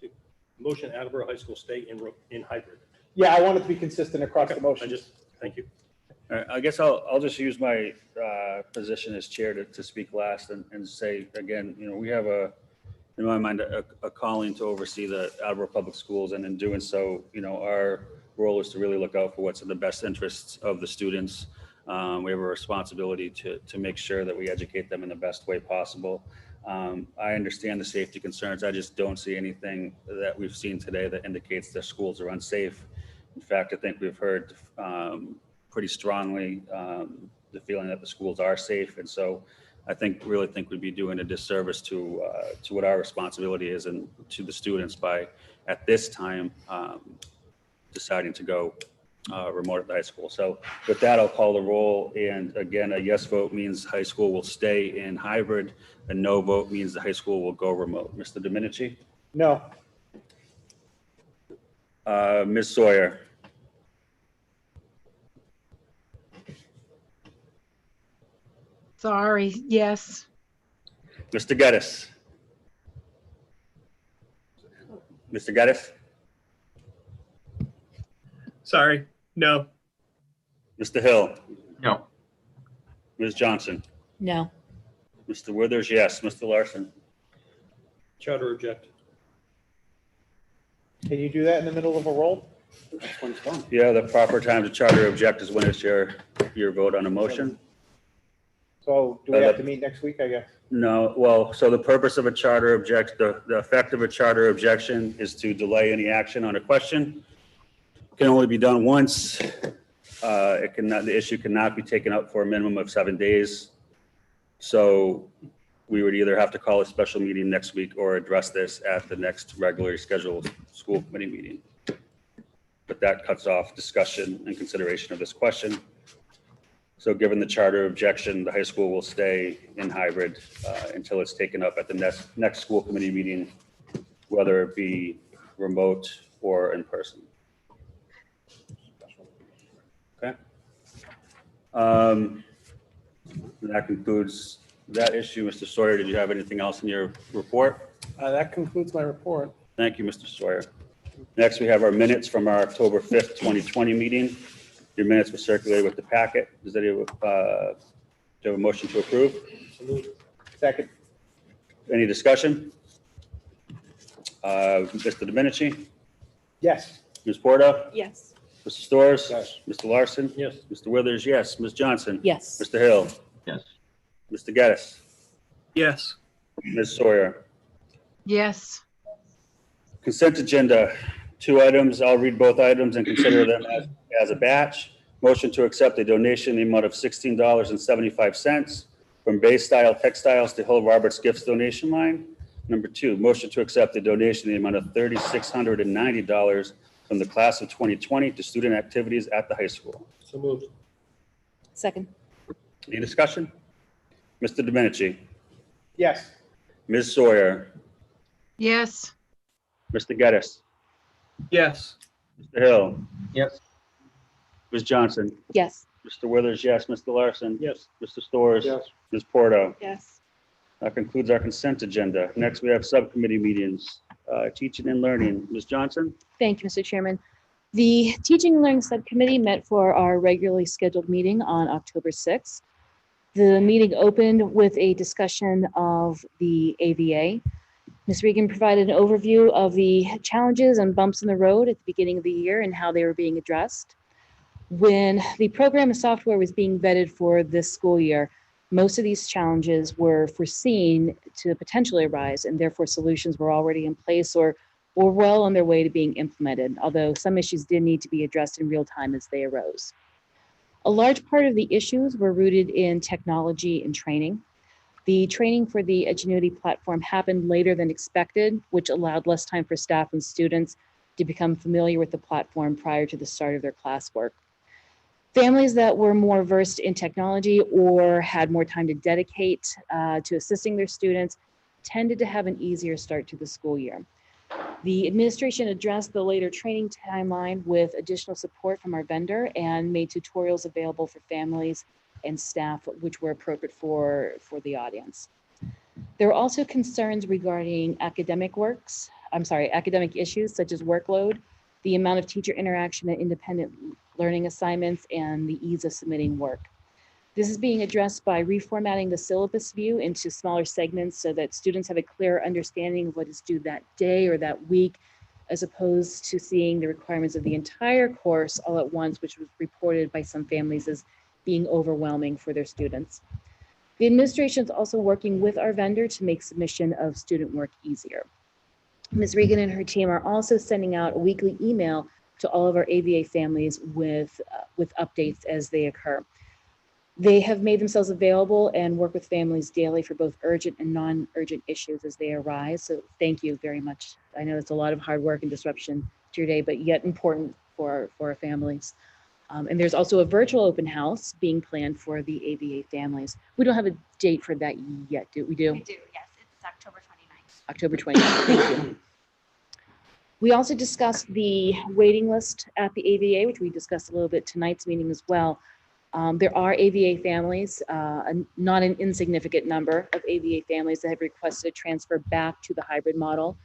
S7: the motion Attleboro High School stay in hybrid?
S9: Yeah, I want it to be consistent across the motion.
S8: Thank you. All right, I guess I'll just use my position as chair to speak last and say, again, we have in my mind, a calling to oversee the Attleboro Public Schools. And in doing so, our role is to really look out for what's in the best interests of the students. We have a responsibility to make sure that we educate them in the best way possible. I understand the safety concerns. I just don't see anything that we've seen today that indicates their schools are unsafe. In fact, I think we've heard pretty strongly the feeling that the schools are safe. And so I really think we'd be doing a disservice to what our responsibility is and to the students by, at this time, deciding to go remote at the high school. So with that, I'll call the roll. And again, a yes vote means high school will stay in hybrid. A no vote means the high school will go remote. Mr. Domenici?
S9: No.
S8: Ms. Sawyer?
S14: Sorry, yes.
S8: Mr. Geddes? Mr. Geddes?
S13: Sorry, no.
S8: Mr. Hill,
S12: No.
S8: Ms. Johnson,
S15: No.
S8: Mr. Withers, yes. Mr. Larson.
S7: Charter object.
S9: Can you do that in the middle of a roll?
S11: That's when it's done.
S8: Yeah, the proper time to charter object is when it's your vote on a motion.
S9: So do we have to meet next week, I guess?
S8: No, well, so the purpose of a charter object, the effect of a charter objection is to delay any action on a question. It can only be done once. It cannot, the issue cannot be taken up for a minimum of 7 days. So we would either have to call a special meeting next week or address this at the next regularly scheduled school committee meeting. But that cuts off discussion and consideration of this question. So given the charter objection, the high school will stay in hybrid until it's taken up at the next school committee meeting, whether it be remote or in person. Okay. That concludes that issue. Mr. Sawyer, did you have anything else in your report?
S9: That concludes my report.
S8: Thank you, Mr. Sawyer. Next, we have our minutes from our October 5th, 2020 meeting. Your minutes were circulated with the packet. Does anyone have a motion to approve?
S9: Second.
S8: Any discussion? Mr. Domenici?
S9: Yes.
S8: Ms. Porto?
S16: Yes.
S8: Mr. Storrs?
S9: Yes.
S8: Mr. Larson?
S7: Yes.
S8: Mr. Withers, yes. Ms. Johnson?
S15: Yes.
S8: Mr. Hill?
S12: Yes.
S8: Mr. Geddes?
S13: Yes.
S8: Ms. Sawyer?
S14: Yes.
S8: Consent agenda, 2 items. I'll read both items and consider them as a batch. Motion to accept a donation in the amount of $16.75 from Bay Style Textiles to Hill Roberts Gifts donation line. Number 2, motion to accept a donation in the amount of $3,690 from the class of 2020 to student activities at the high school.
S7: So moved.
S15: Second.
S8: Any discussion? Mr. Domenici?
S9: Yes.
S8: Ms. Sawyer?
S14: Yes.
S8: Mr. Geddes?
S13: Yes.
S8: Mr. Hill?
S12: Yes.
S8: Ms. Johnson?
S15: Yes.
S8: Mr. Withers, yes. Mr. Larson?
S7: Yes.
S8: Mr. Storrs?
S9: Yes.
S8: Ms. Porto?
S16: Yes.
S8: That concludes our consent agenda. Next, we have subcommittee meetings. Teaching and learning. Ms. Johnson?
S15: Thank you, Mr. Chairman. The Teaching and Learning Subcommittee met for our regularly scheduled meeting on October 6th. The meeting opened with a discussion of the AVA. Ms. Regan provided an overview of the challenges and bumps in the road at the beginning of the year and how they were being addressed. When the program and software was being vetted for this school year, most of these challenges were foreseen to potentially arise, and therefore solutions were already in place or well on their way to being implemented, although some issues did need to be addressed in real time as they arose. A large part of the issues were rooted in technology and training. The training for the Edgenuity platform happened later than expected, which allowed less time for staff and students to become familiar with the platform prior to the start of their classwork. Families that were more versed in technology or had more time to dedicate to assisting their students tended to have an easier start to the school year. The administration addressed the later training timeline with additional support from our vendor and made tutorials available for families and staff, which were appropriate for the audience. There are also concerns regarding academic issues such as workload, the amount of teacher interaction and independent learning assignments, and the ease of submitting work. This is being addressed by reformatting the syllabus view into smaller segments so that students have a clearer understanding of what is due that day or that week, as opposed to seeing the requirements of the entire course all at once, which was reported by some families as being overwhelming for their students. The administration is also working with our vendor to make submission of student work easier. Ms. Regan and her team are also sending out a weekly email to all of our AVA families with updates as they occur. They have made themselves available and work with families daily for both urgent and non-urgent issues as they arise. So thank you very much. I know it's a lot of hard work and disruption to your day, but yet important for our families. And there's also a virtual open house being planned for the AVA families. We don't have a date for that yet, do we?
S10: We do, yes. It's October 29th.
S15: October 29th, thank you. We also discussed the waiting list at the AVA, which we discussed a little bit tonight's meeting as well. There are AVA families, not an insignificant number of AVA families that have requested a transfer back to the hybrid model.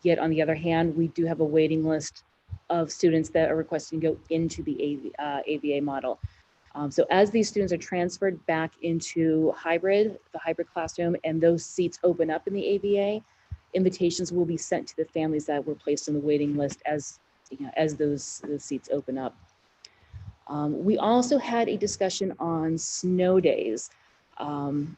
S15: Yet on the other hand, we do have a waiting list of students that are requesting to go into the AVA model. So as these students are transferred back into the hybrid classroom, and those seats open up in the AVA, invitations will be sent to the families that were placed on the waiting list as those seats open up. We also had a discussion on snow days, and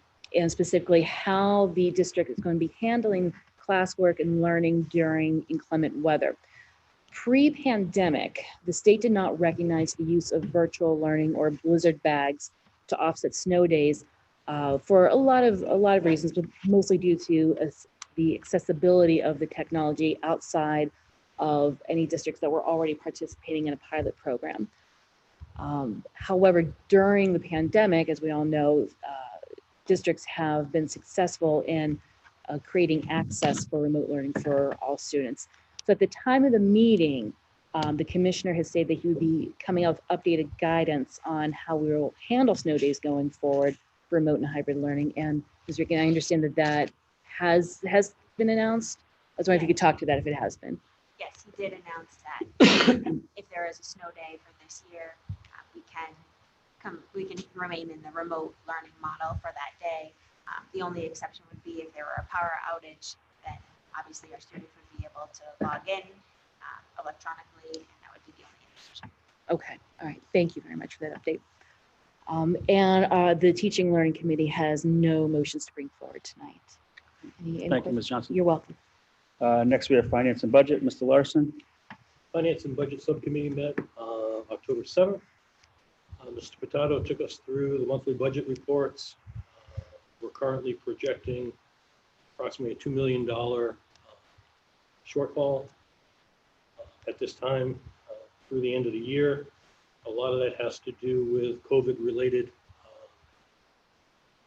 S15: specifically how the district is going to be handling classwork and learning during inclement weather. Pre-pandemic, the state did not recognize the use of virtual learning or blizzard bags to offset snow days for a lot of reasons, but mostly due to the accessibility of the technology outside of any districts that were already participating in a pilot program. However, during the pandemic, as we all know, districts have been successful in creating access for remote learning for all students. So at the time of the meeting, the commissioner has said that he would be coming out with updated guidance on how we will handle snow days going forward for remote and hybrid learning. And Ms. Ricken, I understand that has been announced. I was wondering if you could talk to that if it has been.
S10: Yes, he did announce that if there is a snow day for this year, we can remain in the remote learning model for that day. The only exception would be if there were a power outage, then obviously our students would be able to log in electronically, and that would be the only exception.
S15: Okay, all right. Thank you very much for that update. And the Teaching Learning Committee has no motions to bring forward tonight. Any
S8: Thank you, Ms. Johnson.
S15: You're welcome.
S8: Next, we have Finance and Budget. Mr. Larson.
S7: Finance and Budget Subcommittee met October 7th. Mr. Potato took us through the monthly budget reports. We're currently projecting approximately a $2 million shortfall at this time through the end of the year. A lot of that has to do with COVID-related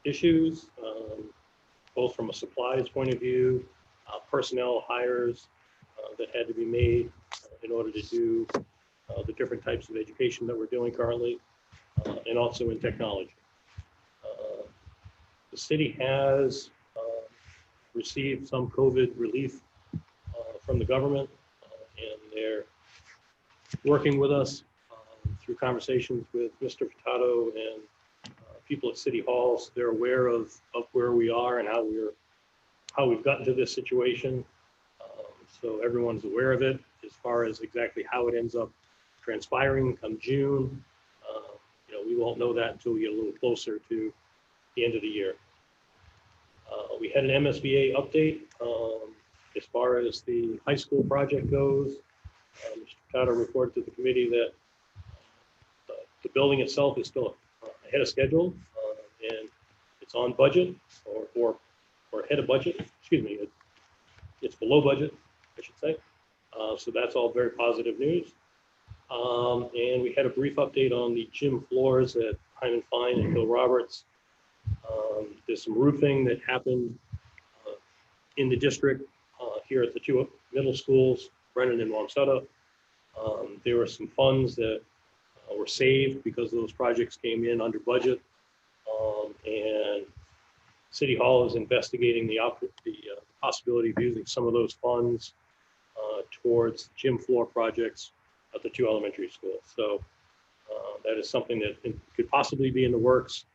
S7: issues, both from a supplies point of view, personnel hires that had to be made in order to do the different types of education that we're doing currently, and also in technology. The city has received some COVID relief from the government, and they're working with us through conversations with Mr. Furtado and people at City Hall. So they're aware of where we are and how we've gotten to this situation. So everyone's aware of it. As far as exactly how it ends up transpiring come June, we won't know that until we get a little closer to the end of the year. We had an MSBA update as far as the high school project goes. Mr. Furtado reported to the committee that the building itself is still ahead of schedule, and it's on budget or ahead of budget. Excuse me, it's below budget, I should say. So that's all very positive news. And we had a brief update on the gym floors at Hyman Fine and Hill Roberts. There's some roofing that happened in the district here at the two middle schools, Brennan and Wamsutta. There were some funds that were saved because those projects came in under budget. And City Hall is investigating the possibility of using some of those funds towards gym floor projects at the two elementary schools. So that is something that could possibly be in the works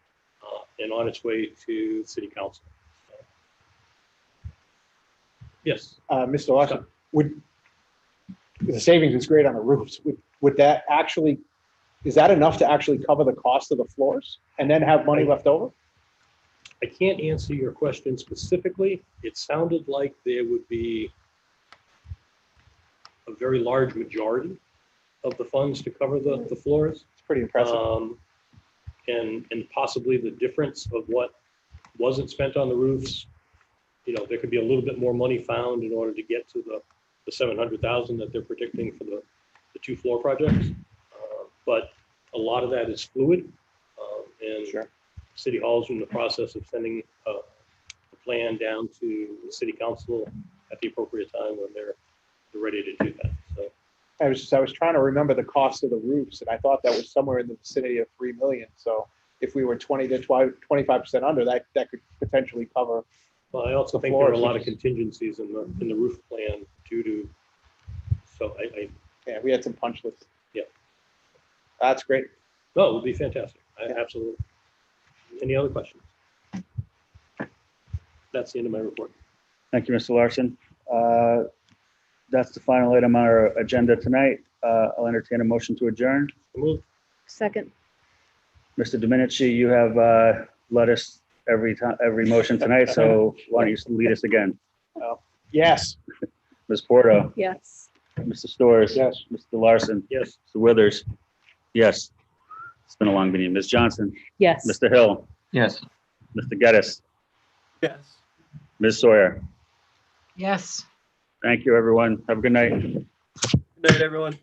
S7: and on its way to City Council. Yes.
S9: Mr. Larson, the savings is great on the roofs. Would that actually, is that enough to actually cover the cost of the floors and then have money left over?
S7: I can't answer your question specifically. It sounded like there would be a very large majority of the funds to cover the floors.
S9: It's pretty impressive.
S7: And possibly the difference of what wasn't spent on the roofs, there could be a little bit more money found in order to get to the 700,000 that they're predicting for the two floor projects. But a lot of that is fluid. And
S9: sure.
S7: City Hall is in the process of sending a plan down to the City Council at the appropriate time when they're ready to do that. So
S9: I was trying to remember the cost of the roofs, and I thought that was somewhere in the vicinity of $3 million. So if we were 20 to 25% under, that could potentially cover.
S7: Well, I also think there are a lot of contingencies in the roof plan due to. So
S9: Yeah, we had some punch lists.
S7: Yeah.
S9: That's great.
S7: No, it would be fantastic. Absolutely. Any other questions? That's the end of my report.
S8: Thank you, Mr. Larson. That's the final item on our agenda tonight. I'll entertain a motion to adjourn.
S7: Move.
S16: Second.
S8: Mr. Dominici, you have led us every motion tonight, so why don't you lead us again?
S9: Yes.
S8: Ms. Porto,
S16: Yes.
S8: Mr. Storrs.
S9: Yes.
S8: Mr. Larson.
S7: Yes.
S8: Mr. Withers. Yes. It's been a long meeting. Ms. Johnson.
S15: Yes.
S8: Mr. Hill.
S12: Yes.
S8: Mr. Geddes.
S13: Yes.
S8: Ms. Sawyer.
S14: Yes.
S8: Thank you, everyone. Have a good night.
S13: Good night, everyone.